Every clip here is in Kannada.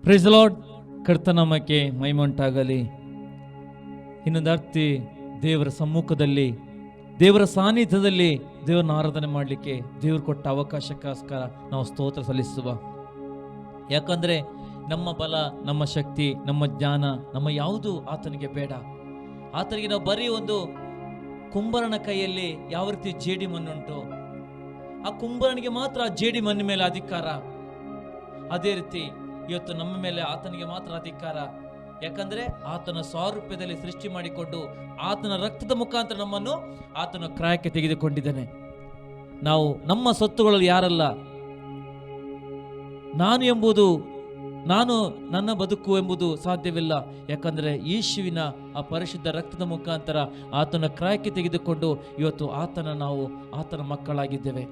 Price the lord. ಕರ್ತನಾಮಕ್ಕೆ ಮಹಿಮೆಯುಂಟಾಗಲಿ. ಇನ್ನೊಂದು ಅರ್ತಿ ದೇವರ ಸಮ್ಮುಖದಲ್ಲಿ, ದೇವರ ಸಾನ್ನಿಧ್ಯದಲ್ಲಿ ದೇವರನ್ನ ಆರಾಧನೆ ಮಾಡಲಿಕ್ಕೆ ದೇವರು ಕೊಟ್ಟ ಅವಕಾಶಕ್ಕೋಸ್ಕರ ನಾವು ಸ್ತೋತ್ರ ಸಲ್ಲಿಸುವ. ಯಾಕಂದರೆ ನಮ್ಮ ಬಲ, ನಮ್ಮ ಶಕ್ತಿ, ನಮ್ಮ ಜ್ಞಾನ, ನಮ್ಮ ಯಾವುದು ಆತನಿಗೆ ಬೇಡ. ಆತನಿಗೆ ನಾವು ಬರೀ ಒಂದು ಕುಂಬರನ ಕೈಯಲ್ಲಿ ಯಾವ ರೀತಿ ಜೇಡಿ ಮಣ್ಣುಂಟು, ಆ ಕುಂಬರನಿಗೆ ಮಾತ್ರ ಆ ಜೇಡಿ ಮಣ್ಣಿನ ಮೇಲೆ ಅಧಿಕಾರ. ಅದೇ ರೀತಿ ಇವತ್ತು ನಮ್ಮ ಮೇಲೆ ಆತನಿಗೆ ಮಾತ್ರ ಅಧಿಕಾರ. ಯಾಕಂದ್ರೆ ಆತನ ಸ್ವಾರೂಪ್ಯದಲ್ಲಿ ಸೃಷ್ಟಿ ಮಾಡಿಕೊಂಡು ಆತನ ರಕ್ತದ ಮುಖಾಂತರ ನಮ್ಮನ್ನು ಆತನ ಕ್ರಯಕ್ಕೆ ತೆಗೆದುಕೊಂಡಿದ್ದಾನೆ. ನಾವು ನಮ್ಮ ಸೊತ್ತುಗಳಲ್ಲಿ ಯಾರಲ್ಲ. ನಾನು ನನ್ನ ಬದುಕು ಎಂಬುದು ಸಾಧ್ಯವಿಲ್ಲ. ಯಾಕಂದ್ರೆ ಯೇಸುವಿನ ಆ ಪರಿಶುದ್ಧ ರಕ್ತದ ಮುಖಾಂತರ ಆತನ ಕ್ರಯಕ್ಕೆ ತೆಗೆದುಕೊಂಡು ಇವತ್ತು ನಾವು ಆತನ ಮಕ್ಕಳಾಗಿದ್ದೇವೆ.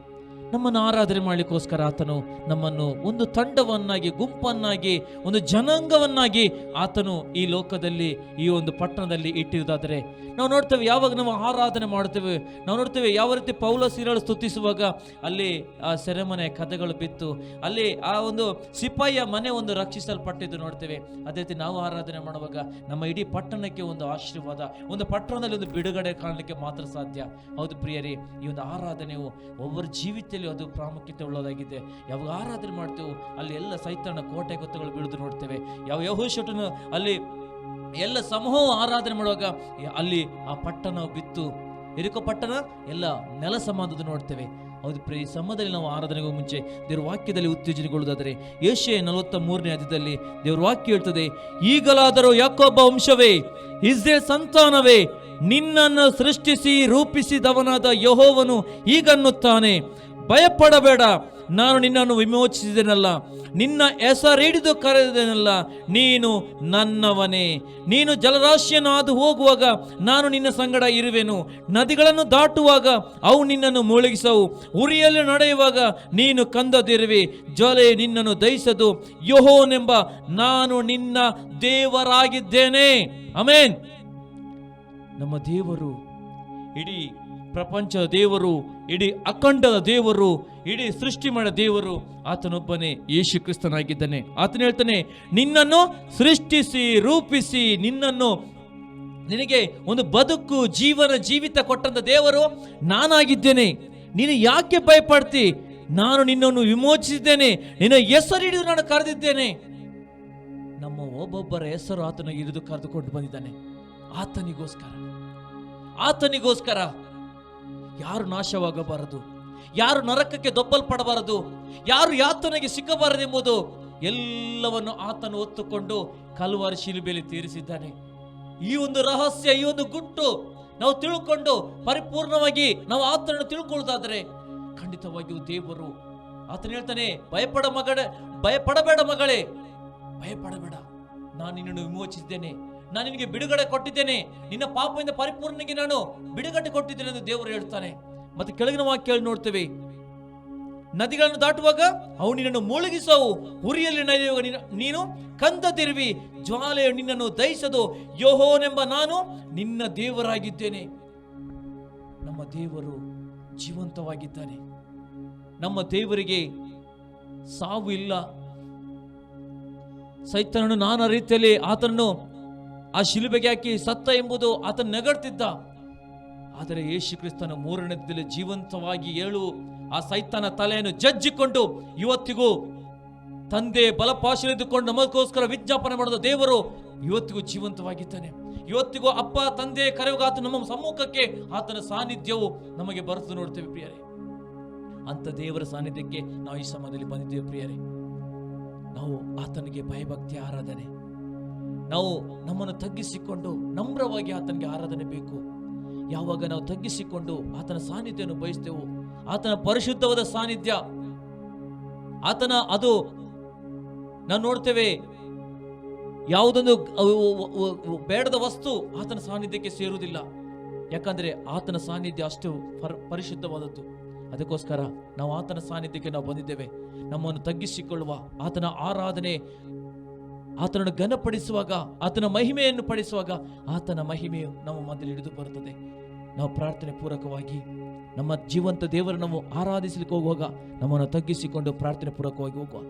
ನಮ್ಮನ್ನು ಆರಾಧನೆ ಮಾಡಲಿಕ್ಕೋಸ್ಕರ ಆತನು ನಮ್ಮನ್ನು ಒಂದು ತಂಡವನ್ನಾಗಿ, ಗುಂಪನ್ನಾಗಿ, ಒಂದು ಜನಾಂಗವನ್ನಾಗಿ ಆತನು ಈ ಲೋಕದಲ್ಲಿ, ಈ ಒಂದು ಪಟ್ಟಣದಲ್ಲಿ ಇಟ್ಟಿರುವುದಾದರೆ ನಾವು ನೋಡ್ತೇವೆ. ಯಾವಾಗ ನಾವು ಆರಾಧನೆ ಮಾಡುತ್ತೇವೆ, ನಾವು ನೋಡ್ತೇವೆ ಯಾವ ರೀತಿ ಪೌಲ ಸೀಲಳು ಸ್ತುತಿಸುವಾಗ ಅಲ್ಲಿ ಆ ಸೆರೆಮನೆ ಕದಗಳು ಬಿತ್ತು, ಅಲ್ಲಿ ಆ ಒಂದು ಸಿಪಾಯಿಯ ಮನೆ ಒಂದು ರಕ್ಷಿಸಲ್ಪಟ್ಟಿದ್ದು ನೋಡ್ತೇವೆ. ಅದೇ ರೀತಿ ನಾವು ಆರಾಧನೆ ಮಾಡುವಾಗ ನಮ್ಮ ಇಡೀ ಪಟ್ಟಣಕ್ಕೆ ಒಂದು ಆಶೀರ್ವಾದ, ಒಂದು ಪಟ್ಟಣದಲ್ಲಿ ಒಂದು ಬಿಡುಗಡೆ ಕಾಣಲಿಕ್ಕೆ ಮಾತ್ರ ಸಾಧ್ಯ. ಹೌದು ಪ್ರಿಯರೇ, ಈ ಒಂದು ಆರಾಧನೆಯು ಒಬ್ಬರ ಜೀವಿತದಲ್ಲಿ ಅದು ಪ್ರಾಮುಖ್ಯತೆ ಉಳ್ಳದಾಗಿದೆ. ಯಾವಾಗ ಆರಾಧನೆ ಮಾಡ್ತೇವೆ ಅಲ್ಲಿ ಎಲ್ಲ ಸೈತಾನ ಕೋಟೆ ಗೊತ್ತುಗಳು ಬೀಳುದು ನೋಡ್ತೇವೆ. ಯಾವ ಯೆಹೋಷುವನು ಅಲ್ಲಿ ಎಲ್ಲ ಸಮೂಹ ಆರಾಧನೆ ಮಾಡುವಾಗ ಅಲ್ಲಿ ಆ ಪಟ್ಟಣ ಬಿತ್ತು, ಎರಿಕೋ ಪಟ್ಟಣ ಎಲ್ಲ ನೆಲ ಸಮಾಧದ ನೋಡ್ತೇವೆ. ಹೌದು ಪ್ರಿಯ, ಸಮಯದಲ್ಲಿ ನಾವು ಆರಾಧನೆಗೂ ಮುಂಚೆ ದೇವರ ವಾಕ್ಯದಲ್ಲಿ ಉತ್ತೇಜನಗೊಳ್ಳುವುದಾದರೆ ಯೆಶಾಯ 43ನೇ ಅಧ್ಯಾಯದಲ್ಲಿ ದೇವರ ವಾಕ್ಯ ಹೇಳ್ತದೆ, ಈಗಲಾದರೂ ಯಾಕೋಬ ವಂಶವೇ, ಇಸ್ರಾಯೇಲ್ ಸಂತಾನವೇ, ನಿನ್ನನ್ನು ಸೃಷ್ಟಿಸಿ ರೂಪಿಸಿದವನಾದ ಯೆಹೋವನು ಹೀಗನ್ನುತ್ತಾನೆ, ಭಯಪಡಬೇಡ, ನಾನು ನಿನ್ನನ್ನು ವಿಮೋಚಿಸಿದೆನಲ್ಲ, ನಿನ್ನ ಹೆಸರಿಡಿದು ಕರೆದೆನಲ್ಲ, ನೀನು ನನ್ನವನೇ. ನೀನು ಜಲರಾಶಿಯನ್ನು ಹಾದು ಹೋಗುವಾಗ ನಾನು ನಿನ್ನ ಸಂಗಡ ಇರುವೆನು, ನದಿಗಳನ್ನು ದಾಟುವಾಗ ಅವು ನಿನ್ನನ್ನು ಮುಳುಗಿಸವು, ಉರಿಯಲ್ಲಿ ನಡೆಯುವಾಗ ನೀನು ಕಂದದಿರುವೆ, ಜ್ವಾಲೆ ನಿನ್ನನ್ನು ದಹಿಸದು, ಯೆಹೋವನೆಂಬ ನಾನು ನಿನ್ನ ದೇವರಾಗಿದ್ದೇನೆ. ಆಮೆನ್. ನಮ್ಮ ದೇವರು, ಇಡೀ ಪ್ರಪಂಚದ ದೇವರು, ಇಡೀ ಅಖಂಡದ ದೇವರು, ಇಡೀ ಸೃಷ್ಟಿ ಮಾಡಿದ ದೇವರು ಆತನೊಬ್ಬನೇ ಯೇಸು ಕ್ರಿಸ್ತನಾಗಿದ್ದಾನೆ. ಆತನ ಹೇಳ್ತಾನೆ, ನಿನ್ನನ್ನು ಸೃಷ್ಟಿಸಿ ರೂಪಿಸಿ ನಿನಗೆ ಒಂದು ಬದುಕು, ಜೀವಿತ ಕೊಟ್ಟಂತ ದೇವರು ನಾನಾಗಿದ್ದೇನೆ. ನೀನು ಯಾಕೆ ಭಯಪಡ್ತಿ? ನಾನು ನಿನ್ನನ್ನು ವಿಮೋಚಿಸಿದ್ದೇನೆ, ನಿನ್ನ ಹೆಸರಿಡಿದು ನಾನು ಕರೆದಿದ್ದೇನೆ. ನಮ್ಮ ಒಬ್ಬೊಬ್ಬರ ಹೆಸರು ಆತನಿಗೆ ಹಿಡಿದು ಕರೆದುಕೊಂಡು ಬಂದಿದ್ದಾನೆ. ಆತನಿಗೋಸ್ಕರ ಯಾರು ನಾಶವಾಗಬಾರದು, ಯಾರು ನರಕಕ್ಕೆ ದೊಬ್ಬಲ್ಪಡಬಾರದು, ಯಾರು ಯಾತನೆಗೆ ಸಿಕ್ಕಬಾರದೆಂಬುದು ಎಲ್ಲವನ್ನು ಆತನು ಹೊತ್ತುಕೊಂಡು ಕಲ್ವಾರಿ ಶಿಲುಬೆಯಲ್ಲಿ ತೀರಿಸಿದ್ದಾನೆ. ಈ ಒಂದು ರಹಸ್ಯ, ಈ ಒಂದು ಗುಟ್ಟು ನಾವು ತಿಳ್ಕೊಂಡು ಪರಿಪೂರ್ಣವಾಗಿ ನಾವು ಆತನನ್ನು ತಿಳ್ಕೊಳ್ಳೋದಾದ್ರೆ ಖಂಡಿತವಾಗಿಯೂ ದೇವರು ಆತನು ಹೇಳ್ತಾನೆ, ಭಯಪಡಬೇಡ ಮಗಳೇ, ಭಯಪಡಬೇಡ, ನಾನು ನಿನ್ನನ್ನು ವಿಮೋಚಿಸಿದ್ದೇನೆ, ನಾನು ನಿನಗೆ ಬಿಡುಗಡೆ ಕೊಟ್ಟಿದ್ದೇನೆ, ನಿನ್ನ ಪಾಪದಿಂದ ಪರಿಪೂರ್ಣಗೆ ನಾನು ಬಿಡುಗಡೆ ಕೊಟ್ಟಿದ್ದೇನೆ ಎಂದು ದೇವರು ಹೇಳ್ತಾನೆ. ಮತ್ತೆ ಕೆಳಗಿನ ವಾಕ್ಯ ನೋಡ್ತೇವೆ, ನದಿಗಳನ್ನು ದಾಟುವಾಗ ಅವು ನಿನ್ನನ್ನು ಮುಳುಗಿಸವು, ಉರಿಯಲ್ಲಿ ನಡೆಯುವಾಗ ನೀನು ಕಂದದಿರುವಿ, ಜ್ವಾಲೆಯು ನಿನ್ನನ್ನು ದಹಿಸದು, ಯೆಹೋವನೆಂಬ ನಾನು ನಿನ್ನ ದೇವರಾಗಿದ್ದೇನೆ. ನಮ್ಮ ದೇವರು ಜೀವಂತವಾಗಿದ್ದಾನೆ. ನಮ್ಮ ದೇವರಿಗೆ ಸಾವು ಇಲ್ಲ. ಸೈತಾನನು ನಾನಾ ರೀತಿಯಲ್ಲಿ ಆತನನ್ನು ಆ ಶಿಲುಬೆಗೆ ಹಾಕಿ ಸತ್ತ ಎಂಬುದು ಆತನ ನೆಗಡ್ತಿದ್ದ. ಆದರೆ ಯೇಸು ಕ್ರಿಸ್ತನ 3ನೇ ದಿನದಲ್ಲಿ ಜೀವಂತವಾಗಿ ಆ ಸೈತಾನ ತಲೆಯನ್ನು ಜಜ್ಜಿಕೊಂಡು ಇವತ್ತಿಗೂ ತಂದೆ ಬಲಪಾಶಿಕೊಂಡು ನಮಗೋಸ್ಕರ ವಿಜ್ಞಾಪನೆ ಮಾಡಿದ ದೇವರು ಇವತ್ತಿಗೂ ಜೀವಂತವಾಗಿದ್ದಾನೆ. ಇವತ್ತಿಗೂ ಅಪ್ಪ ತಂದೆ ಕರೆಯುವಾಗ ಆತ ನಮ್ಮ ಸಮ್ಮುಖಕ್ಕೆ ಆತನ ಸಾನ್ನಿಧ್ಯವು ನಮಗೆ ಬರುತ್ತದೆ ನೋಡ್ತೇವೆ ಪ್ರಿಯರೇ. ಅಂತ ದೇವರ ಸಾನ್ನಿಧ್ಯಕ್ಕೆ ನಾವು ಈ ಸಮಯದಲ್ಲಿ ಬಂದಿದ್ದೇವೆ ಪ್ರಿಯರೇ. ನಾವು ಆತನಿಗೆ ಭಯಭಕ್ತಿ ಆರಾಧನೆ, ನಾವು ನಮ್ಮನ್ನು ತಗ್ಗಿಸಿಕೊಂಡು ನಮ್ರವಾಗಿ ಆತನಿಗೆ ಆರಾಧನೆ ಬೇಕು. ಯಾವಾಗ ನಾವು ತಗ್ಗಿಸಿಕೊಂಡು ಆತನ ಸಾನ್ನಿಧ್ಯವನ್ನು ಬಯಸ್ತೇವೋ, ಆತನ ಪರಿಶುದ್ಧವಾದ ಸಾನ್ನಿಧ್ಯ, ಅದು ನಾವು ನೋಡ್ತೇವೆ, ಯಾವುದೊಂದು ಬೇಡದ ವಸ್ತು ಆತನ ಸಾನ್ನಿಧ್ಯಕ್ಕೆ ಸೇರುವುದಿಲ್ಲ. ಯಾಕಂದ್ರೆ ಆತನ ಸಾನ್ನಿಧ್ಯ ಅಷ್ಟು ಪರಿಶುದ್ಧವಾದದ್ದು. ಅದಕ್ಕೋಸ್ಕರ ನಾವು ಆತನ ಸಾನ್ನಿಧ್ಯಕ್ಕೆ ನಾವು ಬಂದಿದ್ದೇವೆ. ನಮ್ಮನ್ನು ತಗ್ಗಿಸಿಕೊಳ್ಳುವ ಆತನ ಆರಾಧನೆ, ಆತನನ್ನು ಘನಪಡಿಸುವಾಗ, ಆತನ ಮಹಿಮೆಯನ್ನು ಪಡಿಸುವಾಗ ಆತನ ಮಹಿಮೆಯು ನಮ್ಮ ಮಧ್ಯದಲ್ಲಿ ಹಿಡಿದು ಬರುತ್ತದೆ. ನಾವು ಪ್ರಾರ್ಥನೆ ಪೂರ್ವಕವಾಗಿ ನಮ್ಮ ಜೀವಂತ ದೇವರನ್ನು ನಾವು ಆರಾಧಿಸಲಿಕ್ಕೆ ಹೋಗುವಾಗ ನಮ್ಮನ್ನು ತಗ್ಗಿಸಿಕೊಂಡು ಪ್ರಾರ್ಥನೆ ಪೂರ್ವಕವಾಗಿ ಹೋಗುವ.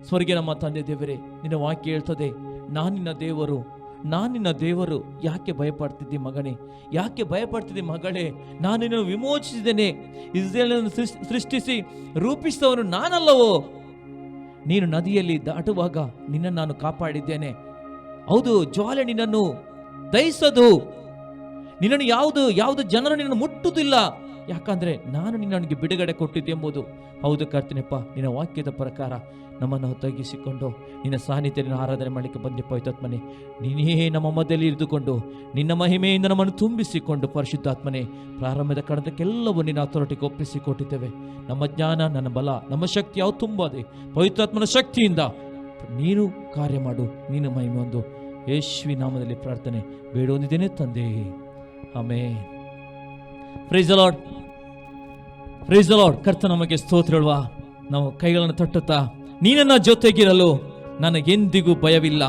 ಸ್ವರ್ಗೀಯ ನಮ್ಮ ತಂದೆ ದೇವರೇ, ನಿನ್ನ ವಾಕ್ಯ ಹೇಳ್ತದೆ, ನಾನಿನ್ನ ದೇವರು. ಯಾಕೆ ಭಯಪಡ್ತಿದ್ದಿ ಮಗನೇ? ಯಾಕೆ ಭಯಪಡ್ತಿದ್ದಿ ಮಗಳೇ? ನಾನು ನಿನ್ನನ್ನು ವಿಮೋಚಿಸಿದ್ದೇನೆ. ಇಸ್ರಾಯೇಲನ್ನು ಸೃಷ್ಟಿಸಿ ರೂಪಿಸಿದವನು ನಾನಲ್ಲವೋ? ನೀನು ನದಿಯಲ್ಲಿ ದಾಟುವಾಗ ನಿನ್ನನ್ನು ನಾನು ಕಾಪಾಡಿದ್ದೇನೆ. ಹೌದು, ಜ್ವಾಲೆ ನಿನ್ನನ್ನು ದಹಿಸದು. ನಿನ್ನನ್ನು ಯಾವುದು ಜನರು ನಿನ್ನನ್ನು ಮುಟ್ಟುವುದಿಲ್ಲ. ಯಾಕಂದ್ರೆ ನಾನು ನಿನ್ನನಿಗೆ ಬಿಡುಗಡೆ ಕೊಟ್ಟಿದ್ದೆ ಎಂಬುದು. ಹೌದು ಕರ್ತನೆಪ್ಪ, ನಿನ್ನ ವಾಕ್ಯದ ಪ್ರಕಾರ ನಮ್ಮನ್ನು ತಗ್ಗಿಸಿಕೊಂಡು ನಿನ್ನ ಸಾನ್ನಿಧ್ಯ ಆರಾಧನೆ ಮಾಡಲಿಕ್ಕೆ ಬಂದೆ ಪವಿತ್ರಾತ್ಮನೇ. ನೀನೇ ನಮ್ಮ ಮಧ್ಯದಲ್ಲಿ ಇರಿದುಕೊಂಡು ನಿನ್ನ ಮಹಿಮೆಯಿಂದ ನಮ್ಮನ್ನು ತುಂಬಿಸಿಕೊಂಡು ಪರಿಶುದ್ಧಾತ್ಮನೇ, ಪ್ರಾರಂಭದ ಕಡದಕ್ಕೆಲ್ಲವೂ ನಿನ್ನ ಅಥಾರಿಟಿಗೆ ಒಪ್ಪಿಸಿಕೊಟ್ಟಿದ್ದೇವೆ. ನಮ್ಮ ಜ್ಞಾನ, ನನ್ನ ಬಲ, ನಮ್ಮ ಶಕ್ತಿ ಯಾವ ತುಂಬದೆ ಪವಿತ್ರಾತ್ಮನ ಶಕ್ತಿಯಿಂದ ನೀನು ಕಾರ್ಯ ಮಾಡು. ನೀನು ಮಹಿಮೆ ಒಂದು ಯೇಸುವಿನ ನಾಮದಲ್ಲಿ ಪ್ರಾರ್ಥನೆ ಬೇಡೊಂದಿದ್ದೇನೆ ತಂದೆ, amen. Praise the lord, praise the lord. ಕರ್ತ ನಮಗೆ ಸ್ತೋತ್ರ ಹೇಳುವ. ನಾವು ಕೈಗಳನ್ನು ತಟ್ಟುತ್ತಾ, ನೀನನ್ನ ಜೊತೆಗಿರಲು ನನಗೆಂದಿಗೂ ಭಯವಿಲ್ಲ,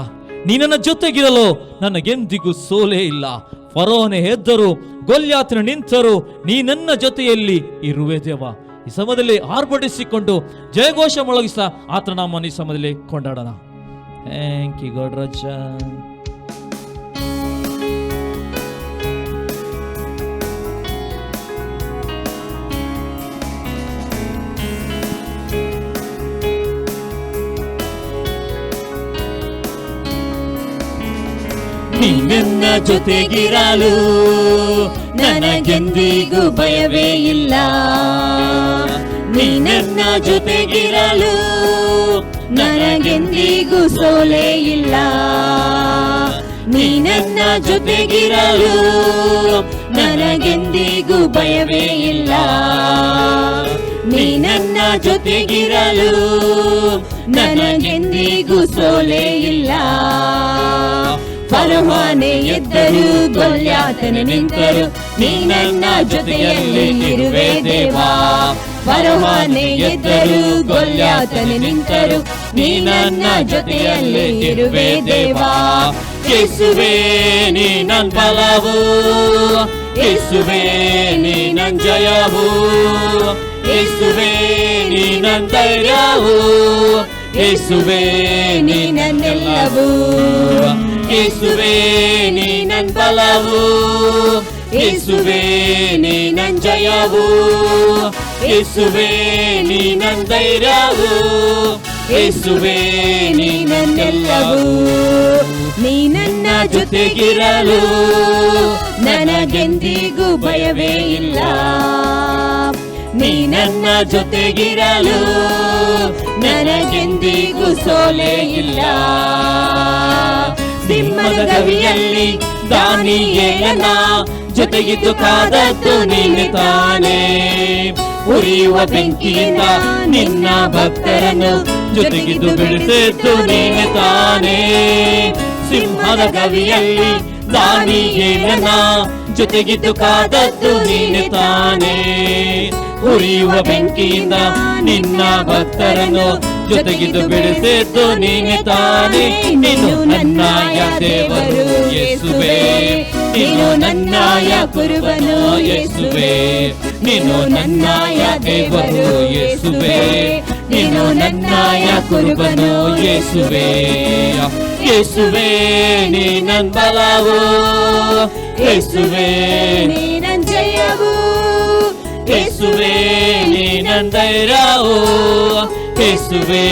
ನೀನನ್ನ ಜೊತೆಗಿರಲು ನನಗೆಂದಿಗೂ ಸೋಲೇ ಇಲ್ಲ. ಫರೋಹನ ಎದ್ದರು, ಗೊಲ್ಯಾತನ ನಿಂತರು, ನೀ ನನ್ನ ಜೊತೆಯಲ್ಲಿ ಇರುವೆ ದೇವ. ಈ ಸಮಯದಲ್ಲಿ ಆರ್ಭಟಿಸಿಕೊಂಡು ಜಯಘೋಷ ಮೊಳಗಿಸ ಆತನ ನಾಮವನ್ನು ಈ ಸಮಯದಲ್ಲಿ ಕೊಂಡಾಡೋಣ. ಥ್ಯಾಂಕ್ ಯು ಗಾಡ್ ರಾಜ. ನೀ ನನ್ನ ಜೊತೆಗಿರಲು ನನಗೆಂದಿಗೂ ಭಯವೇ ಇಲ್ಲ, ನೀ ನನ್ನ ಜೊತೆಗಿರಲು ನನಗೆಂದಿಗೂ ಸೋಲೇ ಇಲ್ಲ, ನೀ ನನ್ನ ಜೊತೆಗಿರಲು ನನಗೆಂದಿಗೂ ಭಯವೇ ಇಲ್ಲ, ನೀ ನನ್ನ ಜೊತೆಗಿರಲು ನನಗೆಂದಿಗೂ ಸೋಲೇ ಇಲ್ಲ. ಫರೋಹನೇ ಎದ್ದರು, ಗೊಲ್ಯಾತನ ನಿಂತರು, ನೀ ನನ್ನ ಜೊತೆಯಲ್ಲಿ ಇರುವೆ ದೇವಾ. ಫರೋಹನೇ ಎದ್ದರು, ಗೊಲ್ಯಾತನ ನಿಂತರು, ನೀ ನನ್ನ ಜೊತೆಯಲ್ಲಿ ಇರುವೆ ದೇವಾ. ಯೇಸುವೇ ನೀ ನನ್ನ ಬಲವು, ಯೇಸುವೇ ನೀ ನನ್ನ ಜಯವು, ಯೇಸುವೇ ನೀ ನನ್ನ ಧೈರ್ಯವು, ಯೇಸುವೇ ನೀ ನನ್ನೆಲ್ಲವೂ, ಯೇಸುವೇ ನೀ ನನ್ನ ಬಲವು, ಯೇಸುವೇ ನೀ ನನ್ನ ಜಯವು, ಯೇಸುವೇ ನೀ ನನ್ನ ಧೈರ್ಯವು, ಯೇಸುವೇ ನೀ ನನ್ನೆಲ್ಲವೂ. ನೀ ನನ್ನ ಜೊತೆಗಿರಲು ನನಗೆಂದಿಗೂ ಭಯವೇ ಇಲ್ಲ, ನೀ ನನ್ನ ಜೊತೆಗಿರಲು ನನಗೆಂದಿಗೂ ಸೋಲೇ ಇಲ್ಲ. ಸಿಂಹದ ಗವಿಯಲ್ಲಿ ದಾನಿಯೇಲನ ಜೊತೆಗಿದ್ದು ಕಾದದ್ದು ನೀನೆ ತಾನೇ, ಉರಿಯುವ ಬೆಂಕಿಯಿಂದ ನಿನ್ನ ಭಕ್ತರನ್ನು ಜೊತೆಗಿದ್ದು ಬಿಡಿಸಿದ್ದು ನೀನೆ ತಾನೇ. ಸಿಂಹದ ಗವಿಯಲ್ಲಿ ದಾನಿಯೇಲನ ಜೊತೆಗಿದ್ದು ಕಾದದ್ದು ನೀನೆ ತಾನೇ, ಉರಿಯುವ ಬೆಂಕಿಯಿಂದ ನಿನ್ನ ಭಕ್ತರನ್ನು ಜೊತೆಗಿದ್ದು ಬಿಡಿಸಿದ್ದು ನೀನೆ ತಾನೇ. ನೀನು ನನ್ನಯ ದೇವರು ಯೇಸುವೇ, ನೀನು ನನ್ನಯ ಕುರುಬನು ಯೇಸುವೇ, ನೀನು ನನ್ನಯ ದೇವರು ಯೇಸುವೇ, ನೀನು ನನ್ನಯ ಕುರುಬನು ಯೇಸುವೇ. ಯೇಸುವೇ ನೀ ನನ್ನ ಬಲವು, ಯೇಸುವೇ ನೀ ನನ್ನ ಜಯವು, ಯೇಸುವೇ ನೀ ನನ್ನ ಧೈರ್ಯವು, ಯೇಸುವೇ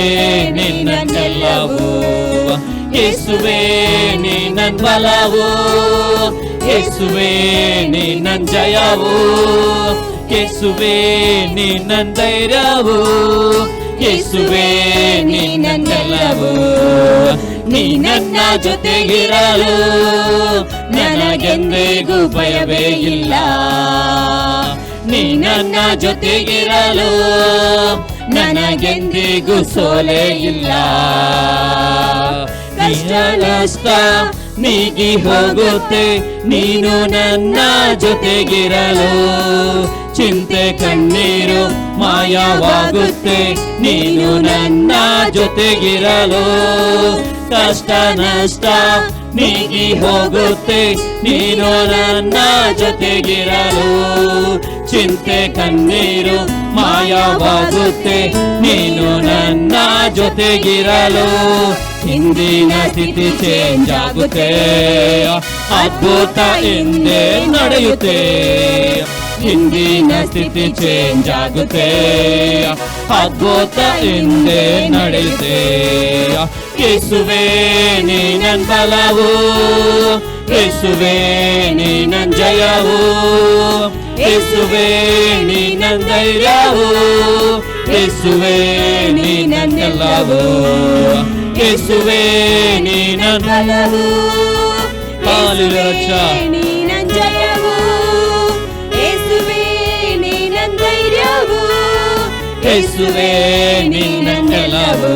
ನೀ ನನ್ನೆಲ್ಲವೂ, ಯೇಸುವೇ ನೀ ನನ್ನ ಬಲವು, ಯೇಸುವೇ ನೀ ನನ್ನ ಜಯವು, ಯೇಸುವೇ ನೀ ನನ್ನ ಧೈರ್ಯವು, ಯೇಸುವೇ ನೀ ನನ್ನೆಲ್ಲವೂ. ನೀ ನನ್ನ ಜೊತೆಗಿರಲು ನನಗೆಂದಿಗೂ ಭಯವೇ ಇಲ್ಲ, ನೀ ನನ್ನ ಜೊತೆಗಿರಲು ನನಗೆಂದಿಗೂ ಸೋಲೇ ಇಲ್ಲ. ಕಷ್ಟ ನಷ್ಟ ನೀಗಿ ಹೋಗುತ್ತೆ ನೀನು ನನ್ನ ಜೊತೆಗಿರಲು, ಚಿಂತೆ ಕಣ್ಣೀರು ಮಾಯವಾಗುತ್ತೆ ನೀನು ನನ್ನ ಜೊತೆಗಿರಲು. ಕಷ್ಟ ನಷ್ಟ ನೀಗಿ ಹೋಗುತ್ತೆ ನೀನು ನನ್ನ ಜೊತೆಗಿರಲು, ಚಿಂತೆ ಕಣ್ಣೀರು ಮಾಯವಾಗುತ್ತೆ ನೀನು ನನ್ನ ಜೊತೆಗಿರಲು. ಹಿಂದಿನ ಸ್ಥಿತಿ ಚೇಂಜ್ ಆಗುತ್ತೆ, ಅದ್ಭುತ ಹಿಂದೆ ನಡೆಯುತ್ತೆ. ಹಿಂದಿನ ಸ್ಥಿತಿ ಚೇಂಜ್ ಆಗುತ್ತೆ, ಅದ್ಭುತ ಹಿಂದೆ ನಡೆಯುತ್ತೆ. ಯೇಸುವೇ ನೀ ನನ್ ಬಲವು, ಯೇಸುವೇ ನೀ ನನ್ ಜಯವು, ಯೇಸುವೇ ನೀ ನನ್ ಧೈರ್ಯವು, ಯೇಸುವೇ ನೀ ನನ್ನೆಲ್ಲವೂ, ಯೇಸುವೇ ನೀ ನನ್ ಬಲವು, ಯೇಸುವೇ ನೀ ನನ್ ಜಯವು, ಯೇಸುವೇ ನೀ ನನ್ ಧೈರ್ಯವು, ಯೇಸುವೇ ನೀ ನನ್ನೆಲ್ಲವೂ.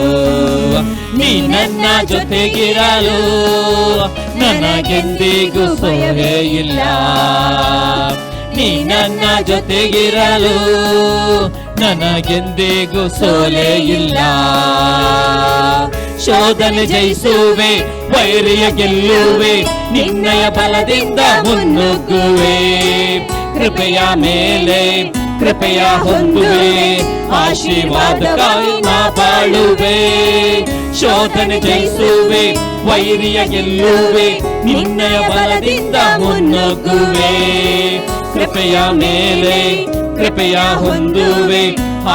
ನೀ ನನ್ನ ಜೊತೆಗಿರಲು ನನಗೆಂದಿಗೂ ಸೋಲೆ ಇಲ್ಲ. ನೀ ನನ್ನ ಜೊತೆಗಿರಲು ನನಗೆಂದಿಗೂ ಸೋಲೆ ಇಲ್ಲ. ಶೋಧನೆ ಜಯಿಸುವೆ, ವೈರಿಯ ಗೆಲ್ಲುವೆ, ನಿನ್ನಯ ಬಲದಿಂದ ಮುನ್ನುಗ್ಗುವೆ. ಕೃಪೆಯ ಮೇಲೆ ಕೃಪೆಯ ಹೊಂದುವೆ, ಆಶೀರ್ವಾದಕ್ಕಾಗಿ ನಾ ಬಾಳುವೆ. ಶೋಧನೆ ಜಯಿಸುವೆ, ವೈರಿಯ ಗೆಲ್ಲುವೆ, ನಿನ್ನಯ ಬಲದಿಂದ ಮುನ್ನುಗ್ಗುವೆ. ಕೃಪೆಯ ಮೇಲೆ ಕೃಪೆಯ ಹೊಂದುವೆ,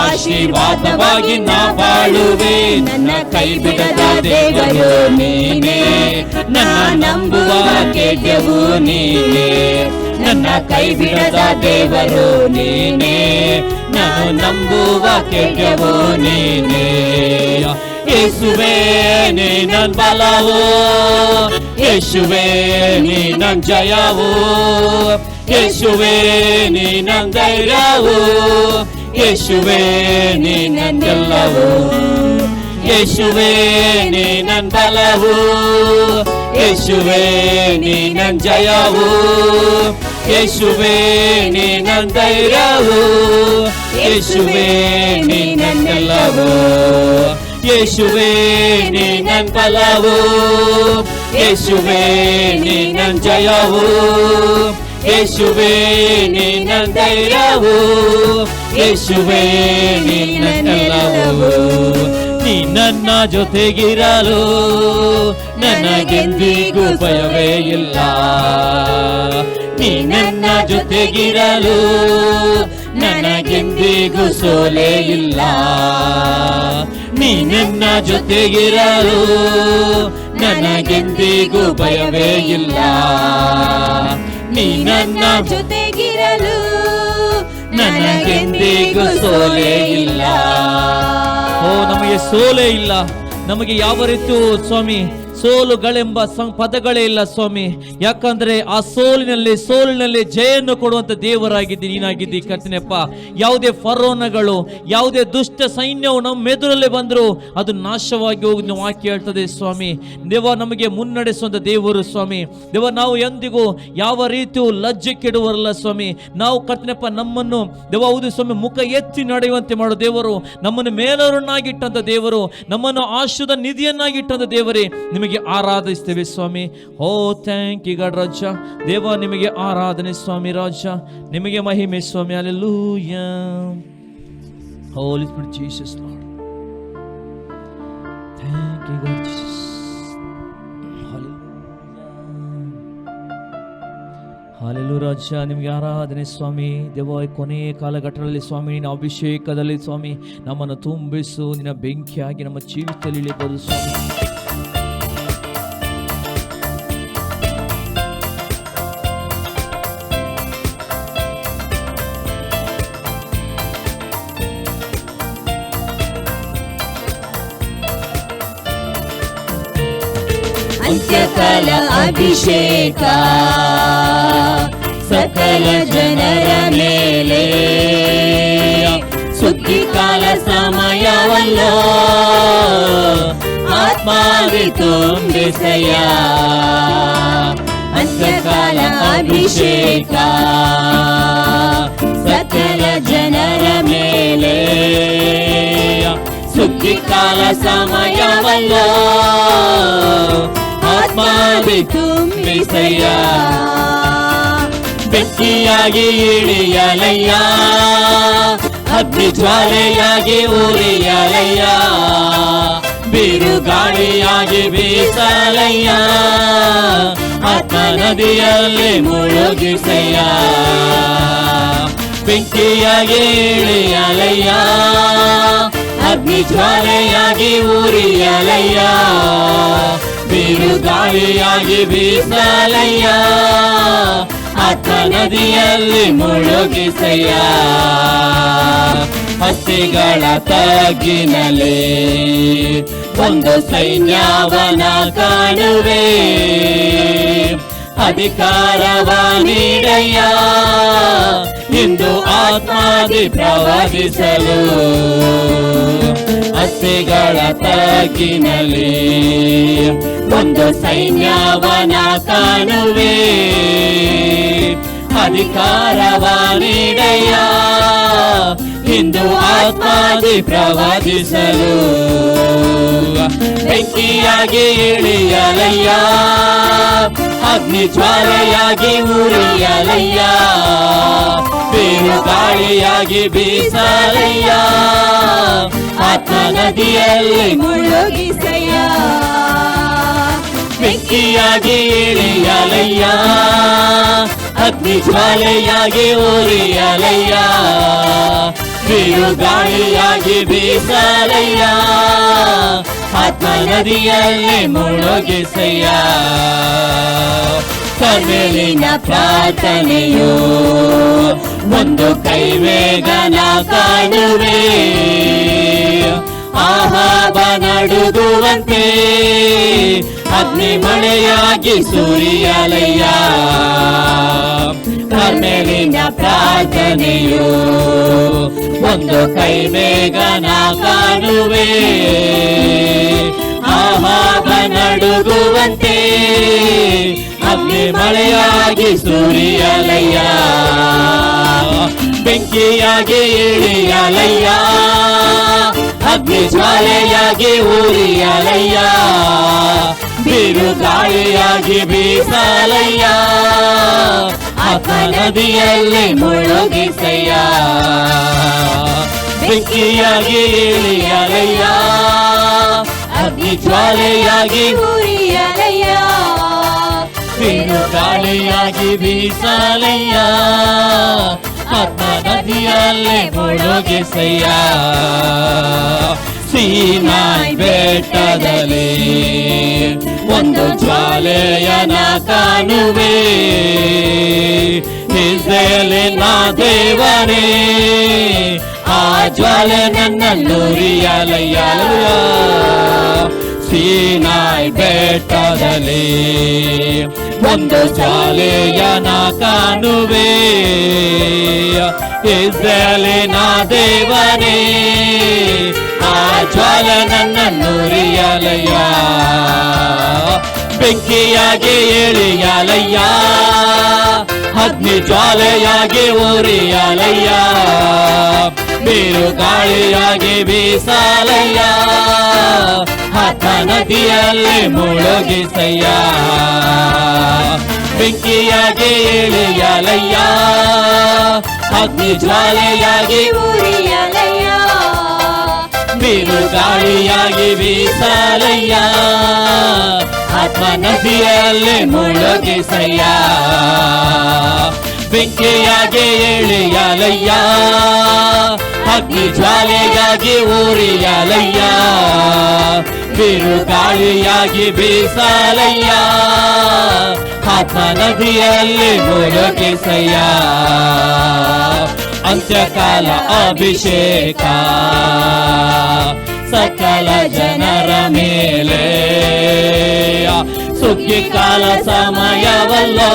ಆಶೀರ್ವಾದವಾಗಿ ನಾ ಬಾಳುವೆ. ನನ್ನ ಕೈ ಬಿಡದ ದೇವರು ನೀನೇ, ನನ್ನ ನಂಬುವ ಕೇಳ್ಯವು ನೀನೇ. ನನ್ನ ಕೈ ಬಿಡದ ದೇವರು ನೀನೇ, ನಾನು ನಂಬುವ ಕೇಳ್ಯವು ನೀನೇ. ಯೇಸುವೇ ನೀ ನನ್ ಬಲವು, ಯೇಸುವೇ ನೀ ನನ್ ಜಯವು, ಯೇಸುವೇ ನೀ ನನ್ ಧೈರ್ಯವು, ಯೇಸುವೇ ನೀ ನನ್ನೆಲ್ಲವೂ. ಯೇಸುವೇ ನೀ ನನ್ ಬಲವು, ಯೇಸುವೇ ನೀ ನನ್ ಜಯವು, ಯೇಸುವೇ ನೀ ನನ್ ಧೈರ್ಯವು, ಯೇಸುವೇ ನೀ ನನ್ನೆಲ್ಲವೂ. ಯೇಸುವೇ ನೀ ನನ್ ಬಲವು, ಯೇಸುವೇ ನೀ ನನ್ ಜಯವು, ಯೇಸುವೇ ನೀ ನನ್ ಧೈರ್ಯವು, ಯೇಸುವೇ ನೀ ನನ್ನೆಲ್ಲವೂ. ನೀ ನನ್ನ ಜೊತೆಗಿರಲು ನನಗೆಂದಿಗೂ ಭಯವೇ ಇಲ್ಲ. ನೀ ನನ್ನ ಜೊತೆಗಿರಲು ನನಗೆಂದಿಗೂ ಸೋಲೆ ಇಲ್ಲ. ನೀ ನನ್ನ ಜೊತೆಗಿರಲು ನನಗೆಂದಿಗೂ ಭಯವೇ ಇಲ್ಲ. ನೀ ನನ್ನ ಜೊತೆಗಿರಲು ನನಗೆಂದಿಗೂ ಸೋಲೆ ಇಲ್ಲ. ಓ, ನಮಗೆ ಸೋಲೆ ಇಲ್ಲ. ನಮಗೆ ಯಾವ ರೀತಿ ಸ್ವಾಮಿ ಸೋಲುಗಳೆಂಬ ಪದಗಳೇ ಇಲ್ಲ ಸ್ವಾಮಿ. ಯಾಕಂದ್ರೆ ಆ ಸೋಲಿನಲ್ಲಿ ಜಯನ್ನು ಕೊಡುವಂತ ದೇವರಾಗಿದ್ದಿ ನೀನಾಗಿದ್ದಿ ಕರ್ತನೆಪ್ಪ. ಯಾವುದೇ ಫರೋನಗಳು, ಯಾವುದೇ ದುಷ್ಟ ಸೈನ್ಯವು ನಮ್ಮ ಎದುರಲ್ಲೇ ಬಂದ್ರು ಅದು ನಾಶವಾಗಿ ಹೋಗಿ ನೀವು ವಾಕ್ಯ ಹೇಳ್ತದೆ ಸ್ವಾಮಿ. ದೇವ ನಮಗೆ ಮುನ್ನಡೆಸುವಂತ ದೇವರು ಸ್ವಾಮಿ. ದೇವ ನಾವು ಎಂದಿಗೂ ಯಾವ ರೀತಿಯೂ ಲಜ್ಜೆ ಕೆಡುವರಲ್ಲ ಸ್ವಾಮಿ. ನಾವು ಕರ್ತನೆಪ್ಪ ನಮ್ಮನ್ನು ದೇವ ಹೌದು ಸ್ವಾಮಿ ಮುಖ ಎತ್ತಿ ನಡೆಯುವಂತೆ ಮಾಡೋ ದೇವರು, ನಮ್ಮನ್ನು ಮೇಲವರನ್ನಾಗಿಟ್ಟಂತ ದೇವರು, ನಮ್ಮನ್ನು ಆಶೀರ್ವಾದ ನಿಧಿಯನ್ನಾಗಿಟ್ಟಂತ ದೇವರೇ ನಿಮಗೆ ಆರಾಧಿಸ್ತೇವೆ ಸ್ವಾಮಿ. ಓ ಥ್ಯಾಂಕ್ ಯು ಗಾಡ್ ರಾಜ. ದೇವ ನಿಮಗೆ ಆರಾಧನೆ ಸ್ವಾಮಿ ರಾಜ, ನಿಮಗೆ ಮಹಿಮೆ ಸ್ವಾಮಿ. Hallelujah. Holy Spirit Jesus Lord. Thank you God Jesus. Hallelujah ರಾಜ, ನಿಮಗೆ ಆರಾಧನೆ ಸ್ವಾಮಿ. ದೇವ ಕೊನೆಯ ಕಾಲಘಟ್ಟದಲ್ಲಿ ಸ್ವಾಮಿ ನಿನ್ನ ಅಭಿಷೇಕದಲ್ಲಿ ಸ್ವಾಮಿ ನಮ್ಮನ್ನು ತುಂಬಿಸು. ನಿನ್ನ ಬೆಂಕಿಯಾಗಿ ನಮ್ಮ ಜೀವಿತದಲ್ಲಿ ಇಳಿಬಹುದು ಸ್ವಾಮಿ. ಅಂತ್ಯಕಾಲ ಅಭಿಷೇಕ ಸಕಲ ಜನರ ಮೇಲೆ, ಸುಗ್ಗಿ ಕಾಲ ಸಮಯವಲ್ಲೋ ಆತ್ಮಾವಿ ತುಂಬಿಸಯ್ಯ. ಅಂತ್ಯಕಾಲ ಅಭಿಷೇಕ ಸಕಲ ಜನರ ಮೇಲೆ, ಸುಗ್ಗಿ ಕಾಲ ಸಮಯವಲ್ಲೋ ಆತ್ಮಾವಿ ತುಂಬಿಸಯ್ಯ. ಬೆಟ್ಟ ಬೆಂಕಿಯಾಗಿ ಇಳಿಯಲಯ್ಯ, ಅಗ್ನಿ ಜ್ವಾಲೆಯಾಗಿ ಉರಿಯಲಯ್ಯ, ಬಿರುಗಾಳಿಯಾಗಿ ಬೀಸಲಯ್ಯ, ಆತ್ಮ ನದಿಯಲ್ಲಿ ಮುಳುಗಿಸಯ್ಯ. ಬೆಂಕಿಯಾಗಿ ಇಳಿಯಲಯ್ಯ, ಅಗ್ನಿ ಜ್ವಾಲೆಯಾಗಿ ಉರಿಯಲಯ್ಯ, ಬಿರುಗಾಳಿಯಾಗಿ ಬೀಸಲಯ್ಯ, ಆತ್ಮ ನದಿಯಲ್ಲಿ ಮುಳುಗಿಸಯ್ಯ. ಹಸಿಗಳ ತಗ್ಗಿನಲ್ಲಿ ಒಂದು ಸೈನ್ಯವನ ಕಾಣುವೆ, ಅಧಿಕಾರವ ನೀಡಯ್ಯ, ಇಂದು ಆತ್ಮಾದಿ ಪ್ರವಹಿಸಲು. ಹಸಿಗಳ ತಗ್ಗಿನಲ್ಲಿ ಒಂದು ಸೈನ್ಯವನ ಕಾಣುವೆ, ಅಧಿಕಾರವ ನೀಡಯ್ಯ, ಇಂದು ಆತ್ಮಾದಿ ಪ್ರವಾದಿಸಲು. ಬೆಂಕಿಯಾಗಿ ಇಳಿಯಲಯ್ಯ, ಅಗ್ನಿ ಜ್ವಾಲೆಯಾಗಿ ಉರಿಯಲಯ್ಯ, ಬಿರುಗಾಳಿಯಾಗಿ ಬೀಸಲಯ್ಯ, ಆತ್ಮ ನದಿಯಲ್ಲಿ ಮುಳುಗಿಸಯ್ಯ. ಬೆಂಕಿಯಾಗಿ ಇಳಿಯಲಯ್ಯ, ಅಗ್ನಿ ಜ್ವಾಲೆಯಾಗಿ ಉರಿಯಲಯ್ಯ, ಬಿರುಗಾಳಿಯಾಗಿ ಬೀಸಲಯ್ಯ, ಆತ್ಮ ನದಿಯಲ್ಲಿ ಮುಳುಗಿಸಯ್ಯ. ಕರ್ಮೆಲಿನ ಪ್ರಾರ್ಥನೆಯು ಒಂದು ಕೈವೇಗನ ಕಾಣುವೆ, ಆಹಾಬ ನಡುಗುವಂತೆ ಅಗ್ನಿ ಮಳೆಯಾಗಿ ಸುರಿಯಲಯ್ಯ. ಕರ್ಮೆಲಿನ ಪ್ರಾರ್ಥನೆಯು ಒಂದು ಕೈವೇಗನ ಕಾಣುವೆ, ಆಹಾಬ ನಡುಗುವಂತೆ ಅಗ್ನಿ ಮಳೆಯಾಗಿ ಸುರಿಯಲಯ್ಯ. ಬೆಂಕಿಯಾಗಿ ಇಳಿಯಲಯ್ಯ, ಅಗ್ನಿ ಜ್ವಾಲೆಯಾಗಿ ಉರಿಯಲಯ್ಯ, ಬಿರುಗಾಳಿಯಾಗಿ ಬೀಸಲಯ್ಯ, ಆತ್ಮ ನದಿಯಲ್ಲಿ ಮುಳುಗಿಸಯ್ಯ. ಬೆಂಕಿಯಾಗಿ ಇಳಿಯಲಯ್ಯ, ಅಗ್ನಿ ಜ್ವಾಲೆಯಾಗಿ ಉರಿಯಲಯ್ಯ, ಬಿರುಗಾಳಿಯಾಗಿ ಬೀಸಲಯ್ಯ, ಆತ್ಮ ನದಿಯಲ್ಲಿ ಮುಳುಗಿಸಯ್ಯ. ಸೀನಾಯ್ ಬೆಟ್ಟದಲ್ಲಿ ಒಂದು ಜ್ವಾಲೆಯನ ಕಾಣುವೆ, ಇಸ್ರಾಯೇಲಿನ ದೇವರೇ, ಆ ಜ್ವಾಲೆ ನನ್ನಲ್ಲುರಿಯಲಯ್ಯ. ಸೀನಾಯ್ ಬೆಟ್ಟದಲ್ಲಿ ಒಂದು ಜ್ವಾಲೆಯನ ಕಾಣುವೆ, ಇಸ್ರಾಯೇಲಿನ ದೇವರೇ, ಆ ಜ್ವಾಲೆ ನನ್ನಲ್ಲುರಿಯಲಯ್ಯ. ಬೆಂಕಿಯಾಗಿ ಇಳಿಯಲಯ್ಯ, ಅಗ್ನಿ ಜ್ವಾಲೆಯಾಗಿ ಉರಿಯಲಯ್ಯ, ಬಿರುಗಾಳಿಯಾಗಿ ಬೀಸಲಯ್ಯ, ಆತ್ಮ ನದಿಯಲ್ಲಿ ಮುಳುಗಿಸಯ್ಯ. ಬೆಂಕಿಯಾಗಿ ಇಳಿಯಲಯ್ಯ, ಅಗ್ನಿ ಜ್ವಾಲೆಯಾಗಿ ಉರಿಯಲಯ್ಯ, ಬಿರುಗಾಳಿಯಾಗಿ ಬೀಸಲಯ್ಯ, ಆತ್ಮ ನದಿಯಲ್ಲಿ ಮುಳುಗಿಸಯ್ಯ. ಬೆಂಕಿಯಾಗಿ ಇಳಿಯಲಯ್ಯ, ಅಗ್ನಿ ಜ್ವಾಲೆಯಾಗಿ ಉರಿಯಲಯ್ಯ, ಬಿರುಗಾಳಿಯಾಗಿ ಬೀಸಲಯ್ಯ, ಆತ್ಮ ನದಿಯಲ್ಲಿ ಮುಳುಗಿಸಯ್ಯ. ಅಂತ್ಯಕಾಲ ಅಭಿಷೇಕ ಸಕಲ ಜನರ ಮೇಲೆ, ಸುಗ್ಗಿ ಕಾಲ ಸಮಯವಲ್ಲೋ,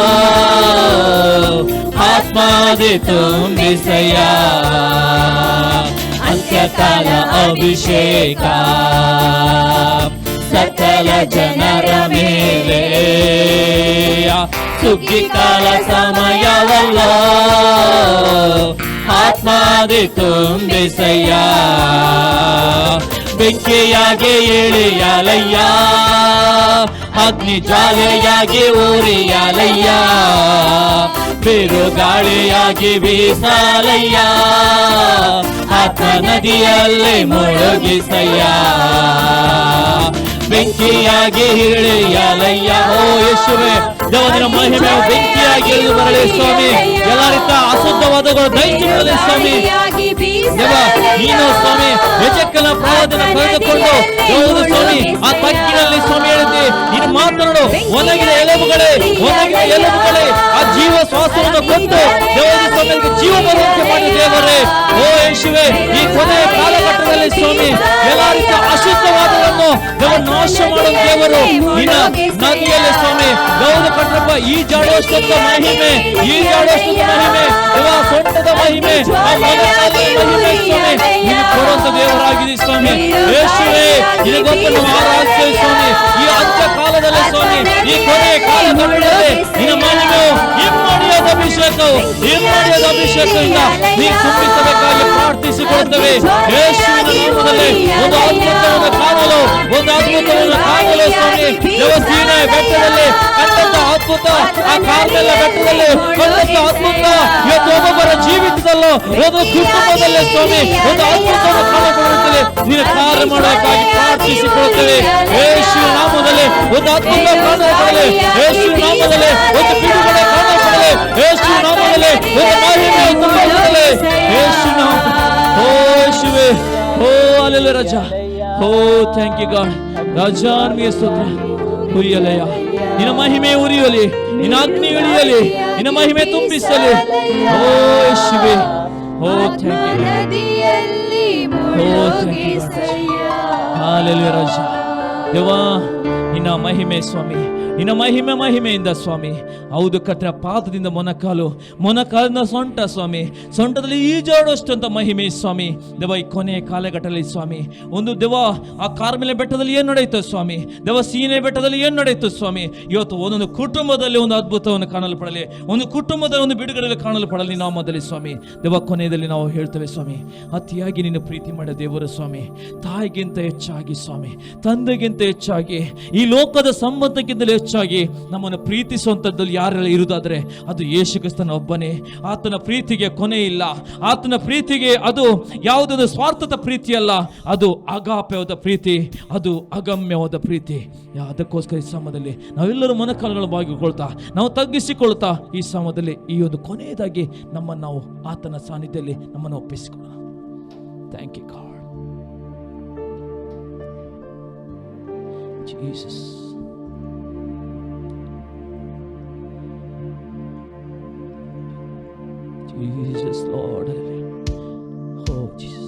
ಆತ್ಮಾದಿ ತುಂಬಿಸಯ್ಯ. ಅಂತ್ಯಕಾಲ ಅಭಿಷೇಕ ಸಕಲ ಜನರ ಮೇಲೆ, ಸುಗ್ಗಿ ಕಾಲ ಸಮಯವಲ್ಲೋ, ಆತ್ಮಾದಿ ತುಂಬಿಸಯ್ಯ. ಬೆಂಕಿಯಾಗಿ ಇಳಿಯಲಯ್ಯ, ಅಗ್ನಿ ಜ್ವಾಲೆಯಾಗಿ ಉರಿಯಲಯ್ಯ, ಬಿರುಗಾಳಿಯಾಗಿ ಬೀಸಲಯ್ಯ, ಆತ್ಮ ನದಿಯಲ್ಲಿ ಮುಳುಗಿಸಯ್ಯ, ಬೆಂಕಿಯಾಗಿ ಇಳಿಯಲಯ್ಯ. ಓ ಯೇಸುವೆ, ದೇವರ ಮಹಿಮೆ ಬೆಂಕಿಯಾಗಿ ಇಳಿದು ಬರಲಿ ಸ್ವಾಮಿ. ಎಲ್ಲ ರೀತಿಯ ಅಶುದ್ಧವಾದಗಳು ದಯಚಿ ಬರಲಿ ಸ್ವಾಮಿ. ದೇವ, ನೀನು ಸ್ವಾಮಿ ಯಜಕ್ಕನ ಪ್ರವಾದನ ಕರೆದುಕೊಂಡು ದೇವರ ಸ್ವಾಮಿ ಆ ತಗ್ಗಿನಲ್ಲಿ ಸ್ವಾಮಿ ಹೇಳಿದ್ದಿ, ನೀನು ಮಾತನಾಡು, ಒಣಗಿದ ಎಲುಬುಗಳೇ, ಒಣಗಿದ ಎಲುಬುಗಳೇ, ಆ ಜೀವ ಶ್ವಾಸವನ್ನು ಕೊಟ್ಟು ದೇವರ ಸ್ವಾಮಿಗೆ ಜೀವ ಬರುವಂತೆ ಮಾಡಿ ದೇವರೇ. ಓ ಯೇಸುವೆ, ಈ ಕೊನೆಯ ಕಾಲಘಟ್ಟದಲ್ಲಿ ಸ್ವಾಮಿ ಎಲ್ಲ ರೀತಿಯ ಅಶುದ್ಧವಾದಗಳನ್ನು ದೇವರು ನಾಶ ಮಾಡುವ ದೇವರು ನಿನ್ನ ನದಿಯಲ್ಲಿ ಸ್ವಾಮಿ ದೇವರು ಕಟ್ಟಪ್ಪ ಈ ಜಾಡೋಷ್ಟದ ಮಹಿಮೆ, ಈ ಜಾಡೋಷ್ಟದ ಮಹಿಮೆ, ದೇವ ಸೊಂಟದ ಮಹಿಮೆ, ಆ ಮೊದಲನೇ ಮಹಿಮೆ ಸ್ವಾಮಿ ನೀನು ಕೊಡುವಂತ ದೇವರಾಗಿದೆ ಸ್ವಾಮಿ. ಯೇಸುವೇ, ನಿನಗೊಬ್ಬ ನಾವು ಆರಾಧಿಸುತ್ತೇವೆ ಸ್ವಾಮಿ. ಈ ಅಂತ್ಯ ಕಾಲದಲ್ಲಿ ಸ್ವಾಮಿ, ಈ ಕೊನೆಯ ಕಾಲಘಟ್ಟದಲ್ಲಿ ನಿನ್ನ ಮಹಿಮೆಯು ಇಮ್ಮಡಿಯಾದ ಅಭಿಷೇಕವು, ಇಮ್ಮಡಿಯಾದ ಅಭಿಷೇಕದಿಂದ ನೀನು ತುಂಬಿಸಬೇಕಾಗಿ ಪ್ರಾರ್ಥಿಸಿಕೊಳ್ಳುತ್ತೇವೆ. ಯೇಸುವಿನ ನಾಮದಲ್ಲಿ ಒಂದು ಅದ್ಭುತವನ್ನು ಕಾಣಲು, ಒಂದು ಅದ್ಭುತವನ್ನು ಕಾಣಲು ಸ್ವಾಮಿ. ದೇವಸ್ಥಾನ ಬೆಟ್ಟದಲ್ಲಿ ಕಂಡಂತ ಅದ್ಭುತ, ಆ ಕಾರ್ಮೆಲ್ಲ ಬೆಟ್ಟದಲ್ಲಿ ಕಂಡಂತ ಅದ್ಭುತ ಇವತ್ತು ಒಬ್ಬೊಬ್ಬರ ಜೀವಿತದಲ್ಲೂ ಒಂದು ಕುಟುಂಬದಲ್ಲಿ ಸ್ವಾಮಿ ಒಂದು ಅದ್ಭುತವನ್ನು ಕಾಣப்படுತ್ತದೆ. ನೀನು ಕಾರ್ಯ ಮಾಡೋಕ್ಕಾಗಿ ಪ್ರಾರ್ಥಿಸಿಕೊಳ್ಳುತ್ತೇವೆ. ಯೇಸುವಿನ ನಾಮದಲ್ಲಿ ಒಂದು ಅದ್ಭುತ ಕಾಣಪಡಲಿ, ಯೇಸುವಿನ ನಾಮದಲ್ಲಿ ಒಂದು ಬಿಡುಗಡೆ ಕಾಣಪಡಲಿ, ಯೇಸುವಿನ ನಾಮದಲ್ಲಿ ಒಂದು ಮಹಿಮೆ ತುಂಬಪಡಲಿ. ಯೇಸುವಿನ ಓ ಯೇಸುವೇ, ಓ ಅಲ್ಲೆಲ್ಲ ರಾಜ, ಓ ಥ್ಯಾಂಕ್ ಯು ಗಾಡ್. ರಾಜಾ ನಿಮಗೆ ಸ್ತೋತ್ರ. ಉರಿಯಲಯ್ಯ, ನಿನ್ನ ಮಹಿಮೆ ಉರಿಯಲಿ, ನಿನ್ನ ಅಗ್ನಿ ಇಳಿಯಲಿ, ನಿನ್ನ ಮಹಿಮೆ ತುಂಬಿಸಲಿ. ಓ ಯೇಸುವೇ, ಓ ಥ್ಯಾಂಕ್ ಯು, ಓ ಥ್ಯಾಂಕ್ ಯು. ಹಾಲೆಲೂಯಾ ರಾಜ. ದೇವಾ, ನಿನ್ನ ಮಹಿಮೆ ಸ್ವಾಮಿ, ನಿನ್ನ ಮಹಿಮೆಯಿಂದ ಸ್ವಾಮಿ. ಹೌದು ಕರ್ತನ ಪಾದದಿಂದ ಮೊನಕಾಲಿನ ಸೊಂಟ ಸ್ವಾಮಿ, ಸೊಂಟದಲ್ಲಿ ಈಜಾಡುವಷ್ಟಂತ ಮಹಿಮೆ ಸ್ವಾಮಿ. ದೇವ, ಈ ಕೊನೆಯ ಕಾಲಘಟ್ಟದಲ್ಲಿ ಸ್ವಾಮಿ ಒಂದು ದೇವ ಆ ಕಾರ್ಮೆಲ ಬೆಟ್ಟದಲ್ಲಿ ಏನು ನಡೆಯಿತು ಸ್ವಾಮಿ, ದೇವ ಸೀನೆ ಬೆಟ್ಟದಲ್ಲಿ ಏನು ನಡೆಯಿತು ಸ್ವಾಮಿ. ಇವತ್ತು ಒಂದೊಂದು ಕುಟುಂಬದಲ್ಲಿ ಒಂದು ಅದ್ಭುತವನ್ನು ಕಾಣಲು ಪಡಲಿ, ಒಂದು ಕುಟುಂಬದಲ್ಲಿ ಒಂದು ಬಿಡುಗಡೆಯಲ್ಲಿ ಕಾಣಲು ಪಡಲಿ ನಾಮದಲ್ಲಿ ಸ್ವಾಮಿ. ದೇವ, ಕೊನೆಯಲ್ಲಿ ನಾವು ಹೇಳ್ತೇವೆ ಸ್ವಾಮಿ, ಅತಿಯಾಗಿ ನೀನು ಪ್ರೀತಿ ಮಾಡಿದ ದೇವರು ಸ್ವಾಮಿ, ತಾಯಿಗಿಂತ ಹೆಚ್ಚಾಗಿ ಸ್ವಾಮಿ, ತಂದೆಗಿಂತ ಹೆಚ್ಚಾಗಿ, ಈ ಲೋಕದ ಸಂಬಂಧಕ್ಕಿಂತಲೂ ಹೆಚ್ಚಾಗಿ ನಮ್ಮನ್ನು ಪ್ರೀತಿಸುವಂಥದ್ದಲ್ಲಿ ಯಾರೆಲ್ಲ ಇರುವುದಾದ್ರೆ ಅದು ಯೇಸು ಕ್ರಿಸ್ತನ ಒಬ್ಬನೇ. ಆತನ ಪ್ರೀತಿಗೆ ಕೊನೆ ಇಲ್ಲ, ಆತನ ಪ್ರೀತಿಗೆ ಅದು ಯಾವುದೊಂದು ಸ್ವಾರ್ಥದ ಪ್ರೀತಿ ಅಲ್ಲ, ಅದು ಅಗಾಪ್ಯವಾದ ಪ್ರೀತಿ, ಅದು ಅಗಮ್ಯವಾದ ಪ್ರೀತಿ. ಅದಕ್ಕೋಸ್ಕರ ಈ ಸಮಯದಲ್ಲಿ ನಾವೆಲ್ಲರೂ ಮೊಣಕಾಲುಗಳು ಬಾಗಿಕೊಳ್ತಾ, ನಾವು ತಗ್ಗಿಸಿಕೊಳ್ತಾ ಈ ಸಮಯದಲ್ಲಿ ಈ ಒಂದು ಕೊನೆಯದಾಗಿ ನಮ್ಮನ್ನು ನಾವು ಆತನ ಸಾನ್ನಿಧ್ಯದಲ್ಲಿ ನಮ್ಮನ್ನು ಒಪ್ಪಿಸಿಕೊಳ್ಳೋಣ. Thank you God. Jesus. Jesus, Lord. Oh, Jesus.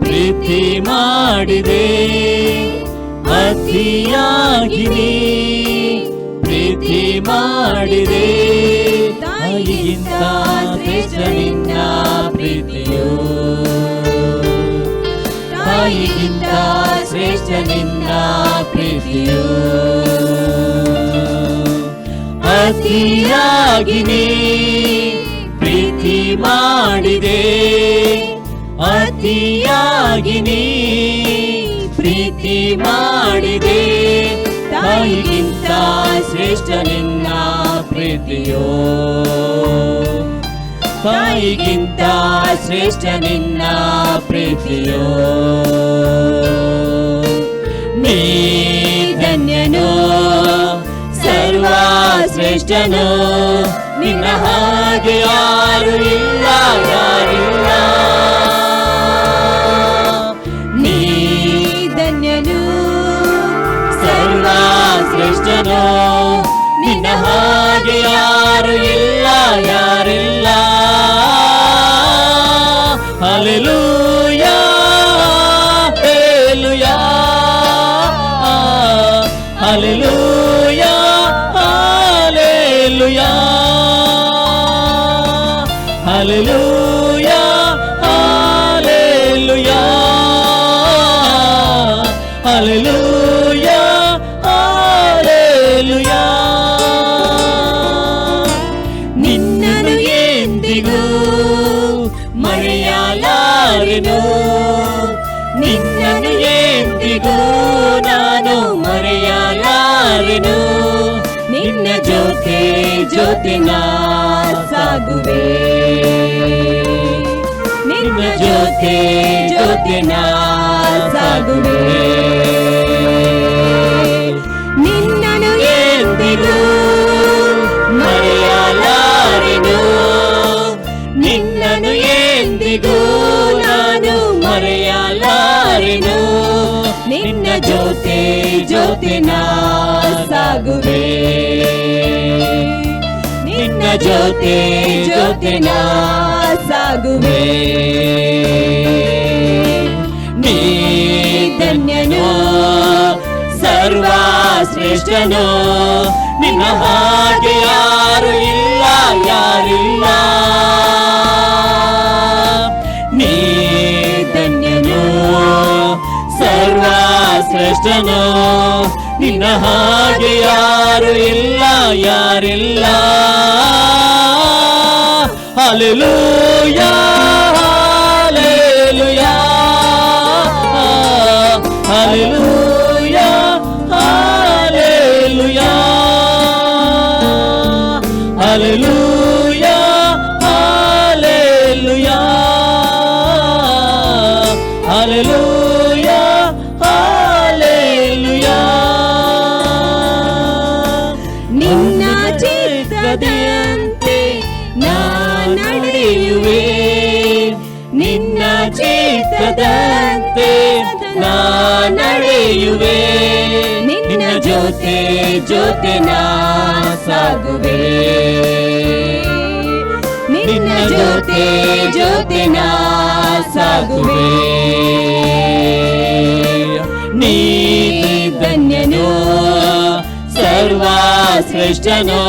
ಪ್ರೀತಿ ಮಾಡಿದೆ, ಅತಿಯಾಗಿ ಪ್ರೀತಿ ಮಾಡಿದೆ, ತಾಯಿಗಿಂತ ಶ್ರೇಷ್ಠ ನಿನ್ನ ಪ್ರೀತಿಯು, ತಾಯಿಗಿಂತ ಶ್ರೇಷ್ಠ ನಿನ್ನ ಪ್ರೀತಿಯು, ಅತಿಯಾಗಿ ಪ್ರೀತಿ ಮಾಡಿದೆ, ಅತಿಯಾಗಿ ಪ್ರೀತಿ ಮಾಡಿದೆ, ತಾಯಿಗಿಂತ ಶ್ರೇಷ್ಠ ನಿನ್ನ ಪ್ರೀತಿಯೋ, ತಾಯಿಗಿಂತ ಶ್ರೇಷ್ಠ ನಿನ್ನ ಪ್ರೀತಿಯೋ. ನೀ ಧನ್ಯನು, ಸರ್ವಶ್ರೇಷ್ಠನು, ನಿನ್ನ ಹಾಗೆ ಯಾರು ಇಲ್ಲ, ಯಾರಿಲ್ಲ. ನೀ ಧನ್ಯನು, ಸರ್ವಶ್ರೇಷ್ಠನು, ನಿನ್ನ ಹಾಗೆ ಯಾರು ಇಲ್ಲ, ಯಾರಿಲ್ಲ. Hallelujah, hallelujah, hallelujah. Hallelujah, hallelujah, hallelujah, hallelujah. ನಿನ್ನನ್ನು ಎಂದಿಗೂ ಮರೆಯಲಾರೆನು, ನಿನ್ನನ್ನು ಎಂದಿಗೂ ನಾನು ಮರೆಯಲಾರೆನು. ನಿನ್ನ ಜೊತೆ ಜೊತೆ ನಾ ಸಾಗುವೆ, ನಿನ್ನ ಜೊತೆ ಜೊತೆ ನಾ ಸಾಗುವೆ. ನಿನ್ನನು ಎಂದಿಗೂ ಮರೆಯಲಾರೆನು, ನಿನ್ನನ್ನು ಎಂದಿಗೂ ನಾನು ಮರೆಯಲಾರೆನು. ನಿನ್ನ ಜೊತೆ ಜೊತೆ ನಾ ಸಾಗುವೆ, ನಿನ್ನ ಜೊತೆ ಜೊತೆ ನಾ ಸಾಗುವೆ. ನೀ ಧನ್ಯನು ಸರ್ವಶ್ರೇಷ್ಠನು, ನಿನ್ನ ಹಾಗೆ ಯಾರು ಇಲ್ಲ, ಯಾರಿಲ್ಲ. ನೀ ಧನ್ಯನು ಸರ್ವಶ್ರೇಷ್ಠನು, ನಿನ್ನ ಹಾಗೆ ಯಾರು ಇಲ್ಲ, ಯಾರಿಲ್ಲ. Hallelujah, hallelujah, hallelujah, hallelujah, hallelujah, hallelujah, hallelujah, hallelujah. ನಿನ್ನ ಚಿತ್ತದಂತೆ ನಾ ನಡೆಯುವೆ, ನಿನ್ನ ಚಿತ್ತದಂತೆ ನಾ ನಡೆಯುವೆ. ನಿನ್ನ ಜೊತೆ ಜೊತೆ ನಾ ಸಾಗುವೆ, ನಿನ್ನ ಜೊತೆ ಜೊತೆ ನಾ ಸಾಗುವೆ. ನೀ ಧನ್ಯನು ಸರ್ವಶ್ರೇಷ್ಠನು,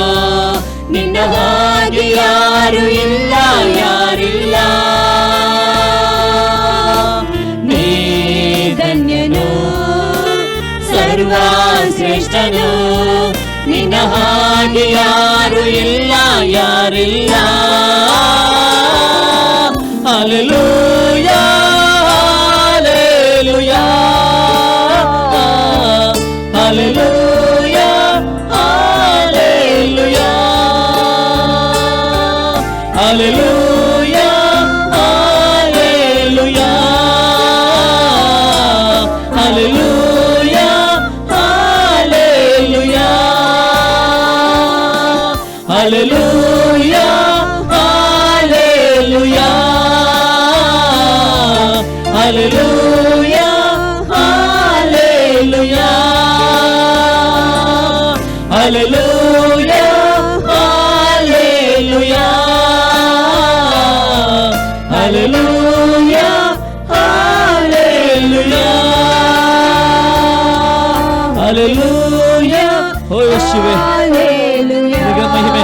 ನಿನ್ನ ಹಾಗೆ ಯಾರು ಇಲ್ಲ, ಯಾರಿಲ್ಲ. ನೀ ಧನ್ಯನು ಸರ್ವಶ್ರೇಷ್ಠನು, ನಿನ್ನ ಹಾಗೆ ಯಾರು ಇಲ್ಲ, ಯಾರಿಲ್ಲ. Hallelujah, hallelujah, hallelujah, hallelujah, hallelujah, hallelujah, hallelujah, hallelujah, hallelujah, hallelujah, hallelujah, hallelujah, hallelujah, hallelujah, hallelujah, hallelujah, hallelujah. ಓ ಯೇಸುವೇ, ನಿನಗೆ ಮಹಿಮೆ,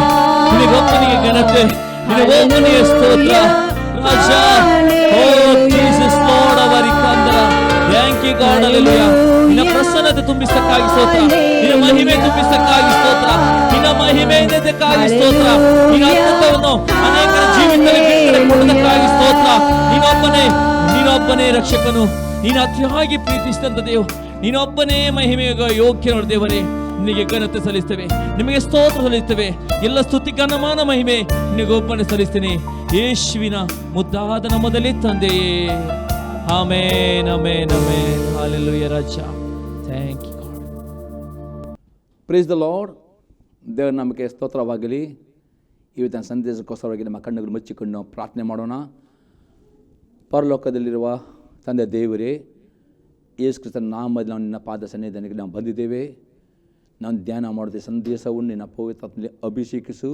ನಿನಗೊಬ್ಬನಿಗೆ ಘನತೆ, ನಿನಗೊಬ್ಬನಿಗೆ ಸ್ತೋತ್ರ ರಾಜ. ಓ ಜೀಸಸ್ ಲಾರ್ಡ್ ಅವರ್ ಕಂದರ, ಥ್ಯಾಂಕ್ ಯು ಗಾಡ್, ಹಲ್ಲೆಲೂಯಾ. ನಿನ್ನ ಪ್ರಸನ್ನತೆ ತುಂಬಿಸಕ್ಕಾಗಿ ಸ್ತೋತ್ರ, ನಿನ್ನ ಮಹಿಮೆ ತುಂಬಿಸಕ್ಕಾಗಿ ಸ್ತೋತ್ರ, ನಿನ್ನ ಮಹಿಮೆಯಿಂದಕ್ಕಾಗಿ ಸ್ತೋತ್ರ, ನಿನ್ನ ಅದ್ಭುತವನ್ನು ಅನೇಕರ ಜೀವಿತದಲ್ಲಿ ಬಿಡುಗಡೆ ಕೊಡುವುದಕ್ಕಾಗಿ ಸ್ತೋತ್ರ. ನೀನೊಬ್ಬನೇ ರಕ್ಷಕನು, ನೀನು ಅತಿಯಾಗಿ ಪ್ರೀತಿಸಿದಂತ ದೇವ, ನೀನೊಬ್ಬನೇ ಮಹಿಮೆಗೆ ಯೋಗ್ಯನು ದೇವರೇ. ನಿನಗೆ ಘನತೆ ಸಲ್ಲಿಸ್ತೇವೆ, ನಿಮಗೆ ಸ್ತೋತ್ರ ಸಲ್ಲಿಸ್ತೇವೆ. ಎಲ್ಲ ಸ್ತುತಿ ಘನಮಾನ ಮಹಿಮೆ ನಿನಗೊಬ್ಬನೇ ಸಲ್ಲಿಸ್ತೇನೆ, ಯೇಸುವಿನ ಮುದ್ದಾದ ನಾಮದಲ್ಲಿ ತಂದೆಯೇ. Amen, amen, amen. ಹಲ್ಲೆಲೂಯಾ ರಾಜ. Thank you God. Praise the Lord. ದೇವರ ನಾಮಕ್ಕೆ ಸ್ತೋತ್ರವಾಗಲಿ. ಇವತ್ತಿನ ಸಂದೇಶಕ್ಕೋಸ್ಕರವಾಗಿ ನಮ್ಮ ಕಣ್ಣುಗಳು ಮುಚ್ಚಿಕೊಂಡು ನಾವು ಪ್ರಾರ್ಥನೆ ಮಾಡೋಣ. ಪರಲೋಕದಲ್ಲಿರುವ ತಂದೆ ದೇವರೇ, ಯೇಸು ಕ್ರಿಸ್ತನ ನಾಮದಲ್ಲಿ ನಾವು ನಿನ್ನ ಪಾದ ಸನ್ನಿಧಾನಕ್ಕೆ ನಾವು ಬಂದಿದ್ದೇವೆ. ನಾನು ಧ್ಯಾನ ಮಾಡಿದ ಸಂದೇಶವನ್ನು ನಿನ್ನ ಪವಿತ್ರಾತ್ಮದಲ್ಲಿ ಅಭಿಷೇಕಿಸು.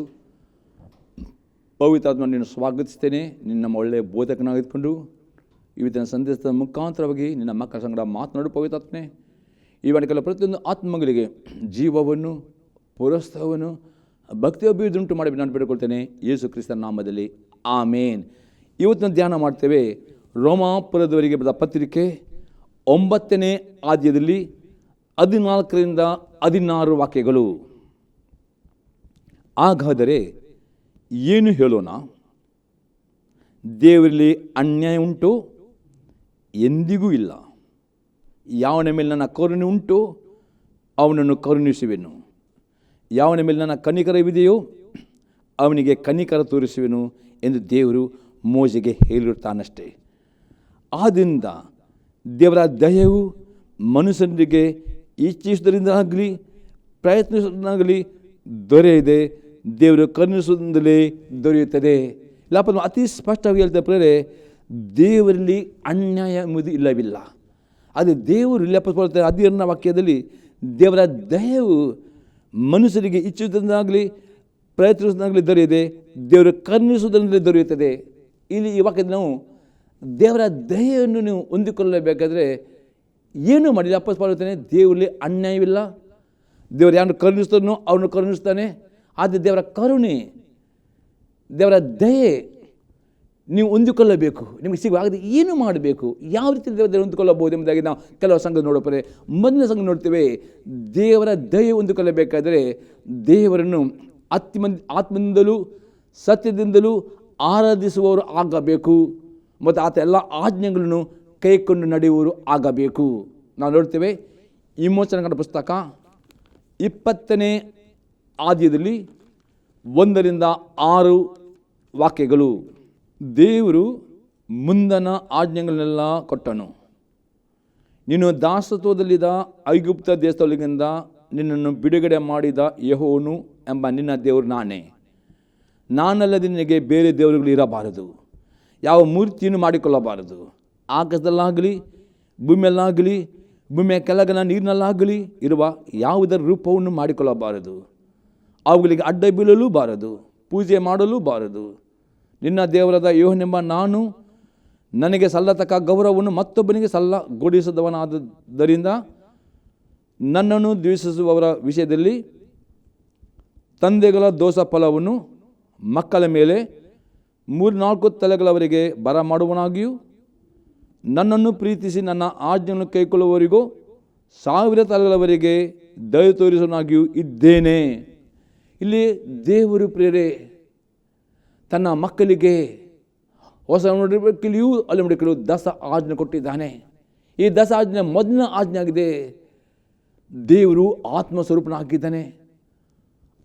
ಪವಿತ್ರಾತ್ಮ ನಿನ್ನ ಸ್ವಾಗತಿಸ್ತೇನೆ. ನಿನ್ನ ನಮ್ಮ ಒಳ್ಳೆಯ ಬೋಧಕನಾಗಿದ್ಕೊಂಡು ಇವತ್ತಿನ ಸಂದೇಶದ ಮುಖಾಂತರವಾಗಿ ನಿನ್ನ ಮಕ್ಕಳ ಸಂಗಡ ಮಾತನಾಡು ಪವಿತ್ರಾತ್ಮನೆ. ಈ ಕೆಲವು ಪ್ರತಿಯೊಂದು ಆತ್ಮಗಳಿಗೆ ಜೀವವನ್ನು, ಪುರಸ್ತವನ್ನು, ಭಕ್ತಿ ಅಭಿವೃದ್ಧಿ ಉಂಟು ಮಾಡಿ ನಾನು ಬೇಡಿಕೊಳ್ತೇನೆ ಯೇಸು ಕ್ರಿಸ್ತನ ನಾಮದಲ್ಲಿ, ಆಮೇನ್. ಇವತ್ತಿನ ಧ್ಯಾನ ಮಾಡ್ತೇವೆ ರೋಮಾಪುರದವರಿಗೆ ಬರೆದ ಪತ್ರಿಕೆ 9ನೇ ಅಧ್ಯಾಯದಲ್ಲಿ 14ರಿಂದ 16 ವಾಕ್ಯಗಳು. ಹಾಗಾದರೆ ಏನು ಹೇಳೋಣ? ದೇವರಲ್ಲಿ ಅನ್ಯಾಯ ಉಂಟು? ಎಂದಿಗೂ ಇಲ್ಲ. ಯಾವನ ಮೇಲೆ ನನ್ನ ಕರುಣೆ ಉಂಟು ಅವನನ್ನು ಕರುಣಿಸುವೆನು, ಯಾವನ ಮೇಲೆ ನನ್ನ ಕನಿಕರವಿದೆಯೋ ಅವನಿಗೆ ಕನಿಕರ ತೋರಿಸುವೆನು ಎಂದು ದೇವರು ಮೋಶೆಗೆ ಹೇಳಿರುತ್ತಾನಷ್ಟೇ. ಆದ್ದರಿಂದ ದೇವರ ದಯವು ಮನುಷ್ಯನಿಗೆ ಇಚ್ಛಿಸುವುದರಿಂದಾಗಲಿ ಪ್ರಯತ್ನಿಸುವುದರಿಂದಾಗಲಿ ದೊರೆಯದೆ ದೇವರು ಕರುಣಿಸುವುದರಿಂದಲೇ ದೊರೆಯುತ್ತದೆ. ಇಲ್ಲಪ್ಪ ಅತಿ ಸ್ಪಷ್ಟವಾಗಿ ಹೇಳ್ತಾ ಪ್ರೇರೆ, ದೇವರಲ್ಲಿ ಅನ್ಯಾಯ ಎಂಬುದು ಇಲ್ಲವಿಲ್ಲ. ಅದು ದೇವರು ಇಲ್ಲಪ್ಪ 14ನೇ ವಾಕ್ಯದಲ್ಲಿ ದೇವರ ದಯವು ಮನುಷ್ಯರಿಗೆ ಇಚ್ಛಿಸುವುದರಿಂದಾಗಲಿ ಪ್ರಯತ್ನಿಸುವುದರಿಂದಾಗಲಿ ದೊರೆಯದೆ ದೇವರು ಕರುಣಿಸುವುದರಿಂದಲೇ ದೊರೆಯುತ್ತದೆ. ಇಲ್ಲಿ ಈ ವಾಕ್ಯದಲ್ಲಿ ನಾವು ದೇವರ ದಯೆಯನ್ನು ನೀವು ಹೊಂದಿಕೊಳ್ಳಬೇಕಾದ್ರೆ ಏನೂ ಮಾಡಿಲ್ಲ. ಅಪ್ಪಸ್ಪಾಡುತ್ತೇನೆ, ದೇವರಲ್ಲಿ ಅನ್ಯಾಯವಿಲ್ಲ. ದೇವರು ಯಾರನ್ನು ಕರುಣಿಸ್ತಾನೋ ಅವನು ಕರುಣಿಸ್ತಾನೆ. ಆದರೆ ದೇವರ ಕರುಣೆ, ದೇವರ ದಯೆ ನೀವು ಹೊಂದಿಕೊಳ್ಳಬೇಕು. ನಿಮಗೆ ಸಿಗುವಾಗದೆ ಏನು ಮಾಡಬೇಕು, ಯಾವ ರೀತಿ ದೇವರ ಹೊಂದಿಕೊಳ್ಳಬಹುದು ಎಂಬುದಾಗಿ ನಾವು ಕೆಲವು ಸಂಘ ನೋಡೋಪರೆ. ಮೊದಲನೇ ಸಂಘ ನೋಡ್ತೇವೆ, ದೇವರ ದಯೆ ಹೊಂದಿಕೊಳ್ಳಬೇಕಾದರೆ ದೇವರನ್ನು ಆತ್ಮದಿಂದಲೂ ಸತ್ಯದಿಂದಲೂ ಆರಾಧಿಸುವವರು ಆಗಬೇಕು ಮತ್ತು ಆತ ಎಲ್ಲ ಆಜ್ಞೆಗಳನ್ನು ಕೈಕೊಂಡು ನಡೆಯುವವರು ಆಗಬೇಕು. ನಾವು ನೋಡ್ತೇವೆ ವಿಮೋಚನೆಗಳ ಪುಸ್ತಕ 20ನೇ ಅಧ್ಯಾಯದಲ್ಲಿ 1ರಿಂದ 6 ವಾಕ್ಯಗಳು. ದೇವರು ಮುಂದನ ಆಜ್ಞೆಗಳನ್ನೆಲ್ಲ ಕೊಟ್ಟನು. ನೀನು ದಾಸತ್ವದಲ್ಲಿದ್ದ ಐಗುಪ್ತ ದೇಶದೊಳಗಿಂದ ನಿನ್ನನ್ನು ಬಿಡುಗಡೆ ಮಾಡಿದ ಯೆಹೋವನು ಎಂಬ ನಿನ್ನ ದೇವರು ನಾನೇ. ನಾನಲ್ಲದೆ ನಿನಗೆ ಬೇರೆ ದೇವರುಗಳು ಇರಬಾರದು, ಯಾವ ಮೂರ್ತಿಯನ್ನು ಮಾಡಿಕೊಳ್ಳಬಾರದು. ಆಕಾಶದಲ್ಲಾಗಲಿ ಭೂಮಿಯಲ್ಲಾಗಲಿ ಭೂಮಿಯ ಕೆಳಗನ ನೀರಿನಲ್ಲಾಗಲಿ ಇರುವ ಯಾವುದರ ರೂಪವನ್ನು ಮಾಡಿಕೊಳ್ಳಬಾರದು. ಅವುಗಳಿಗೆ ಅಡ್ಡ ಬೀಳಲೂ ಬಾರದು, ಪೂಜೆ ಮಾಡಲೂ ಬಾರದು. ನಿನ್ನ ದೇವರಾದ ಯೆಹೋವನೆಂಬ ನಾನು ನನಗೆ ಸಲ್ಲತಕ್ಕ ಗೌರವವನ್ನು ಮತ್ತೊಬ್ಬನಿಗೆ ಸಲ್ಲಗೊಡಿಸದವನಾದ್ದರಿಂದ ನನ್ನನ್ನು ದ್ವೇಷಿಸುವವರ ವಿಷಯದಲ್ಲಿ ತಂದೆಗಳ ದೋಷ ಫಲವನ್ನು ಮಕ್ಕಳ ಮೇಲೆ 3-4 ತಲೆಗಳವರೆಗೆ ಬರಮಾಡುವನಾಗಿಯೂ ನನ್ನನ್ನು ಪ್ರೀತಿಸಿ ನನ್ನ ಆಜ್ಞೆಯನ್ನು ಕೈಕೊಳ್ಳುವವರಿಗೂ 1000 ತಲೆಗಳವರೆಗೆ ದಯ ತೋರಿಸುವನಾಗಿಯೂ ಇದ್ದೇನೆ. ಇಲ್ಲಿ ದೇವರು ಪ್ರೇರೆ ತನ್ನ ಮಕ್ಕಳಿಗೆ ಹೊಸ ನೋಡಿಕೆಯೂ ಅಲ್ಲಿ ನೋಡಿಕೆಯೂ ದಸ ಆಜ್ಞೆ ಕೊಟ್ಟಿದ್ದಾನೆ. ಈ ದಸ ಆಜ್ಞೆ ಮೊದಲನೇ ಆಜ್ಞೆ ಆಗಿದೆ. ದೇವರು ಆತ್ಮಸ್ವರೂಪನಾಗಿದ್ದಾನೆ.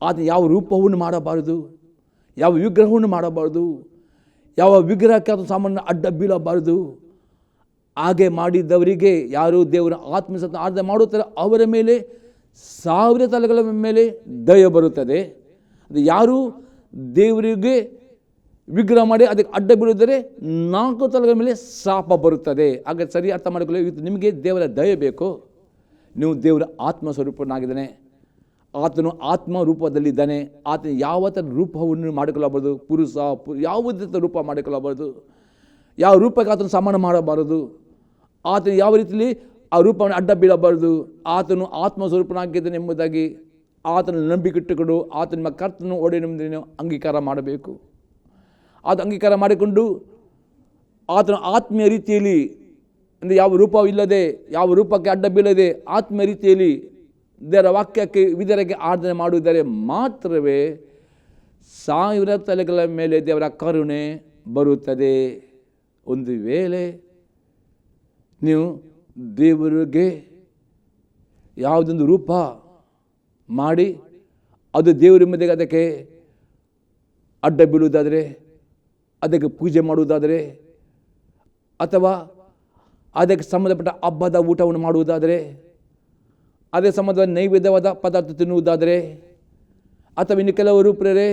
ಆತ ಯಾವ ರೂಪವನ್ನು ಮಾಡಬಾರದು, ಯಾವ ವಿಗ್ರಹವನ್ನು ಮಾಡಬಾರದು, ಯಾವ ವಿಗ್ರಹಕ್ಕೆ ಅದು ಸಾಮಾನ್ಯ ಅಡ್ಡ ಬೀಳಬಾರದು. ಹಾಗೆ ಮಾಡಿದ್ದವರಿಗೆ ಯಾರು ದೇವರ ಆತ್ಮಸತ್ತ ಆರಾಧನೆ ಮಾಡುತ್ತಾರೆ ಅವರ ಮೇಲೆ 1000 ತಲೆಗಳ ಮೇಲೆ ದಯ ಬರುತ್ತದೆ. ಅದು ಯಾರು ದೇವರಿಗೆ ವಿಗ್ರಹ ಮಾಡಿ ಅದಕ್ಕೆ ಅಡ್ಡ ಬೀಳಿದರೆ 4 ತಲೆಗಳ ಮೇಲೆ ಶಾಪ ಬರುತ್ತದೆ. ಹಾಗೆ ಸರಿ ಅರ್ಥ ಮಾಡಿಕೊಳ್ಳಿ. ಇವತ್ತು ನಿಮಗೆ ದೇವರ ದಯ ಬೇಕು. ನೀವು ದೇವರ ಆತ್ಮಸ್ವರೂಪನಾಗಿದ್ದಾನೆ. ಆತನು ಆತ್ಮ ರೂಪದಲ್ಲಿದ್ದಾನೆ. ಆತನ ಯಾವ ಥರ ರೂಪವನ್ನು ಮಾಡಿಕೊಳ್ಳಬಾರದು, ಪುರುಷ ಯಾವುದೇ ರೂಪ ಮಾಡಿಕೊಳ್ಳಬಾರದು, ಯಾವ ರೂಪಕ್ಕೆ ಆತನು ಸಮಾನ ಮಾಡಬಾರದು. ಆತನು ಯಾವ ರೀತಿಯಲ್ಲಿ ಆ ರೂಪವನ್ನು ಅಡ್ಡ ಬೀಳಬಾರದು. ಆತನು ಆತ್ಮಸ್ವರೂಪನಾಗಿದ್ದಾನೆ ಎಂಬುದಾಗಿ ಆತನ ನಂಬಿಕೆ ಇಟ್ಟುಕೊಂಡು ಆತನ ನಿಮ್ಮ ಕರ್ತನು ಒಡೆಯನೆಂಬುದನ್ನು ಅಂಗೀಕಾರ ಮಾಡಬೇಕು. ಆತ ಅಂಗೀಕಾರ ಮಾಡಿಕೊಂಡು ಆತನ ಆತ್ಮೀಯ ರೀತಿಯಲ್ಲಿ, ಅಂದರೆ ಯಾವ ರೂಪವಿಲ್ಲದೆ ಯಾವ ರೂಪಕ್ಕೆ ಅಡ್ಡ ಬೀಳದೆ ಆತ್ಮೀಯ ರೀತಿಯಲ್ಲಿ ದೇವರ ವಾಕ್ಯಕ್ಕೆ ವಿಧರಿಗೆ ಆರಾಧನೆ ಮಾಡುವುದರೆ ಮಾತ್ರವೇ 1000 ತಲೆಗಳ ಮೇಲೆ ದೇವರ ಕರುಣೆ ಬರುತ್ತದೆ. ಒಂದು ವೇಳೆ ನೀವು ದೇವರಿಗೆ ಯಾವುದೊಂದು ರೂಪ ಮಾಡಿ ಅದು ದೇವರ ಮೇಲೆ ಅದಕ್ಕೆ ಅಡ್ಡ ಬೀಳುವುದಾದರೆ, ಅದಕ್ಕೆ ಪೂಜೆ ಮಾಡುವುದಾದರೆ, ಅಥವಾ ಅದಕ್ಕೆ ಸಂಬಂಧಪಟ್ಟ ಹಬ್ಬದ ಊಟವನ್ನು ಮಾಡುವುದಾದರೆ, ಅದೇ ಸಂಬಂಧವಾದ ನೈವೇದ್ಯವಾದ ಪದಾರ್ಥ ತಿನ್ನುವುದಾದರೆ, ಅಥವಾ ಇನ್ನು ಕೆಲವರು ಪ್ರೇರೆ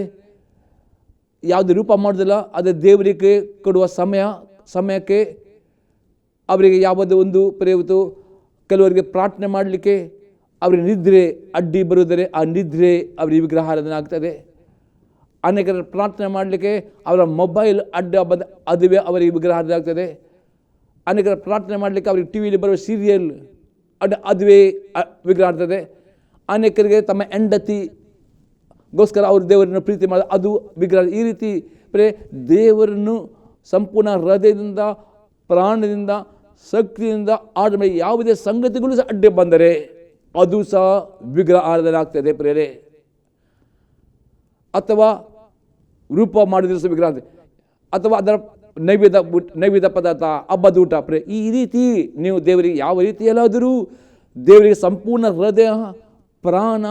ಯಾವುದೇ ರೂಪ ಮಾಡೋದಿಲ್ಲ, ಅದೇ ದೇವರಿಗೆ ಕೊಡುವ ಸಮಯಕ್ಕೆ ಅವರಿಗೆ ಯಾವುದೋ ಒಂದು ಪ್ರೇರಿತು ಕೆಲವರಿಗೆ ಪ್ರಾರ್ಥನೆ ಮಾಡಲಿಕ್ಕೆ ಅವರಿಗೆ ನಿದ್ರೆ ಅಡ್ಡಿ ಬರುವುದರೆ ಆ ನಿದ್ರೆ ಅವರಿಗೆ ವಿಗ್ರಹ ಆರಾಧನೆ ಆಗ್ತದೆ. ಅನೇಕರ ಪ್ರಾರ್ಥನೆ ಮಾಡಲಿಕ್ಕೆ ಅವರ ಮೊಬೈಲ್ ಅಡ್ಡ ಬಂದ ಅದುವೇ ಅವರಿಗೆ ವಿಗ್ರಹ ಆರಾಧನೆ ಆಗ್ತದೆ. ಅನೇಕರ ಪ್ರಾರ್ಥನೆ ಮಾಡಲಿಕ್ಕೆ ಅವರಿಗೆ ಟಿ ವಿಯಲ್ಲಿ ಬರುವ ಸೀರಿಯಲ್ ಅಡ್ಡ ಅದುವೇ ವಿಗ್ರಹ ಆಗ್ತದೆ. ಅನೇಕರಿಗೆ ತಮ್ಮ ಹೆಂಡತಿ ಗೋಸ್ಕರ ಅವರು ದೇವರನ್ನು ಪ್ರೀತಿ ಮಾಡಿ ಅದು ವಿಗ್ರಹ. ಈ ರೀತಿ ದೇವರನ್ನು ಸಂಪೂರ್ಣ ಹೃದಯದಿಂದ, ಪ್ರಾಣದಿಂದ, ಶಕ್ತಿಯಿಂದ ಆದ್ಮೇಲೆ ಯಾವುದೇ ಸಂಗತಿಗಳು ಸಹ ಅಡ್ಡಿ ಬಂದರೆ ಅದು ಸಹ ವಿಗ್ರಹ ಆರಾಧನೆ ಆಗ್ತದೆ ಪ್ರೇರೆ. ಅಥವಾ ರೂಪ ಮಾಡಿದ್ರೆ ಸಹ ವಿಗ್ರಹ, ಅಥವಾ ಅದರ ನೈವೇದ್ಯ ಪದಾರ್ಥ, ಹಬ್ಬದ ಊಟ ಈ ರೀತಿ ನೀವು ದೇವರಿಗೆ ಯಾವ ರೀತಿಯಲ್ಲಾದರೂ ದೇವರಿಗೆ ಸಂಪೂರ್ಣ ಹೃದಯ, ಪ್ರಾಣ,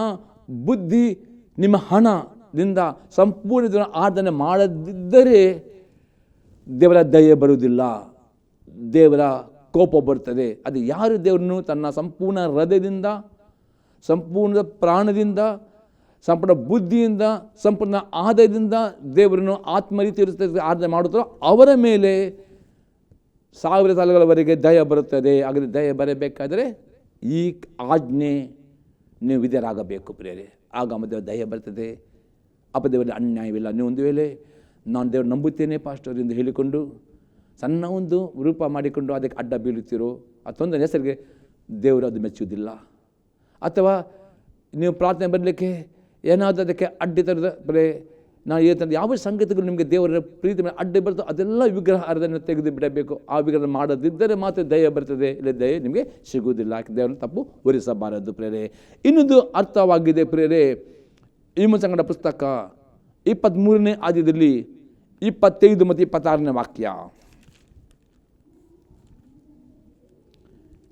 ಬುದ್ಧಿ, ನಿಮ್ಮ ಹಣದಿಂದ ಸಂಪೂರ್ಣ ಆರಾಧನೆ ಮಾಡದಿದ್ದರೆ ದೇವರ ದಯೆ ಬರುವುದಿಲ್ಲ, ದೇವರ ಕೋಪ ಬರ್ತದೆ. ಅದು ಯಾರು ದೇವರನ್ನು ತನ್ನ ಸಂಪೂರ್ಣ ಹೃದಯದಿಂದ, ಸಂಪೂರ್ಣ ಪ್ರಾಣದಿಂದ, ಸಂಪೂರ್ಣ ಬುದ್ಧಿಯಿಂದ, ಸಂಪೂರ್ಣ ಆದಾಯದಿಂದ ದೇವರನ್ನು ಆತ್ಮರೀತಿ ಆರಾಧನೆ ಮಾಡುತ್ತಾರೋ ಅವರ ಮೇಲೆ 1000 ತಲೆಗಳವರೆಗೆ ದಯ ಬರುತ್ತದೆ. ಹಾಗಾದರೆ ದಯ ಬರಬೇಕಾದರೆ ಈ ಆಜ್ಞೆ ನೀವು ವಿಧೇಯರಾಗಬೇಕು ಪ್ರಿಯರೇ. ಆಗ ದೇವರ ದಯ ಬರ್ತದೆ. ದೇವರಲ್ಲಿ ಅನ್ಯಾಯವಿಲ್ಲ. ನೀವು ಒಂದು ವೇಳೆ ನಾನು ದೇವರು ನಂಬುತ್ತೇನೆ ಪಾಸ್ಟರ್ ಎಂದು ಹೇಳಿಕೊಂಡು ಸಣ್ಣ ಒಂದು ರೂಪ ಮಾಡಿಕೊಂಡು ಅದಕ್ಕೆ ಅಡ್ಡ ಬೀಳುತ್ತೀರೋ ಅಥವಾ ಹೆಸರಿಗೆ ದೇವರು ಅದು ಮೆಚ್ಚುವುದಿಲ್ಲ. ಅಥವಾ ನೀವು ಪ್ರಾರ್ಥನೆ ಬರಲಿಕ್ಕೆ ಏನಾದರೂ ಅದಕ್ಕೆ ಅಡ್ಡಿ ತರದ ನಾನು ಹೇಳ್ತಂದ್ರೆ ಯಾವ ಸಂಗತಿಗಳು ನಿಮಗೆ ದೇವರ ಪ್ರೀತಿ ಮೇಲೆ ಅಡ್ಡಿ ಬರ್ತೋ ಅದೆಲ್ಲ ವಿಗ್ರಹ ಆರಾಧನೆ ತೆಗೆದು ಬಿಡಬೇಕು. ಆ ವಿಗ್ರಹ ಮಾಡದಿದ್ದರೆ ಮಾತ್ರ ದಯ ಬರ್ತದೆ, ಇಲ್ಲ ದಯ ನಿಮಗೆ ಸಿಗುವುದಿಲ್ಲ. ದೇವರನ್ನು ತಪ್ಪು ಹೊರಿಸಬಾರದು ಪ್ರೇರೆ. ಇನ್ನೊಂದು ಅರ್ಥವಾಗಿದೆ ಪ್ರೇರೆ. ಈ ಸಂಗಡ ಪುಸ್ತಕ 23ನೇ ಅಧ್ಯಾಯದಲ್ಲಿ 25 ಮತ್ತು 26ನೇ ವಾಕ್ಯ.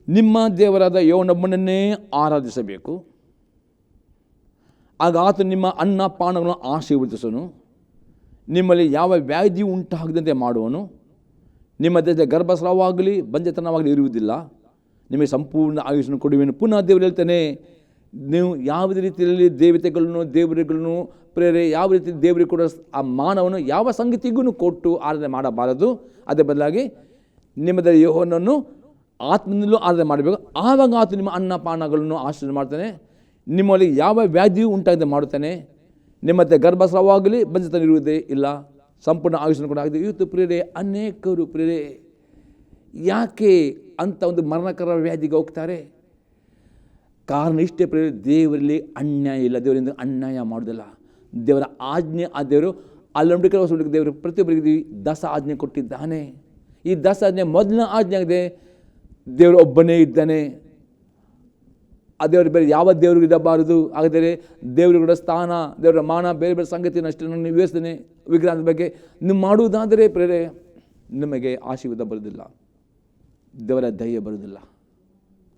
ನಿಮ್ಮ ದೇವರಾದ ಯೆಹೋವನೊಬ್ಬನನ್ನೇ ಆರಾಧಿಸಬೇಕು, ಆಗ ಆತ ನಿಮ್ಮ ಅನ್ನ ಪಾನಗಳನ್ನು ಆಶೀರ್ವದಿಸನು, ನಿಮ್ಮಲ್ಲಿ ಯಾವ ವ್ಯಾಧಿ ಉಂಟಾಗದಂತೆ ಮಾಡುವನು, ನಿಮ್ಮ ದೇಹದ ಗರ್ಭಸ್ರಾವಾಗಲಿ ಬಂಜೆತನವಾಗಲಿ ಇರುವುದಿಲ್ಲ, ನಿಮಗೆ ಸಂಪೂರ್ಣ ಆಯುಷನ್ನು ಕೊಡುವೆನು. ಪುನಃ ದೇವರು ಹೇಳ್ತಾನೆ, ನೀವು ಯಾವುದೇ ರೀತಿಯಲ್ಲಿ ದೇವತೆಗಳನ್ನು, ದೇವರುಗಳನ್ನು ಪ್ರೇರೆ ಯಾವ ರೀತಿ ದೇವರಿಗೆ ಕೂಡ ಆ ಮಾನವನ್ನು ಯಾವ ಸಂಗತಿಗೂ ಕೊಟ್ಟು ಆರಾಧನೆ ಮಾಡಬಾರದು. ಅದೇ ಬದಲಾಗಿ ನಿಮ್ಮದ ಯೆಹೋವನನ್ನು ಆತ್ಮನಲ್ಲೂ ಆರಾಧನೆ ಮಾಡಬೇಕು. ಆವಾಗ ಆತ ನಿಮ್ಮ ಅನ್ನ ಪಾನಗಳನ್ನು ಆಶೀರ್ವಾದ ಮಾಡ್ತಾನೆ, ನಿಮ್ಮಲ್ಲಿ ಯಾವ ವ್ಯಾಧಿಯೂ ಉಂಟಾಗದೆ ಮಾಡುತ್ತಾನೆ, ನಿಮ್ಮತ್ತೆ ಗರ್ಭಸ್ರಾವಾಗಲಿ ಬಂಜೆತನ ಇರುವುದೇ ಇಲ್ಲ, ಸಂಪೂರ್ಣ ಆಯುಷನ್ನು ಕೂಡ ಆಗಿದೆ. ಇವತ್ತು ಪ್ರೇರೆ ಅನೇಕರು ಪ್ರೇರೆ ಯಾಕೆ ಅಂತ ಒಂದು ಮರಣಕರ ವ್ಯಾಧಿಗೆ ಹೋಗ್ತಾರೆ? ಕಾರಣ ಇಷ್ಟೇ ಪ್ರೇರೆ, ದೇವರಲ್ಲಿ ಅನ್ಯಾಯ ಇಲ್ಲ, ದೇವರಿಂದ ಅನ್ಯಾಯ ಮಾಡೋದಿಲ್ಲ. ದೇವರ ಆಜ್ಞೆ, ಆ ದೇವರು ಅಲ್ಲಂಬಿಕೆ ದೇವರು ಪ್ರತಿಯೊಬ್ಬರಿಗೆ 10 ಆಜ್ಞೆ ಕೊಟ್ಟಿದ್ದಾನೆ. ಈ 10 ಆಜ್ಞೆ ಮೊದಲನೇ ಆಜ್ಞೆ ಆಗಿದೆ, ದೇವರು ಒಬ್ಬನೇ ಇದ್ದಾನೆ, ಆ ದೇವರು ಬೇರೆ ಯಾವ ದೇವರಿಗೂ ಇರಬಾರದು. ಹಾಗಾದರೆ ದೇವರುಗಳ ಸ್ಥಾನ, ದೇವರ ಮಾನ, ಬೇರೆ ಬೇರೆ ಸಂಗತಿಯನ್ನು ಅಷ್ಟೇ ನಾನು ವಿವರಿಸ್ತೇನೆ. ವಿಗ್ರಹದ ಬಗ್ಗೆ ನೀವು ಮಾಡುವುದಾದರೆ ಪ್ರೇರೆ ನಿಮಗೆ ಆಶೀರ್ವಾದ ಬರುವುದಿಲ್ಲ, ದೇವರ ದಯೆ ಬರುವುದಿಲ್ಲ,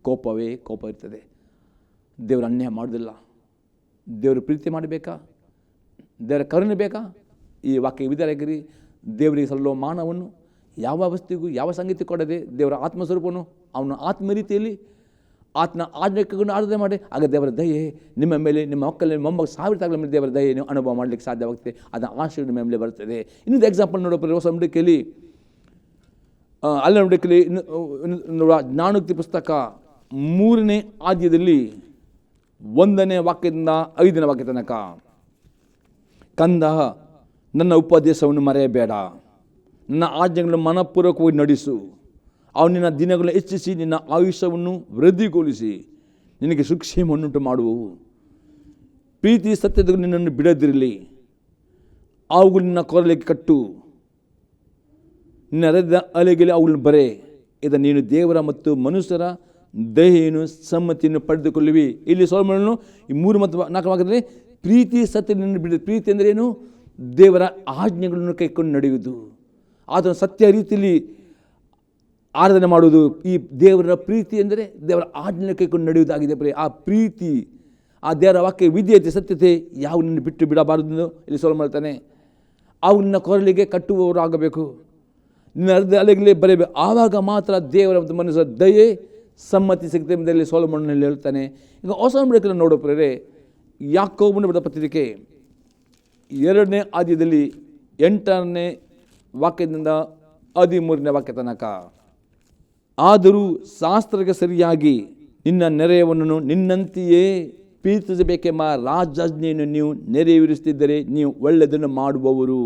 ಕೋಪವೇ ಕೋಪ ಇರ್ತದೆ. ದೇವರ ಅನ್ಯಾಯ ಮಾಡೋದಿಲ್ಲ. ದೇವರು ಪ್ರೀತಿ ಮಾಡಬೇಕಾ, ದೇವರ ಕರುಣೆ ಬೇಕಾ? ಈ ವಾಕ್ಯ ವಿಧಾನಗಿರಿ ದೇವರಿಗೆ ಸಲ್ಲೋ ಮಾನವನ್ನು ಯಾವ ವಸ್ತುವಿಗೂ ಯಾವ ಸಂಗತಿ ಕೊಡದೆ ದೇವರ ಆತ್ಮಸ್ವರೂಪವನ್ನು ಅವನ ಆತ್ಮ ರೀತಿಯಲ್ಲಿ ಆತನ ಆಜ್ಞೆಗಳನ್ನು ಆರಾಧನೆ ಮಾಡಿ, ಆಗ ದೇವರ ದಯೆ ನಿಮ್ಮ ಮೇಲೆ, ನಿಮ್ಮ ಮಕ್ಕಳ ಮೊಮ್ಮಗ 1000 ತಲೆಗಳ ಮೇಲೆ ದೇವರ ದಯೆ ನೀವು ಅನುಭವ ಮಾಡಲಿಕ್ಕೆ ಸಾಧ್ಯವಾಗ್ತದೆ. ಅದರ ಆಶೀರ್ವಾದ ನಿಮ್ಮ ಮೇಲೆ ಬರ್ತದೆ. ಇನ್ನೊಂದು ಎಕ್ಸಾಂಪಲ್ ನೋಡೋಪ್ಪ, ಹೊಸ ನಂಬಿಕೆಯಲ್ಲಿ ಅಲ್ಲ ನಂಬಿಕೆಯಲ್ಲಿ ನೋಡುವ ಜ್ಞಾನೋಕ್ತಿ ಪುಸ್ತಕ 3ನೇ ಅಧ್ಯಾಯದಲ್ಲಿ 1ನೇ ವಾಕ್ಯದಿಂದ 5ನೇ ವಾಕ್ಯ ತನಕ. ಕಂದ, ನನ್ನ ಉಪದೇಶವನ್ನು ಮರೆಯಬೇಡ, ನನ್ನ ಆಜ್ಞೆಗಳನ್ನು ಮನಪೂರ್ವಕವಾಗಿ ನಡೆಸು, ಅವನು ನಿನ್ನ ದಿನಗಳನ್ನು ಹೆಚ್ಚಿಸಿ ನಿನ್ನ ಆಯುಷ್ಯವನ್ನು ವೃದ್ಧಿಗೊಳಿಸಿ ನಿನಗೆ ಸುಕ್ಷೇಮವನ್ನುಂಟು ಮಾಡುವವು. ಪ್ರೀತಿ ಸತ್ಯದ ನಿನ್ನನ್ನು ಬಿಡದಿರಲಿ, ಅವುಗಳು ನಿನ್ನ ಕೊರಳಿಗೆ ಕಟ್ಟು, ನಿನ್ನ ಹೃದಯದ ಅಲೆಗೆ ಅವುಗಳನ್ನು ಬರೆ. ಇದನ್ನು ನೀನು ದೇವರ ಮತ್ತು ಮನುಷ್ಯರ ದಯೆಯನ್ನು ಸಮ್ಮತಿಯನ್ನು ಪಡೆದುಕೊಳ್ಳುವಿ. ಇಲ್ಲಿ ಸೊಲೊಮೋನನು ಈ 3 ಮತ್ತು 4 ವಾಕ್ಯದಲ್ಲಿ ಪ್ರೀತಿ ಸತ್ಯ ನಿನ್ನ ಬಿಡ. ಪ್ರೀತಿ ಅಂದರೆ ಏನು? ದೇವರ ಆಜ್ಞೆಗಳನ್ನು ಕೈಕೊಂಡು ನಡೆಯುವುದು, ಆತನ ಸತ್ಯ ರೀತಿಯಲ್ಲಿ ಆರಾಧನೆ ಮಾಡುವುದು. ಈ ದೇವರ ಪ್ರೀತಿ ಎಂದರೆ ದೇವರ ಆಜ್ಞೆ ಕೈಕೊಂಡು ನಡೆಯುವುದಾಗಿದೆ. ಆ ಪ್ರೀತಿ, ಆ ದೇವರ ವಾಕ್ಯ ವಿಧೇಯತೆ, ಸತ್ಯತೆ ಯಾವ ನಿನ್ನ ಬಿಟ್ಟು ಬಿಡಬಾರದು. ಇಲ್ಲಿ ಸೊಲೊಮೋನ ಹೇಳ್ತಾನೆ, ಅವು ನಿನ್ನ ಕೊರಳಿಗೆ ಕಟ್ಟುವವರು ಆಗಬೇಕು, ನಿನ್ನ ಹೃದಯ ಅಲೆಗಳೇ ಬರಬೇಕು. ಆವಾಗ ಮಾತ್ರ ದೇವರ ಮತ್ತು ಮನುಷ್ಯರ ದಯೆ ಸಮ್ಮತಿ ಸಿಗ್ತದೆ ಎಂಬುದರಲ್ಲಿ ಸೊಲೊಮೋನನಲ್ಲಿ ಹೇಳ್ತಾನೆ. ಈಗ ಹೊಸ ನಂಬಿಕೆಯನ್ನು ನೋಡೋ ಪ್ರೇರೆ, ಯಾಕೋಬನ ಬರೆದ ಪತ್ರಿಕೆ 2ನೇ ಅಧ್ಯಾಯದಲ್ಲಿ 8ನೇ ವಾಕ್ಯದಿಂದ 13ನೇ ವಾಕ್ಯ ತನಕ. ಆದರೂ ಶಾಸ್ತ್ರಕ್ಕೆ ಸರಿಯಾಗಿ ನಿನ್ನ ನೆರೆಯವನನ್ನು ನಿನ್ನಂತೆಯೇ ಪ್ರೀತಿಸಬೇಕೆಂಬ ರಾಜಾಜ್ಞೆಯನ್ನು ನೀವು ನೆರವೇರಿಸುತ್ತಿದ್ದರೆ ನೀವು ಒಳ್ಳೆಯದನ್ನು ಮಾಡುವವರು.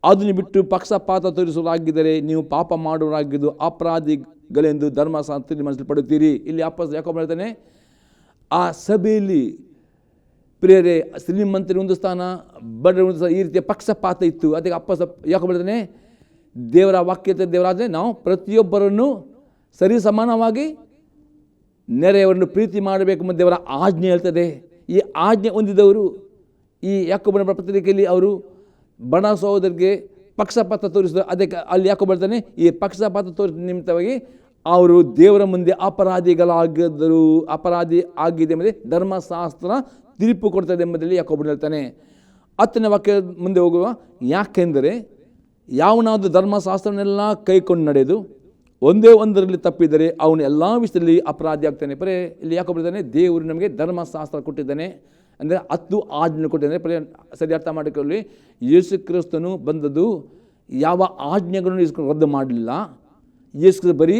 ಅದನ್ನು ಬಿಟ್ಟು ಪಕ್ಷಪಾತ ತೋರಿಸುವರಾಗಿದ್ದರೆ ನೀವು ಪಾಪ ಮಾಡುವರಾಗಿದ್ದು ಅಪರಾಧಿಗಳೆಂದು ಧರ್ಮಶಾಸ್ತ್ರ ಮನಸ್ಸಲ್ಲಿ ಪಡುತ್ತೀರಿ. ಇಲ್ಲಿ ಯಾಕೋಬ ಹೇಳ್ತಾನೆ, ಆ ಸಭೆಯಲ್ಲಿ ಪ್ರಿಯರೇ, ಶ್ರೀಮಂತರಿಗೆ ಒಂದು ಸ್ಥಾನ, ಬಡ ಒಂದು ಸ್ಥಾನ, ಈ ರೀತಿಯ ಪಕ್ಷಪಾತ ಇತ್ತು. ಅದಕ್ಕೆ ಯಾಕೆ ಹೇಳ್ತಾನೆ, ದೇವರ ವಾಕ್ಯತೆ ದೇವರಾದರೆ ನಾವು ಪ್ರತಿಯೊಬ್ಬರನ್ನು ಸರಿ ಸಮಾನವಾಗಿ ನೆರೆಯವರನ್ನು ಪ್ರೀತಿ ಮಾಡಬೇಕೆಂಬ ದೇವರ ಆಜ್ಞೆ ಹೇಳ್ತದೆ. ಈ ಆಜ್ಞೆ ಹೊಂದಿದವರು ಈ ಯಾಕೋಬನ ಪತ್ರಿಕೆಯಲ್ಲಿ ಅವರು ಬಡ ಸಹೋದರಿಗೆ ಪಕ್ಷಪಾತ ತೋರಿಸಿದ್ರು. ಅದಕ್ಕೆ ಅಲ್ಲಿ ಯಾಕೋಬ ಹೇಳ್ತಾನೆ, ಈ ಪಕ್ಷಪಾತ ತೋರಿಸಿದ ನಿಮಿತ್ತವಾಗಿ ಅವರು ದೇವರ ಮುಂದೆ ಅಪರಾಧಿ ಆಗಿದೆ ಎಂಬುದೇ ಧರ್ಮಶಾಸ್ತ್ರ ತೀರ್ಪು ಕೊಡ್ತದೆ ಎಂಬುದರಲ್ಲಿ ಯಾಕೋಬನು ಹೇಳ್ತಾನೆ. 10ನೇ ವಾಕ್ಯ ಮುಂದೆ ಹೋಗುವ, ಯಾಕೆಂದರೆ ಯಾವನಾದರೂ ಧರ್ಮಶಾಸ್ತ್ರವನ್ನೆಲ್ಲ ಕೈಕೊಂಡು ನಡೆದು ಒಂದೇ ಒಂದರಲ್ಲಿ ತಪ್ಪಿದರೆ ಅವನು ಎಲ್ಲ ವಿಷಯದಲ್ಲಿ ಅಪರಾಧಿ ಆಗ್ತಾನೆ. ಇಲ್ಲಿ ಯಾಕೋಬ ಹೇಳ್ತಾನೆ, ದೇವರು ನಮಗೆ ಧರ್ಮಶಾಸ್ತ್ರ ಕೊಟ್ಟಿದ್ದಾನೆ, ಅಂದರೆ 10 ಆಜ್ಞೆ ಕೊಟ್ಟಿದ್ದಾನೆ. ಸರಿ ಅರ್ಥ ಮಾಡಿಕೊಳ್ಳಿ, ಯೇಸು ಕ್ರಿಸ್ತನು ಬಂದದ್ದು ಯಾವ ಆಜ್ಞೆಗಳನ್ನು ಯೇಸು ರದ್ದು ಮಾಡಲಿಲ್ಲ. ಯೇಸು ಬರೀ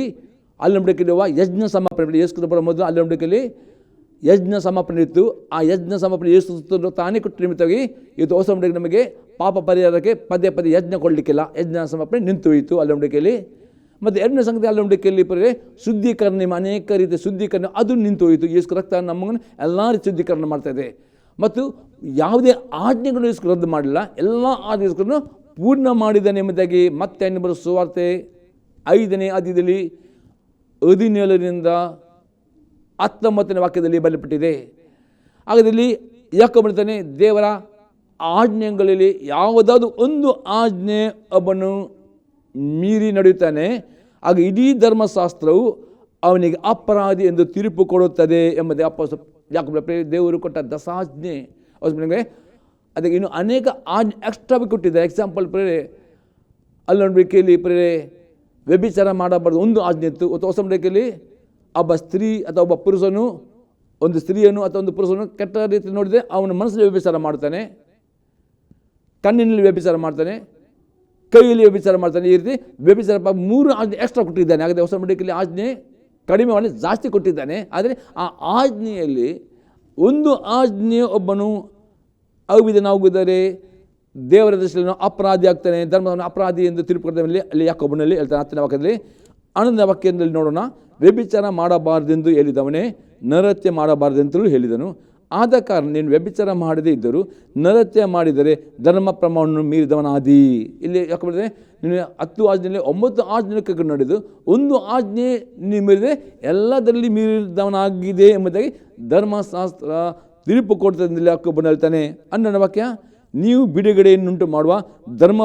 ಅಲ್ಲಂಬಡಿಕೆಯಲ್ಲಿರುವ ಯಜ್ಞ ಸಮಾಪನೆ, ಯೇಸು ಬರೋ ಮೊದಲು ಅಲ್ಲಂಬಡಿಕೆಯಲ್ಲಿ ಯಜ್ಞ ಸಮಾಪನೆ ಇತ್ತು. ಆ ಯಜ್ಞ ಸಮಾಪನೆ ಯೇಸು ತಾನೇ ಕೊಟ್ಟ ನಿಮಿತ್ತವಾಗಿ ಇವತ್ತು ಹೊಸ ನಂಬಿಕೆ ನಮಗೆ ಪಾಪ ಪರಿಹಾರಕ್ಕೆ ಪದೇ ಪದೇ ಯಜ್ಞ ಕೊಡಲಿಕ್ಕಿಲ್ಲ. ಯಜ್ಞ ಸಮಾಪನೆ ನಿಂತು ಹೋಯಿತು ಅಲ್ಲಂಬಡಿಕೆಯಲ್ಲಿ. ಮತ್ತು 2ನೇ ಸಂಗತಿ ಅಲ್ಲಂಬಡಿಕೆಯಲ್ಲಿ ಶುದ್ಧೀಕರಣ, ಅನೇಕ ರೀತಿಯ ಶುದ್ಧೀಕರಣ ಅದು ನಿಂತು ಹೋಯಿತು. ಯೇಸು ರಕ್ತ ನಮ್ಮನ್ನು ಎಲ್ಲ ರೀತಿ ಶುದ್ಧೀಕರಣ ಮಾಡ್ತಾಯಿದೆ. ಮತ್ತು ಯಾವುದೇ ಆಜ್ಞೆಗಳನ್ನು ಯೇಸು ರದ್ದು ಮಾಡಲಿಲ್ಲ, ಎಲ್ಲ ಆಜ್ಞೆಗಳನ್ನು ಪೂರ್ಣ ಮಾಡಿದ್ದಾನೆ ಎಂಬುದಾಗಿ ಮತ್ತೆ ಬರೋ ಸುವಾರ್ತೆ 5ನೇ ಅಧ್ಯಾಯದಲ್ಲಿ 17ರಿಂದ 19ನೇ ವಾಕ್ಯದಲ್ಲಿ ಬರೆಯಲ್ಪಟ್ಟಿದೆ. ಹಾಗಾದಲ್ಲಿ ಯಾಕೋಬ ಹೇಳ್ತಾನೆ, ದೇವರ ಆಜ್ಞೆಗಳಲ್ಲಿ ಯಾವುದಾದ್ರೂ ಒಂದು ಆಜ್ಞೆ ಒಬ್ಬನು ಮೀರಿ ನಡೆಯುತ್ತಾನೆ, ಆಗ ಇಡೀ ಧರ್ಮಶಾಸ್ತ್ರವು ಅವನಿಗೆ ಅಪರಾಧಿ ಎಂದು ತೀರ್ಪು ಕೊಡುತ್ತದೆ ಎಂಬುದೇ ಯಾಕೋಬ ದೇವರು ಕೊಟ್ಟ ದಶಾಜ್ಞೆ. ಅದಕ್ಕೆ ಇನ್ನು ಅನೇಕ ಆಜ್ಞೆ ಎಕ್ಸ್ಟ್ರಾ ಕೊಟ್ಟಿದ್ದಾರೆ. ಎಕ್ಸಾಂಪಲ್ ಅಲ್ಲೊಂದು ವ್ಯಭಿಚಾರ ಮಾಡಬಾರ್ದು ಒಂದು ಆಜ್ಞೆ ಇತ್ತು. ಹೊಸ ನಂಬಿಕೆಯಲ್ಲಿ ಒಬ್ಬ ಸ್ತ್ರೀ ಅಥವಾ ಒಬ್ಬ ಪುರುಷನು ಒಂದು ಸ್ತ್ರೀಯನ್ನು ಅಥವಾ ಒಂದು ಪುರುಷನು ಕೆಟ್ಟ ರೀತಿ ನೋಡಿದರೆ ಅವನ ಮನಸ್ಸಲ್ಲಿ ವ್ಯಭಿಚಾರ ಮಾಡ್ತಾನೆ, ಕಣ್ಣಿನಲ್ಲಿ ವ್ಯಭಿಚಾರ ಮಾಡ್ತಾನೆ, ಕೈಯಲ್ಲಿ ವ್ಯಭಿಚಾರ ಮಾಡ್ತಾನೆ. ಈ ರೀತಿ ವ್ಯಭಿಚಾರ 3 ಆಜ್ಞೆ ಎಕ್ಸ್ಟ್ರಾ ಕೊಟ್ಟಿದ್ದಾನೆ. ಹಾಗಾದರೆ ಹೊಸ ನಂಬಿಕೆಯಲ್ಲಿ ಆಜ್ಞೆ ಕಡಿಮೆ ಮಾಡಿ ಜಾಸ್ತಿ ಕೊಟ್ಟಿದ್ದಾನೆ. ಆದರೆ ಆ ಆಜ್ಞೆಯಲ್ಲಿ ಒಂದು ಆಜ್ಞೆ ಒಬ್ಬನು ಅವಿಧನಾಗುವುದರೆ ದೇವರ ದೃಷ್ಟಿಯಲ್ಲಿ ಅಪರಾಧಿ ಆಗ್ತಾನೆ, ಧರ್ಮವನ್ನು ಅಪರಾಧಿ ಎಂದು ತೀರ್ಪು ಅಲ್ಲಿ ಯಾಕೋಬನಲ್ಲಿ ಹೇಳ್ತಾನೆ. 10ನೇ ವಾಕ್ಯದಲ್ಲಿ 11ನೇ ವಾಕ್ಯದಲ್ಲಿ ನೋಡೋಣ, ವ್ಯಭಿಚಾರ ಮಾಡಬಾರ್ದೆಂದು ಹೇಳಿದವನೇ ನರಹತ್ಯೆ ಮಾಡಬಾರ್ದೆಂತಲೂ ಹೇಳಿದನು. ಆದ ಕಾರಣ ನೀನು ವ್ಯಭಿಚಾರ ಮಾಡದೇ ಇದ್ದರೂ ನರಹತ್ಯೆ ಮಾಡಿದರೆ ಧರ್ಮ ಪ್ರಮಾಣವನ್ನು ಮೀರಿದವನಾದಿ. ಇಲ್ಲಿ ಯಾಕೋಬ ನೀನು 10 ಆಜ್ಞೆಯಲ್ಲಿ 9 ಆಜ್ಞೆ ಕೈಕೊಂಡು ನಡೆದು ಒಂದು ಆಜ್ಞೆ ನೀನು ಮೀರಿದೆ ಎಲ್ಲದರಲ್ಲಿ ಮೀರಿದವನಾಗಿದೆ ಎಂಬುದಾಗಿ ಧರ್ಮಶಾಸ್ತ್ರ ತೀರ್ಪು ಕೊಡ್ತದೆ ಯಾಕೋಬನು ಹೇಳ್ತಾನೆ. 12ನೇ ವಾಕ್ಯ, ನೀವು ಬಿಡುಗಡೆಯನ್ನುಂಟು ಮಾಡುವ ಧರ್ಮ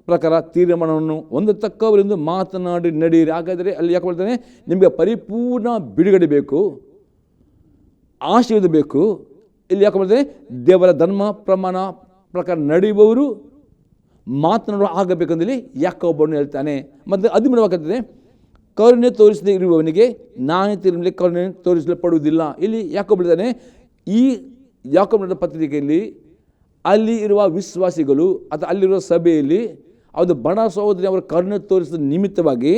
ಪ್ರಕಾರ ತೀರ್ಮಾನವನ್ನು ಹೊಂದತಕ್ಕವರೆಂದು ಮಾತನಾಡಿ ನಡೆಯಿರಿ. ಹಾಗಾದರೆ ಅಲ್ಲಿ ಯಾಕೆ ಹೇಳ್ತಾನೆ, ನಿಮಗೆ ಪರಿಪೂರ್ಣ ಬಿಡುಗಡೆ ಬೇಕು, ಆಶೀರ್ವಾದ ಬೇಕು. ಇಲ್ಲಿ ಯಾಕೆ ಹೇಳ್ತಾನೆ, ದೇವರ ಧರ್ಮ ಪ್ರಮಾಣ ಪ್ರಕಾರ ನಡೆಯುವವರು ಮಾತನಾಡುವ ಆಗಬೇಕಂದಲ್ಲಿ ಯಾಕೋಬನು ಹೇಳ್ತಾನೆ. ಮತ್ತು 13ನೇ ವಾಕ್ಯ, ಕರುಣೆ ತೋರಿಸದೇ ಇರುವವನಿಗೆ ನಾನೇ ತೀರ್ಮಾನ ಕರುಣೆ ತೋರಿಸಲ್ಪಡುವುದಿಲ್ಲ. ಇಲ್ಲಿ ಯಾಕೋಬ ಹೇಳ್ತಾನೆ, ಈ ಯಾಕೋಬನ ಪತ್ರಿಕೆಯಲ್ಲಿ ಅಲ್ಲಿ ಇರುವ ವಿಶ್ವಾಸಿಗಳು ಅಥವಾ ಅಲ್ಲಿರುವ ಸಭೆಯಲ್ಲಿ ಅದು ಬಡ ಸಹೋದರಿ ಅವರ ಕರುಣೆ ತೋರಿಸಿದ ನಿಮಿತ್ತವಾಗಿ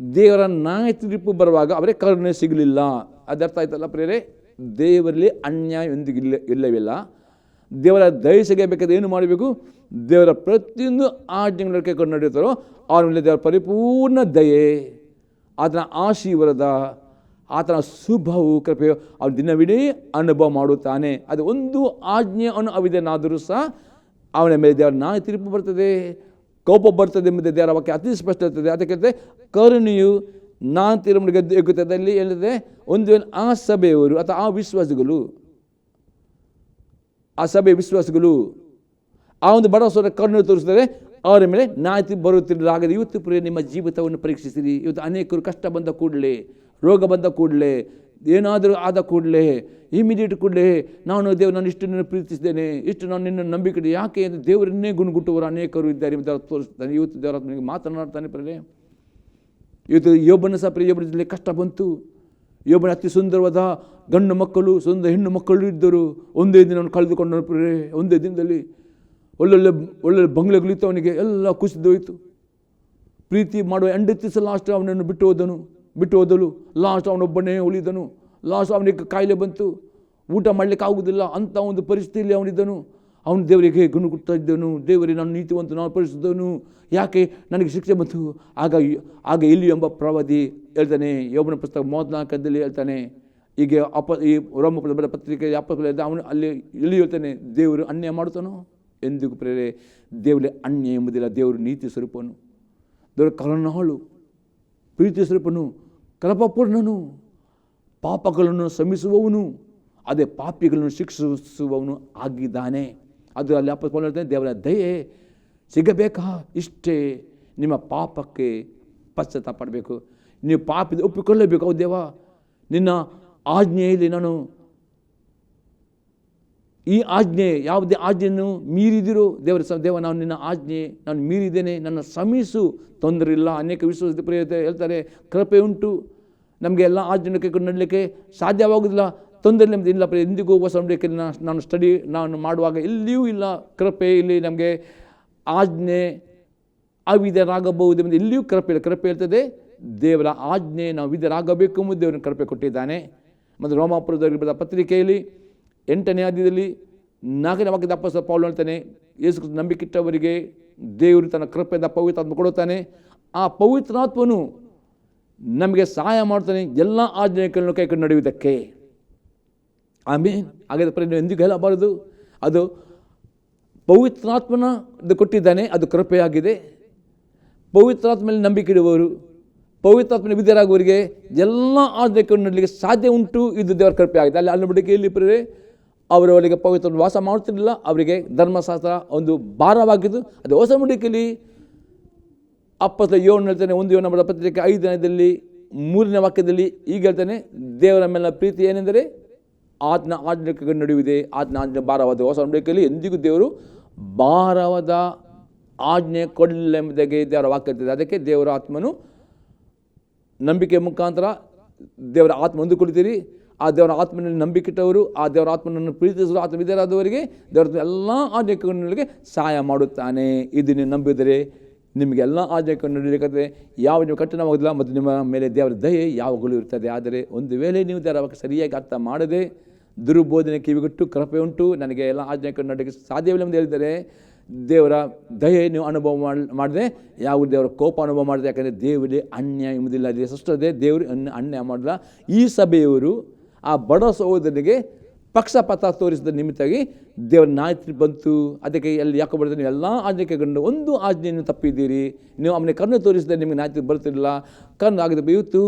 ದೇವರ ನ್ಯಾಯ ತೀರ್ಪು ಬರುವಾಗ ಅವರಿಗೆ ಕರುಣೆ ಸಿಗಲಿಲ್ಲ. ಅದರ್ಥ ಆಯ್ತಲ್ಲ ಪ್ರಿಯರೇ, ದೇವರಲ್ಲಿ ಅನ್ಯಾಯ ಎಂದಿಗೂ ಇಲ್ಲವಿಲ್ಲ. ದೇವರ ದಯ ಸಿಗಬೇಕಾದ್ರೆ ಏನು ಮಾಡಬೇಕು, ದೇವರ ಪ್ರತಿಯೊಂದು ಆಜ್ಞೆಗಳ ಕೈಕೊಂಡು ನಡೆಯುತ್ತಾರೋ ಅವರ ಮೇಲೆ ದೇವರ ಪರಿಪೂರ್ಣ ದಯೆ, ಆತನ ಆಶೀರ್ವಾದ, ಆತನ ಶುಭವು ಕೃಪೆಯು ಅವನು ದಿನವಿಡೀ ಅನುಭವ ಮಾಡುತ್ತಾನೆ. ಅದು ಒಂದು ಆಜ್ಞೆ ಅವಿದೆನಾದರೂ ಸಹ ಅವನ ಮೇಲೆ ದೇವರ ನ್ಯಾಯ ತೀರ್ಪು ಬರ್ತದೆ, ಕೋಪ ಬರ್ತದೆ ಎಂಬುದೇ ದೇವರ ವಾಕ್ಯ ಅತಿ ಸ್ಪಷ್ಟ ಇರ್ತದೆ. ಅದಕ್ಕೆ ಕರುಣೆಯು ನಾನು ತೀರ್ಮಾನ ಎಗ್ಗುತ್ತದೆ ಹೇಳಿದೆ. ಒಂದು ವೇಳೆ ಆ ಸಭೆಯವರು ಅಥವಾ ಆ ವಿಶ್ವಾಸಿಗಳು, ಆ ಸಭೆಯ ವಿಶ್ವಾಸಿಗಳು ಆ ಒಂದು ಬಡವರ ಕರುಣೆ ತೋರಿಸಿದರೆ ಅವರ ಮೇಲೆ ನ್ಯಾಯ ಬರುತ್ತಿರಲಿಲ್ಲ. ಹಾಗಾದರೆ ಇವತ್ತು ಪ್ರಿಯ ನಿಮ್ಮ ಜೀವಿತವನ್ನು ಪರೀಕ್ಷಿಸಿರಿ. ಇವತ್ತು ಅನೇಕರು ಕಷ್ಟ ಬಂದ ಕೂಡಲೇ, ರೋಗ ಬಂದ ಕೂಡಲೇ, ಏನಾದರೂ ಆದ ಕೂಡಲೇ, ಇಮಿಡಿಯೇಟ್ ಕೂಡಲೇ ನಾನು ನಾನು ಇಷ್ಟು ನಿನ್ನ ಪ್ರೀತಿಸಿದ್ದೇನೆ, ಇಷ್ಟು ನಾನು ನಿನ್ನನ್ನು ನಂಬಿಕೆ, ಯಾಕೆ ಅಂದರೆ ದೇವರನ್ನೇ ಗುಣಗುಟ್ಟುವವರು ಅನೇಕರು ಇದ್ದಾರೆ ದೇವರು ತೋರಿಸ್ತಾನೆ. ಇವತ್ತು ದೇವರ ನನಗೆ ಮಾತನಾಡ್ತಾನೆ ಪ್ರಿಯರೇ. ಇವತ್ತು ಯೋಬನ ಸಹ ಯೋಬನಲ್ಲಿ ಕಷ್ಟ ಬಂತು. ಯೋಬನ ಅತಿ ಸುಂದರವಾದ ಗಂಡು ಮಕ್ಕಳು, ಸುಂದರ ಹೆಣ್ಣು ಮಕ್ಕಳು ಇದ್ದರು. ಒಂದೇ ದಿನ ಕಳೆದುಕೊಂಡನು ಪ್ರಿಯರೇ. ಒಂದೇ ದಿನದಲ್ಲಿ ಒಳ್ಳೊಳ್ಳೆ ಬಂಗ್ಲೆಗಳಿತ್ತು, ಅವನಿಗೆ ಎಲ್ಲ ಕುಸಿದೋಯ್ತು. ಪ್ರೀತಿ ಮಾಡುವ ಹೆಂಡತಿ ಸಹ ಲಾಸ್ಟ್ ಅವನನ್ನು ಬಿಟ್ಟು ಹೋದಳು. ಲಾಸ್ಟ್ ಅವನೊಬ್ಬನೇ ಉಳಿದನು. ಲಾಸ್ಟ್ ಅವನಿಗೆ ಕಾಯಿಲೆ ಬಂತು, ಊಟ ಮಾಡಲಿಕ್ಕೆ ಆಗುವುದಿಲ್ಲ. ಅಂಥ ಒಂದು ಪರಿಸ್ಥಿತಿಯಲ್ಲಿ ಅವನಿದ್ದನು. ಅವನು ದೇವರಿಗೆ ಗುಣಗುಡ್ತಾ ಇದ್ದನು, ದೇವರೇ ನಾನು ನೀತಿವಂತ, ನಾನು ಪರಿಶುದ್ಧನು, ಯಾಕೆ ನನಗೆ ಶಿಕ್ಷೆ ಬಂತು. ಆಗ ಎಲ್ಲಿ ಎಂಬ ಪ್ರವಾದಿ ಹೇಳ್ತಾನೆ, ಯೋಬನ ಪುಸ್ತಕ 34 ಹೇಳ್ತಾನೆ, ಈಗ ಈ ರೋಮ ಪತ್ರಿಕೆ ಅವನು ಅಲ್ಲಿ ಎಲ್ಲಿ ಹೇಳ್ತಾನೆ, ದೇವರು ಅನ್ಯಾಯ ಮಾಡ್ತಾನೋ ಎಂದಿಗೂ ಪ್ರೇರೆ ದೇವರಲ್ಲಿ ಅನ್ಯಾಯ ಎಂಬುದಿಲ್ಲ. ದೇವರು ನೀತಿ ಸ್ವರೂಪನು, ದೇವರು ಕರುಣಾಳು, ಪ್ರೀತಿ ಸ್ವರೂಪನು, ಕೃಪಾಪೂರ್ಣನು, ಪಾಪಗಳನ್ನು ಶ್ರಮಿಸುವವನು, ಅದೇ ಪಾಪಿಗಳನ್ನು ಶಿಕ್ಷಿಸುವವನು ಆಗಿದ್ದಾನೆ. ಅದು ಅಲ್ಲಿ ಅಪೊಸ್ತಲನು ಹೇಳ್ತಾನೆ, ದೇವರ ದಯೆ ಸಿಗಬೇಕಾ ಇಷ್ಟೇ, ನಿಮ್ಮ ಪಾಪಕ್ಕೆ ಪಶ್ಚಾತ್ತಾಪ ಪಡಬೇಕು, ನೀವು ಪಾಪದ ಒಪ್ಪಿಕೊಳ್ಳಬೇಕು. ಹೌದು ದೇವ, ನಿನ್ನ ಆಜ್ಞೆಯಲ್ಲಿ ನಾನು ಈ ಆಜ್ಞೆ ಯಾವುದೇ ಆಜ್ಞೆಯನ್ನು ಮೀರಿದಿರೋ ದೇವ, ನಾನು ನಿನ್ನ ಆಜ್ಞೆ ನಾನು ಮೀರಿದ್ದೇನೆ, ನನ್ನ ಶ್ರಮಿಸು, ತೊಂದರೆ ಇಲ್ಲ. ಅನೇಕ ವಿಶ್ವಾಸ ಪ್ರಿಯತೆ ಹೇಳ್ತಾರೆ, ಕೃಪೆ ಉಂಟು, ನಮಗೆ ಎಲ್ಲ ಆಜ್ಞೆ ಕೈಕೊಂಡು ನಡಲಿಕ್ಕೆ ಸಾಧ್ಯವಾಗುವುದಿಲ್ಲ, ತೊಂದರೆ ನಮ್ದು ಇಲ್ಲ ಪ್ರಿಯ. ಎಂದಿಗೂ ಹೊಸ ನಂಬಿಕೆಯಲ್ಲಿ ನಾನು ಮಾಡುವಾಗ ಎಲ್ಲಿಯೂ ಇಲ್ಲ ಕೃಪೆ. ಇಲ್ಲಿ ನಮಗೆ ಆಜ್ಞೆ ಅವಿಧರಾಗಬಹುದೆಂದು ಎಲ್ಲಿಯೂ ಕೃಪೆ ಇಲ್ಲ. ಕೃಪೆ ಹೇಳ್ತದೆ, ದೇವರ ಆಜ್ಞೆ ನಾವು ವಿಧರಾಗಬೇಕು ಎಂಬುದು ದೇವರನ್ನು ಕೃಪೆ ಕೊಟ್ಟಿದ್ದಾನೆ. ಮತ್ತು ರೋಮಾಪುರದವರಿಗೆ ಬರೆದ ಪತ್ರಿಕೆಯಲ್ಲಿ 8ನೇ ಅಧ್ಯಾಯದಲ್ಲಿ 4ನೇ ವಾಕ್ಯದ ಅಪೊಸ್ತಲ ಪೌಲನು ಹೇಳ್ತಾನೆ, ಯೇಸು ಕ್ರಿಸ್ತ ನಂಬಿಕಿಟ್ಟವರಿಗೆ ದೇವರು ತನ್ನ ಕೃಪೆಯಿಂದ ಪವಿತ್ರಾತ್ಮ ಕೊಡುತ್ತಾನೆ. ಆ ಪವಿತ್ರಾತ್ಮನು ನಮಗೆ ಸಹಾಯ ಮಾಡ್ತಾನೆ ಎಲ್ಲ ಆಜ್ಞೆಗಳನ್ನು ಕೈಕೊಂಡು ನಡೆಯುವುದಕ್ಕೆ. ಆಮೇಲೆ ಹಾಗಾದರೆ ನೀವು ಎಂದಿಗೂ ಹೇಳಬಾರದು, ಅದು ಪವಿತ್ರಾತ್ಮನ ಕೊಟ್ಟಿದ್ದಾನೆ, ಅದು ಕೃಪೆಯಾಗಿದೆ. ಪವಿತ್ರಾತ್ಮನಲ್ಲಿ ನಂಬಿಕೆ ಇಡುವವರು, ಪವಿತ್ರಾತ್ಮನ ವಿಧೇಯರಾಗುವವರಿಗೆ ಎಲ್ಲ ಆಜ್ಞೆಗಳನ್ನು ನಡಲಿಕ್ಕೆ ಸಾಧ್ಯ ಉಂಟು. ಇದು ದೇವರ ಕೃಪೆ ಆಗಿದೆ. ಅಲ್ಲಿ ನಂಬಿಕೆಯಲ್ಲಿ ಪ್ರೇರೆ ಅವರವರಿಗೆ ಪವಿತ್ರ ವಾಸ ಮಾಡುತ್ತಿರಲಿಲ್ಲ, ಅವರಿಗೆ ಧರ್ಮಶಾಸ್ತ್ರ ಒಂದು ಭಾರವಾಗಿದ್ದು. ಅದು ಹೊಸ ನಂಬಿಕೆಯಲ್ಲಿ ಅಪೊಸ್ತಲ ಯೋಹನ ಹೇಳ್ತಾನೆ, 1 ಯೋಹನ ಪತ್ರಿಕೆ 5ನೇ 3ನೇ ವಾಕ್ಯದಲ್ಲಿ ಈಗ ಹೇಳ್ತಾನೆ, ದೇವರ ಮೇಲಿನ ಪ್ರೀತಿ ಏನೆಂದರೆ ಆತನ ಆಜ್ಞೆಗೆ ನಡೆಯುವುದೇ, ಆತನ ಆಜ್ಞೆ ಭಾರವಾದ. ಹೊಸ ನಂಬಿಕೆಯಲ್ಲಿ ಎಂದಿಗೂ ದೇವರು ಭಾರವಾದ ಆಜ್ಞೆ ಕೊಡಲೆಂಬುದಾಗಿ ದೇವರ ವಾಕ್ಯ ಇರ್ತದೆ. ಅದಕ್ಕೆ ದೇವರ ಆತ್ಮನು ನಂಬಿಕೆ ಮುಖಾಂತರ ದೇವರ ಆತ್ಮ ಹೊಂದಿಕೊಳ್ತೀರಿ. ಆ ದೇವರ ಆತ್ಮನಲ್ಲಿ ನಂಬಿಕೆಟ್ಟವರು, ಆ ದೇವರ ಆತ್ಮನನ್ನು ಪ್ರೀತಿಸಲು ಆತ್ಮ ವಿಧೇಯರಾದವರಿಗೆ ದೇವರ ಎಲ್ಲ ಆಜ್ಞೆಗಳಿಗೆ ಸಹಾಯ ಮಾಡುತ್ತಾನೆ. ಇದು ನೀವು ನಂಬಿದರೆ ನಿಮಗೆ ಎಲ್ಲ ಆಜ್ಞೆಗಳನ್ನು ನಡೀಲಿಕ್ಕೆ ಯಾವ ನೀವು ಕಠಿಣವಾಗೋದಿಲ್ಲ, ಮತ್ತು ನಿಮ್ಮ ಮೇಲೆ ದೇವರ ದಯೆ ಯಾವಾಗಲೂ ಇರ್ತದೆ. ಆದರೆ ಒಂದು ವೇಳೆ ನೀವು ದೇವರ ವಾಕ್ಯ ಸರಿಯಾಗಿ ಅರ್ಥ ಮಾಡದೆ ದುರ್ಬೋಧನೆ ಕಿವಿಗೊಟ್ಟು ಕೃಪೆ ಉಂಟು, ನನಗೆ ಎಲ್ಲ ಆಜ್ಞೆಗಳನ್ನು ನಡೆಯಲಿಕ್ಕೆ ಸಾಧ್ಯವಿಲ್ಲ ಎಂದು ಹೇಳಿದರೆ, ದೇವರ ದಯೆ ನೀವು ಅನುಭವ ಮಾಡಿದೆ, ಯಾವ ದೇವರ ಕೋಪ ಅನುಭವ ಮಾಡಿದೆ. ಯಾಕಂದರೆ ದೇವರಿಗೆ ಅನ್ಯಾಯ ಎಂಬುದಿಲ್ಲ, ಅದೇ ಸೃಷ್ಟದೆ ದೇವರು ಅನ್ಯಾಯ ಮಾಡಲ್ಲ. ಈ ಸಭೆಯವರು ಆ ಬಡ ಸಹೋದರನಿಗೆ ಪಕ್ಷಪಾತ ತೋರಿಸಿದ ನಿಮಿತ್ತಾಗಿ ದೇವರ ನ್ಯಾಯ ಬಂತು. ಅದಕ್ಕೆ ಅಲ್ಲಿ ಯಾಕೆ ಬರ್ತದೆ, ನೀವು ಎಲ್ಲ ಆಜ್ಞೆಗೊಂಡು ಒಂದು ಆಜ್ಞೆಯನ್ನು ತಪ್ಪಿದ್ದೀರಿ, ನೀವು ಅವನಿಗೆ ಕರುಣೆ ತೋರಿಸಿದರೆ ನಿಮಗೆ ನ್ಯಾಯ ಬರ್ತಿರಲಿಲ್ಲ. ಕರುಣೆ ಆಗಿದೆ, ಇವತ್ತು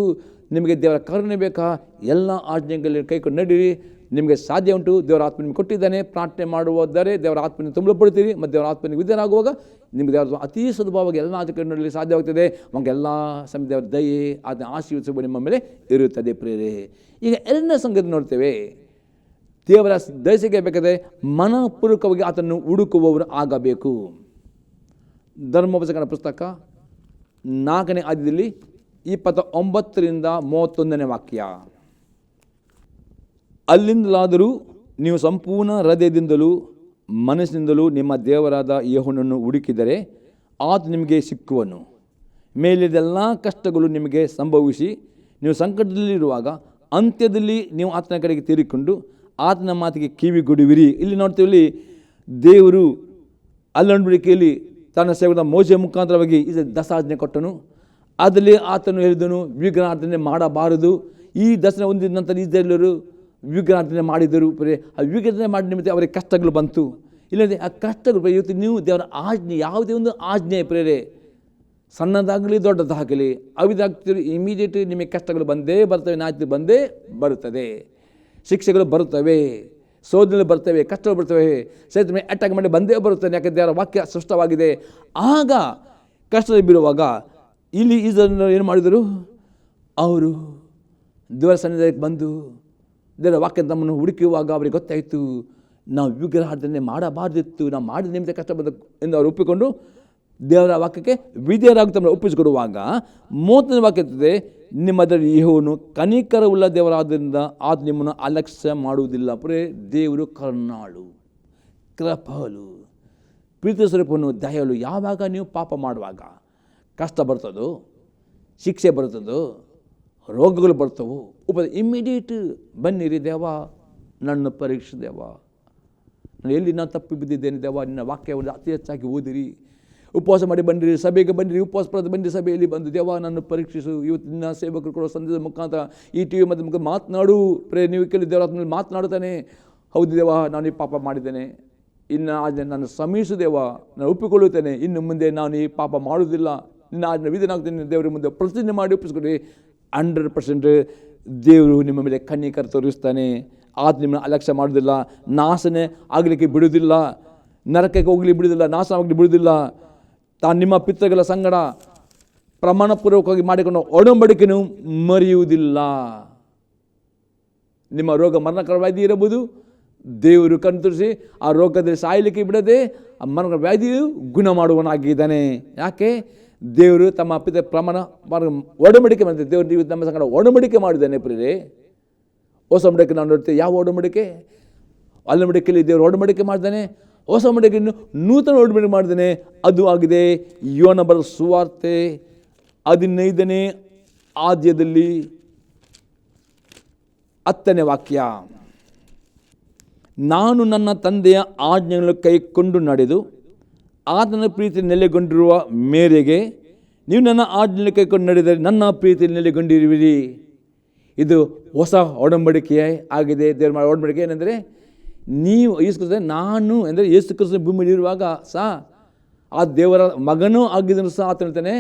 ನಿಮಗೆ ದೇವರ ಕರುಣೆ ಬೇಕಾ, ಎಲ್ಲ ಆಜ್ಞೆಗಳಲ್ಲಿ ಕೈಕೊಂಡು ನಡೀರಿ, ನಿಮಗೆ ಸಾಧ್ಯ ಉಂಟು. ದೇವರ ಆತ್ಮ ನಿಮಗೆ ಕೊಟ್ಟಿದ್ದಾನೆ. ಪ್ರಾರ್ಥನೆ ಮಾಡುವುದಾದರೆ ದೇವರ ಆತ್ಮನ ತುಂಬಲ್ಪಡ್ತೀರಿ, ಮತ್ತು ದೇವರ ಆತ್ಮನಿಗೆ ವಿಧೇಯರಾಗುವಾಗ ನಿಮಗೆ ದೇವರ ಅತಿ ಸುಲಭವಾಗಿ ಎಲ್ಲ ಆಜ್ಞೆಗಳನ್ನು ನಡೀಲಿ ಸಾಧ್ಯವಾಗ್ತದೆ. ನಮಗೆಲ್ಲ ಸಮಯ ದೇವರ ದಯೆ ಅದನ್ನ ಆಶೀರ್ವದಿಸುವ ನಿಮ್ಮ ಮೇಲೆ ಇರುತ್ತದೆ ಪ್ರೇರೆ. ಈಗ 2ನೇ ಸಂಗತಿ ನೋಡ್ತೇವೆ, ದೇವರ ದಯೆ ಸಿಗಬೇಕಾದ್ರೆ ಮನಪೂರ್ವಕವಾಗಿ ಆತನ್ನು ಹುಡುಕುವವರು ಆಗಬೇಕು. ಧರ್ಮೋಪದೇಶಕನ ಪುಸ್ತಕ 4ನೇ ಅಧ್ಯಾಯದಲ್ಲಿ 29ರಿಂದ 31ನೇ ವಾಕ್ಯ. ಅಲ್ಲಿಂದಲಾದರೂ ನೀವು ಸಂಪೂರ್ಣ ಹೃದಯದಿಂದಲೂ ಮನಸ್ಸಿನಿಂದಲೂ ನಿಮ್ಮ ದೇವರಾದ ಯೆಹೋವನನ್ನು ಹುಡುಕಿದರೆ ಆತ ನಿಮಗೆ ಸಿಕ್ಕುವನು. ಮೇಲಿದೆಲ್ಲ ಕಷ್ಟಗಳು ನಿಮಗೆ ಸಂಭವಿಸಿ ನೀವು ಸಂಕಟದಲ್ಲಿರುವಾಗ ಅಂತ್ಯದಲ್ಲಿ ನೀವು ಆತನ ಕಡೆಗೆ ತಿರುಗಿಕೊಂಡು ಆತನ ಮಾತಿಗೆ ಕಿವಿಗೊಡುವಿರಿ. ಇಲ್ಲಿ ನೋಡ್ತೀವಿ, ದೇವರು ಅಲ್ಲೊಂಬಡಿಕೆಯಲ್ಲಿ ತನ್ನ ಸೇವಕನ ಮೋಶೆಯ ಮುಖಾಂತರವಾಗಿ ಇದು ದಸಾಜ್ಞೆ ಕೊಟ್ಟನು. ಅದರಲ್ಲಿ ಆತನು ಹೇಳಿದನು, ವಿಗ್ರಹಾರ್ಚನೆ ಮಾಡಬಾರದು. ಈ ದಸರಾ ಹೊಂದಿದ ನಂತರ ಇಸ್ರಾಯೇಲರು ವಿಗ್ರಹಾರ್ಚನೆ ಮಾಡಿದರು. ಆ ವಿಗ್ರಹಣೆ ಮಾಡಿದ ನಿಮಿತ್ತ ಅವರಿಗೆ ಕಷ್ಟಗಳು ಬಂತು. ಇಲ್ಲದೆ ಆ ಕಷ್ಟಗಳು ಇವತ್ತು ನೀವು ದೇವರ ಆಜ್ಞೆ, ಯಾವುದೇ ಒಂದು ಆಜ್ಞೆ ಪ್ರೇರೆ ಸಣ್ಣದಾಗಲಿ ದೊಡ್ಡದಾಗಲಿ ಅವಿದಾಗ್ತಿರಿ, ಇಮಿಡಿಯೇಟ್ಲಿ ನಿಮಗೆ ಕಷ್ಟಗಳು ಬಂದೇ ಬರ್ತವೆ, ನಾಯ್ತು ಬಂದೇ ಬರುತ್ತದೆ, ಶಿಕ್ಷೆಗಳು ಬರುತ್ತವೆ, ಸೋದನೆಗಳು ಬರ್ತವೆ, ಕಷ್ಟಗಳು ಬರ್ತವೆ, ಸಹಿತ ಮೇಲೆ ಅಟ್ಯಾಕ್ ಮಾಡಿ ಬಂದೇ ಬರುತ್ತದೆ. ಯಾಕೆ ದೇವರ ವಾಕ್ಯ ಸ್ಪಷ್ಟವಾಗಿದೆ. ಆಗ ಕಷ್ಟದಲ್ಲಿ ಬೀಳುವಾಗ ಇಲ್ಲಿ ಇದನ್ನು ಏನು ಮಾಡಿದರು, ಅವರು ದೇವರ ಸನ್ನಿಧಾನಕ್ಕೆ ಬಂದು ದೇವರ ವಾಕ್ಯ ನಮ್ಮನ್ನು ಹುಡುಕುವಾಗ ಅವರಿಗೆ ಗೊತ್ತಾಯಿತು, ನಾವು ವಿಗ್ರಹಾರ್ಚನೆ ಮಾಡಬಾರ್ದಿತ್ತು, ನಾವು ಮಾಡಿದ ನಿಮಿತ್ತ ಕಷ್ಟ ಬಂದ ಎಂದು ಅವರು ಒಪ್ಪಿಕೊಂಡು ದೇವರ ವಾಕ್ಯಕ್ಕೆ ವಿಧೇಯರಾಗಿ ತಮ್ಮನ್ನು ಒಪ್ಪಿಸಿಕೊಡುವಾಗ 30ನೇ ವಾಕ್ಯ ಇರ್ತದೆ, ನಿಮ್ಮದರ ಯೆಹೋವನು ಕನಿಕರವುಳ್ಳ ದೇವರಾದ್ದರಿಂದ ಆತ ನಿಮ್ಮನ್ನು ಅಲಕ್ಷ್ಯ ಮಾಡುವುದಿಲ್ಲ. ದೇವರು ಕರುಣಾಳು, ಕೃಪಾಳು, ಪ್ರೀತಿ ಸ್ವರೂಪನು, ದಯಾಳು. ಯಾವಾಗ ನೀವು ಪಾಪ ಮಾಡುವಾಗ ಕಷ್ಟ ಬರ್ತದೋ, ಶಿಕ್ಷೆ ಬರ್ತದೋ, ರೋಗಗಳು ಬರ್ತವೋ, ಇಮ್ಮಿಡಿಯೇಟ್ ಬನ್ನಿರಿ ದೇವ, ನನ್ನ ಪರೀಕ್ಷೆ ದೇವ, ನಾನು ಎಲ್ಲಿ ನಾನು ತಪ್ಪಿ ಬಿದ್ದಿದ್ದೇನೆ ದೇವ, ನಿನ್ನ ವಾಕ್ಯವನ್ನು ಅತಿ ಹೆಚ್ಚಾಗಿ ಓದಿರಿ. ಉಪವಾಸ ಮಾಡಿ ಬಂದಿರಿ, ಸಭೆಗೆ ಬಂದಿರಿ, ಉಪವಾಸ ಪಡೆದು ಬಂದಿರಿ, ಸಭೆಯಲ್ಲಿ ಬಂದು ದೇವ ನನ್ನ ಪರೀಕ್ಷಿಸು. ಇವತ್ತಿನ ಸೇವಕರು ಕೊಡೋ ಸಂದೇಶದ ಮುಖಾಂತರ ಈ ಟಿ ವಿ ಮತ್ತು ಮುಖ ಮಾತನಾಡು ಪ್ರೇ ನೀವು ಕೇಳಿ ದೇವರ ಮಾತನಾಡ್ತಾನೆ. ಹೌದು ದೇವ, ನಾನು ಈ ಪಾಪ ಮಾಡಿದ್ದೇನೆ, ಇನ್ನು ಆಜ್ಞೆ ನಾನು ಶ್ರಮಿಸು ದೇವ, ನಾನು ಒಪ್ಪಿಕೊಳ್ಳುತ್ತೇನೆ, ಇನ್ನು ಮುಂದೆ ನಾನು ಈ ಪಾಪ ಮಾಡುವುದಿಲ್ಲ, ನಿನ್ನ ಆಜ್ಞೆ ವಿಧನಾಗ್ತೇನೆ ದೇವರ ಮುಂದೆ ಪ್ರತಿಜ್ಞೆ ಮಾಡಿ ಒಪ್ಪಿಸ್ಕೊಡಿ. 100% ದೇವರು ನಿಮ್ಮ ಮೇಲೆ ಕನ್ನಿಕರ ತೋರಿಸ್ತಾನೆ. ಆತ ನಿಮ್ಮನ್ನು ಅಲಕ್ಷ್ಯ ಮಾಡೋದಿಲ್ಲ, ನಾಶನೇ ಆಗಲಿಕ್ಕೆ ಬಿಡುವುದಿಲ್ಲ, ನರಕಕ್ಕೆ ಹೋಗಲಿ ಬಿಡುವುದಿಲ್ಲ, ನಾಶವಾಗಲಿ ಬಿಡುವುದಿಲ್ಲ. ತಾನು ನಿಮ್ಮ ಪಿತೃಗಳ ಸಂಗಡ ಪ್ರಮಾಣಪೂರ್ವಕವಾಗಿ ಮಾಡಿಕೊಂಡು ಒಡಂಬಡಿಕೆಯನ್ನು ಮರೆಯುವುದಿಲ್ಲ. ನಿಮ್ಮ ರೋಗ ಮರಣಕರ ವ್ಯಾಧಿ ಇರಬಹುದು, ದೇವರು ಕಣ್ಣು ತೋರಿಸಿ ಆ ರೋಗದಲ್ಲಿ ಸಾಯಲಿಕ್ಕೆ ಬಿಡದೆ ಆ ಮರಣಕರ ವ್ಯಾಧಿಯು ಗುಣ ಮಾಡುವನಾಗಿದ್ದಾನೆ. ಯಾಕೆ? ದೇವರು ತಮ್ಮ ಪಿತ ಪ್ರಮಾಣ ಒಡಂಬಡಿಕೆ ಮಾಡಿದೆ. ದೇವರು ನೀವು ನಮ್ಮ ಸಂಗಡ ಒಡಂಬಡಿಕೆ ಮಾಡಿದ್ದಾನೆ. ಪ್ರಿಯರೇ, ಹೊಸ ಒಡಂಬಡಿಕೆ ನಾವು ನೋಡ್ತೇವೆ. ಯಾವ ಒಡಂಬಡಿಕೆ? ಅಲ್ಲಿ ಒಡಂಬಡಿಕೆಯಲ್ಲಿ ದೇವರು ಒಡಂಬಡಿಕೆ ಮಾಡಿದ್ದಾನೆ. ಹೊಸ ಒಡಂಬಡಿಕೆಯನ್ನು ನೂತನ ಒಡಂಬಡಿಕೆ ಮಾಡಿದ್ದಾನೆ. ಅದು ಆಗಿದೆ ಯೋನ ಬರೆದ ಸುವಾರ್ತೆ 15ನೇ ಅಧ್ಯಾಯದಲ್ಲಿ 10ನೇ ವಾಕ್ಯ. ನಾನು ನನ್ನ ತಂದೆಯ ಆಜ್ಞೆಗಳನ್ನು ಕೈಕೊಂಡು ನಡೆದು ಆತನ ಪ್ರೀತಿ ನೆಲೆಗೊಂಡಿರುವ ಮೇರೆಗೆ ನೀವು ನನ್ನ ಆಜ್ಞೆಯನ್ನು ಕೈಕೊಂಡು ನಡೆದರೆ ನನ್ನ ಪ್ರೀತಿಯಲ್ಲಿ ನೆಲೆಗೊಂಡಿರುವಿರಿ. ಇದು ಹೊಸ ಒಡಂಬಡಿಕೆ ಆಗಿದೆ. ದೇವರ ಒಡಂಬಡಿಕೆ ಏನೆಂದರೆ, ನೀವು ಯೇಸು ಕ್ರಿಸ್ತ, ನಾನು ಅಂದರೆ ಯೇಸು ಕ್ರಿಸ್ತ ಭೂಮಿಯಲ್ಲಿ ಇರುವಾಗ ಸಹ ಆ ದೇವರ ಮಗನೂ ಆಗಿದ್ದನು ಸಹ ಆತ ಹೇಳ್ತಾನೆ,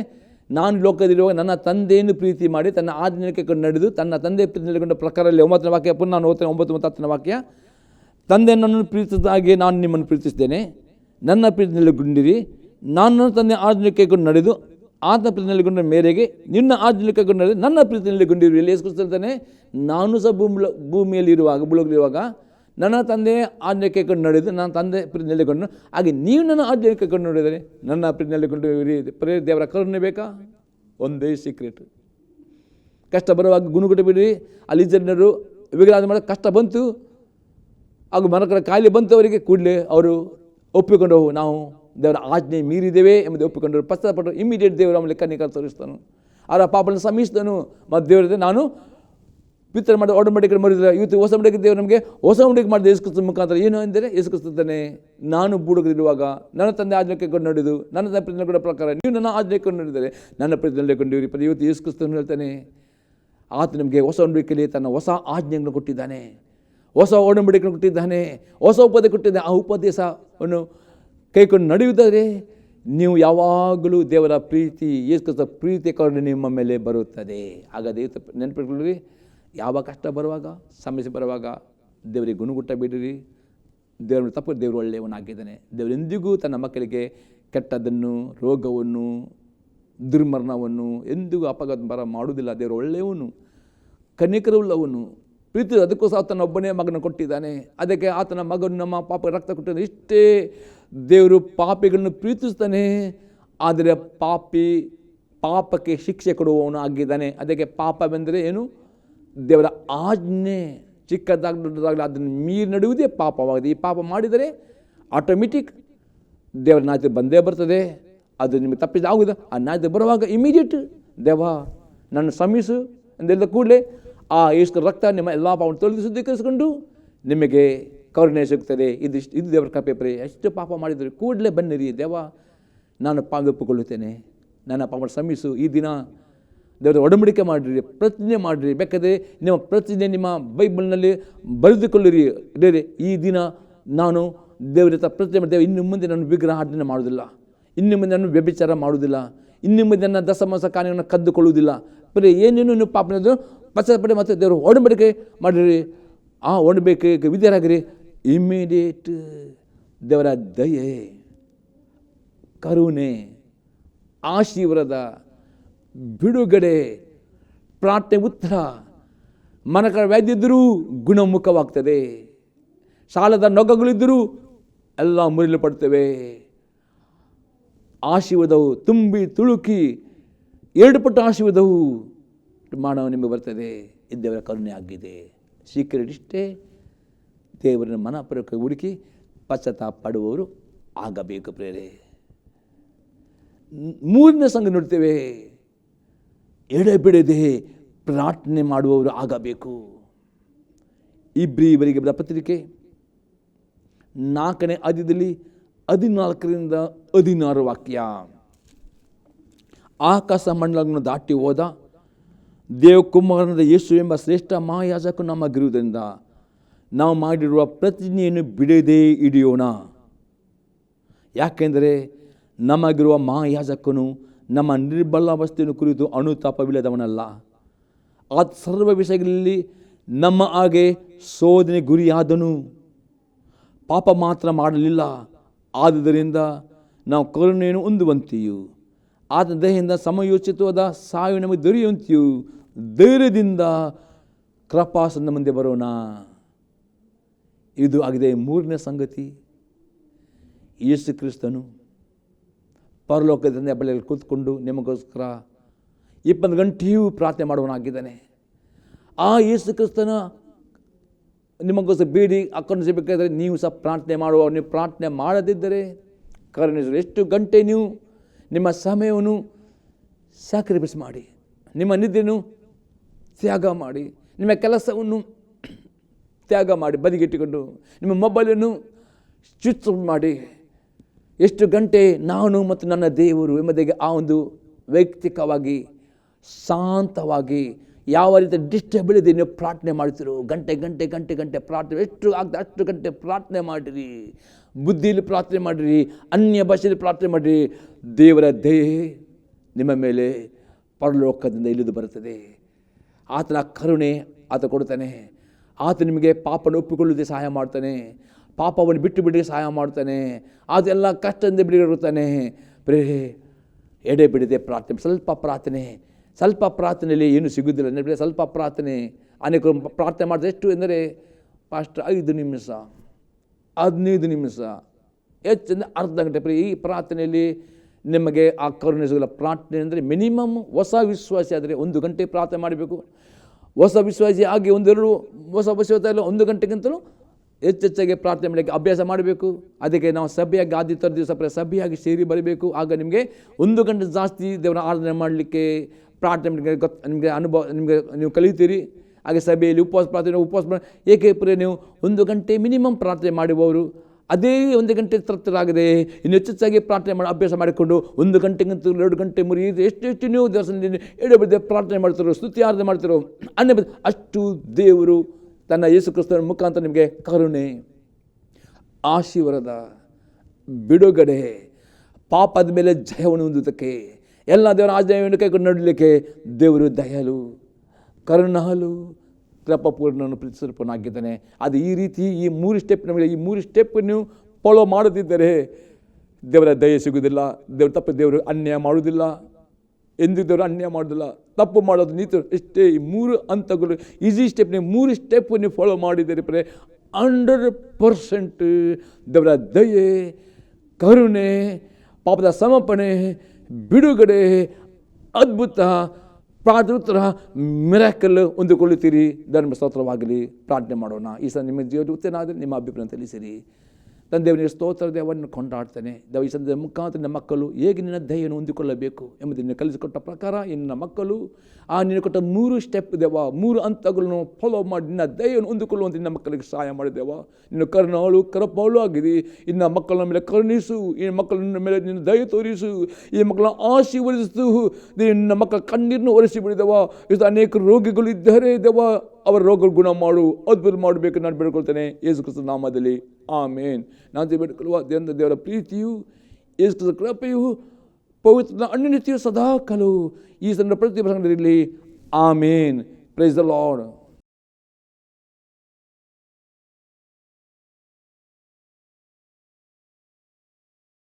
ನಾನು ಲೋಕದಲ್ಲಿರುವಾಗ ನನ್ನ ತಂದೆಯನ್ನು ಪ್ರೀತಿ ಮಾಡಿ ತನ್ನ ಆಜ್ಞೆಯನ್ನು ಕೈಕೊಂಡು ನಡೆದು ತನ್ನ ತಂದೆ ಪ್ರೀತಿ ನೆಲೆಗೊಂಡ ಪ್ರಕಾರದಲ್ಲಿ 9ನೇ ವಾಕ್ಯ ಪುನಃ ನಾನು ಓದ್ತೇನೆ. 9 ಮತ್ತು 10ನೇ ವಾಕ್ಯ. ತಂದೆ ನನ್ನನ್ನು ಪ್ರೀತಿಸಿದ ಹಾಗೆ ನಾನು ನಿಮ್ಮನ್ನು ಪ್ರೀತಿಸಿದ್ದೇನೆ, ನನ್ನ ಪ್ರೀತಿ ನೆಲೆಗೊಂಡಿರಿ. ನಾನು ತಂದೆ ಆಜ್ಞೆ ಕೈಕೊಂಡು ನಡೆದು ಆತ ಪ್ರೀತಿ ನೆಲೆಗೊಂಡ ಮೇರೆಗೆ ನಿನ್ನ ಆಜ್ಞೆ ಕೈಕೊಂಡು ನಡೆದು ನನ್ನ ಪ್ರೀತಿ ನೆಲೆಗೊಂಡಿರಿ. ಇಲ್ಲಿ ಯೇಸು ಕ್ರಿಸ್ತ ಹೇಳ್ತಾನೆ, ನಾನು ಸಹ ಭೂಮಿಯಲ್ಲಿರುವಾಗ ಭೂಲೋಕದಲ್ಲಿರುವಾಗ ನನ್ನ ತಂದೆ ಆಜ್ಞೆ ಕೈಕೊಂಡು ನಡೆದು ನನ್ನ ತಂದೆ ಪ್ರೀತಿ ನೆಲೆಗೊಂಡು ಹಾಗೆ ನೀವು ನನ್ನ ಆಜ್ಞೆ ಕೈಕೊಂಡು ನೋಡಿದರೆ ನನ್ನ ಪ್ರೀತಿ ನೆಲೆಗೊಂಡಿರಿ. ದೇವರ ಕರುಣೆ ಬೇಕಾ? ಒಂದೇ ಸೀಕ್ರೆಟ್. ಕಷ್ಟ ಬರುವಾಗ ಗುಣಗುಟ್ಟು ಬಿಡ್ರಿ. ಅಲ್ಲಿ ಜನರು ವಿಗ್ರಹ ಮಾಡೋದು ಕಷ್ಟ ಬಂತು, ಹಾಗೂ ಮರಕರ ಕಾಯಿಲೆ ಬಂತು, ಅವರಿಗೆ ಕೂಡಲೇ ಅವರು ಒಪ್ಪಿಕೊಂಡು ನಾವು ದೇವರ ಆಜ್ಞೆ ಮೀರಿದ್ದೇವೆ ಎಂಬುದು ಒಪ್ಪಿಕೊಂಡರು, ಪಶ್ಚಾತ್ತಾಪಟ್ಟರು. ಇಮಿಡಿಯೇಟ್ ದೇವರು ಆಮೇಲೆ ಕನ್ನಿಕರ ತೋರಿಸ್ತಾನು, ಅವರ ಪಾಪವನ್ನು ಶ್ರಮಿಸಿದನು. ಮತ್ತು ದೇವರಿದೆ ನಾನು ಪಿತರ ಮಾಡಿ ಒಡಂಬಡಿಕೆ ಮಾಡಿದ್ರೆ ಇವತ್ತು ಹೊಸ ಒಡಂಬಡಿಕೆ ದೇವರು ನಮಗೆ ಹೊಸ ಒಡಂಬಡಿಕೆ ಮಾಡಿದ ಯೇಸು ಕ್ರಿಸ್ತನ ಮುಖಾಂತರ. ಏನು ಅಂದರೆ ಯೇಸು ಕ್ರಿಸ್ತನೇ, ನಾನು ಬೂಡಗದಿರುವಾಗ ನನ್ನ ತಂದೆ ಆಜ್ಞೆ ಕೈಕೊಂಡು ನಡೆದು ನನ್ನ ತಂದೆ ಪ್ರೀತಿ ಕೂಡ ಪ್ರಕಾರ ನೀವು ನನ್ನ ಆಜ್ಞೆ ಕೈಕೊಂಡು ನಡೆದರೆ ನನ್ನ ಪ್ರೀತಿ ನೆಲೆಗೊಂಡಿರಿ. ಇವತ್ತು ಯೇಸು ಕ್ರಿಸ್ತನು ಹೇಳ್ತಾನೆ, ಆತ ನಮಗೆ ಹೊಸ ಒಡಂಬಡಿಕೆಯಲ್ಲಿ ತನ್ನ ಹೊಸ ಆಜ್ಞೆಗಳನ್ನು ಕೊಟ್ಟಿದ್ದಾನೆ, ಹೊಸ ಒಡಂಬಡಿಕೆಯನ್ನು ಕೊಟ್ಟಿದ್ದಾನೆ, ಹೊಸ ಉಪದೇಶ ಕೊಟ್ಟಿದ್ದಾನೆ. ಆ ಉಪದೇಶವನ್ನು ಕೈಕೊಂಡು ನಡೆಯುವುದಾದರೆ ನೀವು ಯಾವಾಗಲೂ ದೇವರ ಪ್ರೀತಿ, ಯೇಸು ಕ್ರಿಸ್ತ ಪ್ರೀತಿ ಕರುಣೆ ನಿಮ್ಮ ಮೇಲೆ ಬರುತ್ತದೆ. ಹಾಗಾದರೆ ನೆನಪಿಟ್ಕೊಳ್ಳ್ರಿ, ಯಾವ ಕಷ್ಟ ಬರುವಾಗ, ಸಮಸ್ಯೆ ಬರುವಾಗ ದೇವರಿಗೆ ಗುಣಗುಟ್ಟ ಬಿಡಿರಿ. ದೇವರ ತಪ್ಪು, ದೇವರು ಒಳ್ಳೆಯವನಾಗಿದ್ದಾನೆ. ದೇವರೆಂದಿಗೂ ತನ್ನ ಮಕ್ಕಳಿಗೆ ಕೆಟ್ಟದ್ದನ್ನು, ರೋಗವನ್ನು, ದುರ್ಮರಣವನ್ನು ಎಂದಿಗೂ ಅಪಘಾತ ಮಾಡುವುದಿಲ್ಲ. ದೇವರು ಒಳ್ಳೆಯವನು, ಕನಿಕರವುಳ್ಳವನು, ಪ್ರೀತಿ. ಅದಕ್ಕೋಸ್ಕರ ಆತನ ಒಬ್ಬನೇ ಮಗನ ಕೊಟ್ಟಿದ್ದಾನೆ. ಅದಕ್ಕೆ ಆತನ ಮಗನು ನಮ್ಮ ಪಾಪ ರಕ್ತ ಕೊಟ್ಟಿದ್ದಾನೆ. ಇಷ್ಟೇ ದೇವರು ಪಾಪಿಗಳನ್ನು ಪ್ರೀತಿಸ್ತಾನೆ, ಆದರೆ ಪಾಪಕ್ಕೆ ಶಿಕ್ಷೆ ಕೊಡುವವನು ಆಗಿದ್ದಾನೆ. ಅದಕ್ಕೆ ಪಾಪವೆಂದರೆ ಏನು? ದೇವರ ಆಜ್ಞೆ ಚಿಕ್ಕದಾಗಲಿ ದೊಡ್ಡದಾಗಲಿ ಅದನ್ನು ಮೀರಿ ನಡೆಯುವುದೇ ಪಾಪವಾಗಿದೆ. ಈ ಪಾಪ ಮಾಡಿದರೆ ಆಟೋಮೆಟಿಕ್ ದೇವರ ನ್ಯಾಯ ಬಂದೇ ಬರ್ತದೆ. ಅದು ನಿಮಗೆ ತಪ್ಪಿದಾಗುವುದು. ಆ ನ್ಯಾಯ ಬರುವಾಗ ಇಮಿಡಿಯೇಟ್ ದೇವ ನನ್ನ ಶ್ರಮಿಸು ಅಂದೆಲ್ಲ ಕೂಡಲೇ ಆ ಯೇಸು ರಕ್ತ ನಿಮ್ಮ ಎಲ್ಲ ಪಾಪವನ್ನು ತೊಳೆದು ಶುದ್ಧೀಕರಿಸಿಕೊಂಡು ನಿಮಗೆ ಕರುಣೆ ಸಿಗ್ತದೆ. ಇದು ದೇವರ ಕೃಪೆ. ಎಷ್ಟು ಪಾಪ ಮಾಡಿದರೆ ಕೂಡಲೇ ಬನ್ನಿರಿ, ದೇವ ನಾನು ಪಾಪ ಒಪ್ಪಿಕೊಳ್ಳುತ್ತೇನೆ, ನನ್ನ ಪಾಪವನ್ನು ಶ್ರಮಿಸು. ಈ ದಿನ ದೇವರ ಒಡಂಬಡಿಕೆ ಮಾಡಿರಿ, ಪ್ರತಿಜ್ಞೆ ಮಾಡಿರಿ. ಬೇಕಾದರೆ ನಿಮ್ಮ ಪ್ರತಿಜ್ಞೆ ನಿಮ್ಮ ಬೈಬಲ್ನಲ್ಲಿ ಬರೆದುಕೊಳ್ಳಿರಿ. ದೇವರೇ, ಈ ದಿನ ನಾನು ದೇವರ ಹತ್ರ ಪ್ರತಿಜ್ಞೆ ಮಾಡಿದ್ದೇವೆ, ಇನ್ನು ಮುಂದೆ ನಾನು ವಿಗ್ರಹ ಆರಾಧನೆ ಮಾಡೋದಿಲ್ಲ, ಇನ್ನು ಮುಂದೆ ನಾನು ವ್ಯಭಿಚಾರ ಮಾಡುವುದಿಲ್ಲ, ಇನ್ನು ಮುಂದೆ ನನ್ನ ದಶಮಾಂಶ ಕಾಣಿಕೆಯನ್ನು ಕದ್ದುಕೊಳ್ಳುವುದಿಲ್ಲ. ಬರೀ ಏನೇನು ನೀವು ಪಾಪನದು ಪಶ್ಚಾತ್ತಾಪ ಮತ್ತು ದೇವರು ಒಡಂಬಡಿಕೆ ಮಾಡಿರಿ. ಆ ಒಡಂಬಡಿಕೆಗೆ ವಿಧೇಯರಾಗಿರಿ. ಇಮ್ಮಿಡಿಯೇಟ್ ದೇವರ ದಯೆ, ಕರುಣೆ, ಆಶೀರ್ವಾದ, ಬಿಡುಗಡೆ, ಪ್ರಾರ್ಥನೆ ಉತ್ತರ, ಮನಕರ ವ್ಯಾಧಿ ಇದ್ದರೂ ಗುಣಮುಖವಾಗ್ತದೆ, ಸಾಲದ ನೊಗಗಳಿದ್ದರೂ ಎಲ್ಲ ಮುರಿಯಲ್ಪಡ್ತವೆ. ಆಶೀರ್ವಾದವು ತುಂಬಿ ತುಳುಕಿ 2 ಪಟ್ಟು ಆಶೀರ್ವಾದವು ಮಾನವ ನಿಮಗೆ ಬರ್ತದೆ. ಇದು ದೇವರ ಕರುಣೆ ಆಗಿದೆ. ಸೀಕ್ರೆಟ್ ಇಷ್ಟೇ, ದೇವರನ್ನು ಮನಪೂರ್ವಕ ಹುಡುಕಿ ಪಶ್ಚಾತ್ತಾಪ ಪಡುವವರು ಆಗಬೇಕು. ಪ್ರೇರೆ 3ನೇ ಸಂಘ ನೋಡ್ತೇವೆ, ಎಡೆಬಿಡದೆ ಪ್ರಾರ್ಥನೆ ಮಾಡುವವರು ಆಗಬೇಕು. ಇಬ್ರಿಯವರಿಗೆ ಬರೆದ ಪತ್ರಿಕೆ 4ನೇ ಅಧ್ಯಾಯದಲ್ಲಿ 14-16 ವಾಕ್ಯ. ಆಕಾಶ ಮಂಡಲಗಳನ್ನು ದಾಟಿ ಹೋದ ದೇವಕುಮಾರನಾದ ಯೇಸು ಎಂಬ ಶ್ರೇಷ್ಠ ಮಹಾಯಾಜಕನು ನಮಗಿರುವುದರಿಂದ ನಾವು ಮಾಡಿರುವ ಪ್ರತಿಜ್ಞೆಯನ್ನು ಬಿಡದೇ ಹಿಡಿಯೋಣ. ಯಾಕೆಂದರೆ ನಮಗಿರುವ ಮಹಾಯಾಜಕನು ನಮ್ಮ ನಿರ್ಬಲಾವಸ್ಥೆಯನ್ನು ಕುರಿತು ಅನುತಾಪವಿಲ್ಲದವನಲ್ಲ. ಆ ಸರ್ವ ವಿಷಯಗಳಲ್ಲಿ ನಮ್ಮ ಹಾಗೆ ಶೋಧನೆ ಗುರಿಯಾದನು, ಪಾಪ ಮಾತ್ರ ಮಾಡಲಿಲ್ಲ. ಆದುದರಿಂದ ನಾವು ಕರುಣೆಯನ್ನು ಹೊಂದುವಂತೆಯೂ ಆತನ ದಯೆಯಿಂದ ಸಮಯೋಚಿತವಾದ ಸಾವು ನಮಗೆ ದೊರೆಯುವಂತೆಯೂ ಧೈರ್ಯದಿಂದ ಕೃಪಾಸನದ ಮುಂದೆ ಬರೋಣ. ಇದು ಆಗಿದೆ 3ನೇ ಸಂಗತಿ. ಯೇಸು ಕ್ರಿಸ್ತನು ಪರಲೋಕದಿಂದ ಬಳಿಯಲ್ಲಿ ಕೂತ್ಕೊಂಡು ನಿಮಗೋಸ್ಕರ 20 ಗಂಟೆಯೂ ಪ್ರಾರ್ಥನೆ ಮಾಡುವನಾಗಿದ್ದಾನೆ. ಆ ಯೇಸು ಕ್ರಿಸ್ತನ ನಿಮಗೋಸ್ಕರ ಬೇಡಿ ಆಕರ್ಣಿಸಬೇಕಾದರೆ ನೀವು ಸಹ ಪ್ರಾರ್ಥನೆ ಮಾಡುವ. ನೀವು ಪ್ರಾರ್ಥನೆ ಮಾಡದಿದ್ದರೆ ಕರುಣಿಸಲು ಎಷ್ಟು ಗಂಟೆ ನೀವು ನಿಮ್ಮ ಸಮಯವನ್ನು ಸ್ಯಾಕ್ರಿಫೈಸ್ ಮಾಡಿ, ನಿಮ್ಮ ನಿದ್ದೆಯನ್ನು ತ್ಯಾಗ ಮಾಡಿ, ನಿಮ್ಮ ಕೆಲಸವನ್ನು ತ್ಯಾಗ ಮಾಡಿ ಬದಿಗಿಟ್ಟುಕೊಂಡು ನಿಮ್ಮ ಮೊಬೈಲನ್ನು ಸ್ವಿಚ್ ಆಫ್ ಮಾಡಿ, ಎಷ್ಟು ಗಂಟೆ ನಾನು ಮತ್ತು ನನ್ನ ದೇವರು ಎಂಬುದಾಗಿ ಆ ಒಂದು ವೈಯಕ್ತಿಕವಾಗಿ ಶಾಂತವಾಗಿ ಯಾವ ರೀತಿ ಡಿಸ್ಟರ್ಬ್ ಇಲ್ಲದೆ ನೀವು ಪ್ರಾರ್ಥನೆ ಮಾಡ್ತಿರೋ ಗಂಟೆ ಗಂಟೆ ಗಂಟೆ ಗಂಟೆ ಪ್ರಾರ್ಥನೆ ಎಷ್ಟು ಆಗ್ತದೆ ಅಷ್ಟು ಗಂಟೆ ಪ್ರಾರ್ಥನೆ ಮಾಡಿರಿ. ಬುದ್ಧಿಯಲ್ಲಿ ಪ್ರಾರ್ಥನೆ ಮಾಡಿರಿ, ಅನ್ಯ ಭಾಷೆಯಲ್ಲಿ ಪ್ರಾರ್ಥನೆ ಮಾಡಿರಿ. ದೇವರ ದಯೆ ನಿಮ್ಮ ಮೇಲೆ ಪರಲೋಕದಿಂದ ಇಳಿದು ಬರುತ್ತದೆ. ಆತನ ಕರುಣೆ ಆತ ಕೊಡ್ತಾನೆ. ಆತ ನಿಮಗೆ ಪಾಪನ ಒಪ್ಪಿಕೊಳ್ಳುವುದೇ ಸಹಾಯ ಮಾಡ್ತಾನೆ, ಪಾಪವನ್ನು ಬಿಟ್ಟು ಬಿಡಿ ಸಹಾಯ ಮಾಡ್ತಾನೆ. ಅದೆಲ್ಲ ಕಷ್ಟದಿಂದ ಬಿಡಿರುತ್ತಾನೆ. ಬರೇ ಎಡೆ ಬಿಡದೆ ಪ್ರಾರ್ಥನೆ, ಸ್ವಲ್ಪ ಪ್ರಾರ್ಥನೆಯಲ್ಲಿ ಏನು ಸಿಗುವುದಿಲ್ಲ. ನೆನಪಿದೆ, ಸ್ವಲ್ಪ ಪ್ರಾರ್ಥನೆ. ಅನೇಕರು ಪ್ರಾರ್ಥನೆ ಮಾಡಿದ್ರೆ ಎಷ್ಟು ಎಂದರೆ ಪಾಸ್ಟರ್ 5 ನಿಮಿಷ 15 ನಿಮಿಷ ಹೆಚ್ಚೆಂದರೆ ಅರ್ಧ ಗಂಟೆ. ಈ ಪ್ರಾರ್ಥನೆಯಲ್ಲಿ ನಿಮಗೆ ಆ ಕರುಣೆ ಸಿಗಲ್ಲ. ಪ್ರಾರ್ಥನೆ ಅಂದರೆ ಮಿನಿಮಮ್ ಹೊಸ ವಿಶ್ವಾಸಿ ಆದರೆ 1 ಗಂಟೆ ಪ್ರಾರ್ಥನೆ ಮಾಡಬೇಕು. ಹೊಸ ವಿಶ್ವಾಸಿ ಆಗಿ 1-2 ಹೊಸ ವಿಶ್ವಾಸ ಎಲ್ಲ 1 ಗಂಟೆಗಿಂತಲೂ ಹೆಚ್ಚೆಚ್ಚಾಗಿ ಪ್ರಾರ್ಥನೆ ಮಾಡಲಿಕ್ಕೆ ಅಭ್ಯಾಸ ಮಾಡಬೇಕು. ಅದಕ್ಕೆ ನಾವು ಸಭೆಯಾಗಿ ಆದಿತ್ಯವಾರ ದಿವಸ ಸಭೆಯಾಗಿ ಸೇರಿ ಬರಬೇಕು. ಆಗ ನಿಮಗೆ 1 ಗಂಟೆ ಜಾಸ್ತಿ ದೇವರ ಆರಾಧನೆ ಮಾಡಲಿಕ್ಕೆ ಪ್ರಾರ್ಥನೆ ನಿಮಗೆ ಅನುಭವ ನೀವು ಕಲಿತೀರಿ. ಹಾಗೆ ಸಭೆಯಲ್ಲಿ ಉಪವಾಸ ಏಕೆ ನೀವು 1 ಗಂಟೆ ಮಿನಿಮಮ್ ಪ್ರಾರ್ಥನೆ ಮಾಡುವವರು ಅದೇ 1 ಗಂಟೆ ತೃಪ್ತರಾಗದೆ ಇನ್ನು ಹೆಚ್ಚೆಚ್ಚಾಗಿ ಪ್ರಾರ್ಥನೆ ಮಾಡಿ ಅಭ್ಯಾಸ ಮಾಡಿಕೊಂಡು 1 ಗಂಟೆಗಿಂತ 2 ಗಂಟೆ ಮುರಿದು ಎಷ್ಟು ನೀವು ದೇವಸ್ಥಾನದಲ್ಲಿ ಎಡೆಬಿಡದೆ ಪ್ರಾರ್ಥನೆ ಮಾಡ್ತಿರೋ, ಸ್ತುತಿ ಆರಾಧನೆ ಮಾಡ್ತಿರೋ, ಅಷ್ಟು ದೇವರು ತನ್ನ ಯೇಸು ಕ್ರಿಸ್ತನ ಮುಖಾಂತರ ನಿಮಗೆ ಕರುಣೆ, ಆಶೀರ್ವಾದ, ಬಿಡುಗಡೆ, ಪಾಪದ ಮೇಲೆ ಜಯವನ್ನು ಹೊಂದುವುದಕ್ಕೆ, ಎಲ್ಲ ದೇವರ ಆಜ್ಞೆಯನ್ನು ಕೈಕೊಂಡು ನಡಲಿಕ್ಕೆ ದೇವರು ದಯಾಲು, ಕರುಣಾಲು, ಕೃಪಾಪೂರ್ಣನು ಪ್ರೀತಿಸಲ್ಪನಾಗಿದ್ದಾನೆ. ಅದು ಈ ರೀತಿ ಈ 3 ಸ್ಟೆಪ್ ನಮಗೆ ಈ 3 ಸ್ಟೆಪ್ ನೀವು ಫಾಲೋ ಮಾಡದಿದ್ದರೆ ದೇವರ ದಯೆ ಸಿಗುವುದಿಲ್ಲ. ದೇವರು ಅನ್ಯಾಯ ಮಾಡುವುದಿಲ್ಲ. ಎಂದು ದೇವರು ಅನ್ಯಾಯ ಮಾಡೋದಿಲ್ಲ, ತಪ್ಪು ಮಾಡೋದು ನೀತಿ. ಇಷ್ಟೇ ಈ 3 ಹಂತಗಳು ಈಸಿ ಸ್ಟೆಪ್. ನೀವು 3 ಸ್ಟೆಪ್ ನೀವು ಫಾಲೋ ಮಾಡಿದರೆ 100% ದೇವರ ದಯೆ, ಕರುಣೆ, ಪಾಪದ ಸಮರ್ಪಣೆ, ಬಿಡುಗಡೆ, ಅದ್ಭುತ, ಪ್ರಾರ್ಥೋತ್ತರ, ಮಿರಾಕಲ್ ಹೊಂದಿಕೊಳ್ಳುತ್ತೀರಿ. ಧರ್ಮ ಸ್ತೋತ್ರವಾಗಲಿ. ಪ್ರಾರ್ಥನೆ ಮಾಡೋಣ. ಈ ಸಹ ನಿಮ್ಮ ಜೀವನ ಉತ್ತೇನಾದರೆ ನಿಮ್ಮ ಅಭಿಪ್ರಾಯ ತಿಳಿಸಿರಿ. ನನ್ನ ದೇವನಿಗೆ ಸ್ತೋತ್ರ ದೇವರನ್ನು ಕೊಂಡಾಡ್ತಾನೆ. ದೇವ ಈ ಸಂದರ್ಭದ ಮುಖಾಂತರ ನಿನ್ನ ಮಕ್ಕಳು ಹೇಗೆ ನಿನ್ನ ದಯೆಯನ್ನು ಹೊಂದಿಕೊಳ್ಳಬೇಕು ಎಂಬುದನ್ನು ಕಲಿಸಿಕೊಟ್ಟ ಪ್ರಕಾರ ನಿನ್ನ ಮಕ್ಕಳು ಆ ನಿನ್ನ ಕೊಟ್ಟ 3 ಸ್ಟೆಪ್ ದೇವ, 3 ಹಂತಗಳನ್ನು ಫಾಲೋ ಮಾಡಿ ನಿನ್ನ ದಯೆಯನ್ನು ಹೊಂದಿಕೊಳ್ಳುವಂತೆ ನಿನ್ನ ಮಕ್ಕಳಿಗೆ ಸಹಾಯ ಮಾಡಿದ್ದೇವ. ನಿನ್ನ ಕರುಣಾಳು ಕರಪಾಳು ಆಗಿದೆ. ಇನ್ನು ಮಕ್ಕಳ ಮೇಲೆ ಕರುಣಿಸು, ಈ ಮಕ್ಕಳ ಮೇಲೆ ನಿನ್ನ ದಯೆ ತೋರಿಸು, ಈ ಮಕ್ಕಳನ್ನ ಆಶೀರ್ವದಿಸು. ನಿನ್ನ ಮಕ್ಕಳ ಕಣ್ಣೀರನ್ನು ಒರೆಸಿ ಬಿಡಿದವ. ಇದು ಅನೇಕ ರೋಗಿಗಳು ಇದ್ದಾರೆ ದೇವ, ಅವರ ರೋಗಗಳು ಗುಣ ಮಾಡು, ಅದ್ಭುತ ಮಾಡಬೇಕು ನಾನು ಬೇಡ್ಕೊಳ್ತೇನೆ ಯೇಸು ಕ್ರಿಸ್ತನ ನಾಮದಲ್ಲಿ. ಆಮೇನ್. ನಾನು ಬೇಡಿಕೊಳ್ಳುವ ದೇವರ ಪ್ರೀತಿಯು, ಯೇಸು ಕ್ರಿಸ್ತನ ಕೃಪೆಯು, ಪವಿತ್ರ ಅನ್ಯನಿತ್ಯವು ಸದಾ ಕಾಲವು ಈ ಸಂದರ್ಭ ಪ್ರತಿ ಪ್ರಸಂಗದಲ್ಲಿ. ಆಮೇನ್. Praise the lord.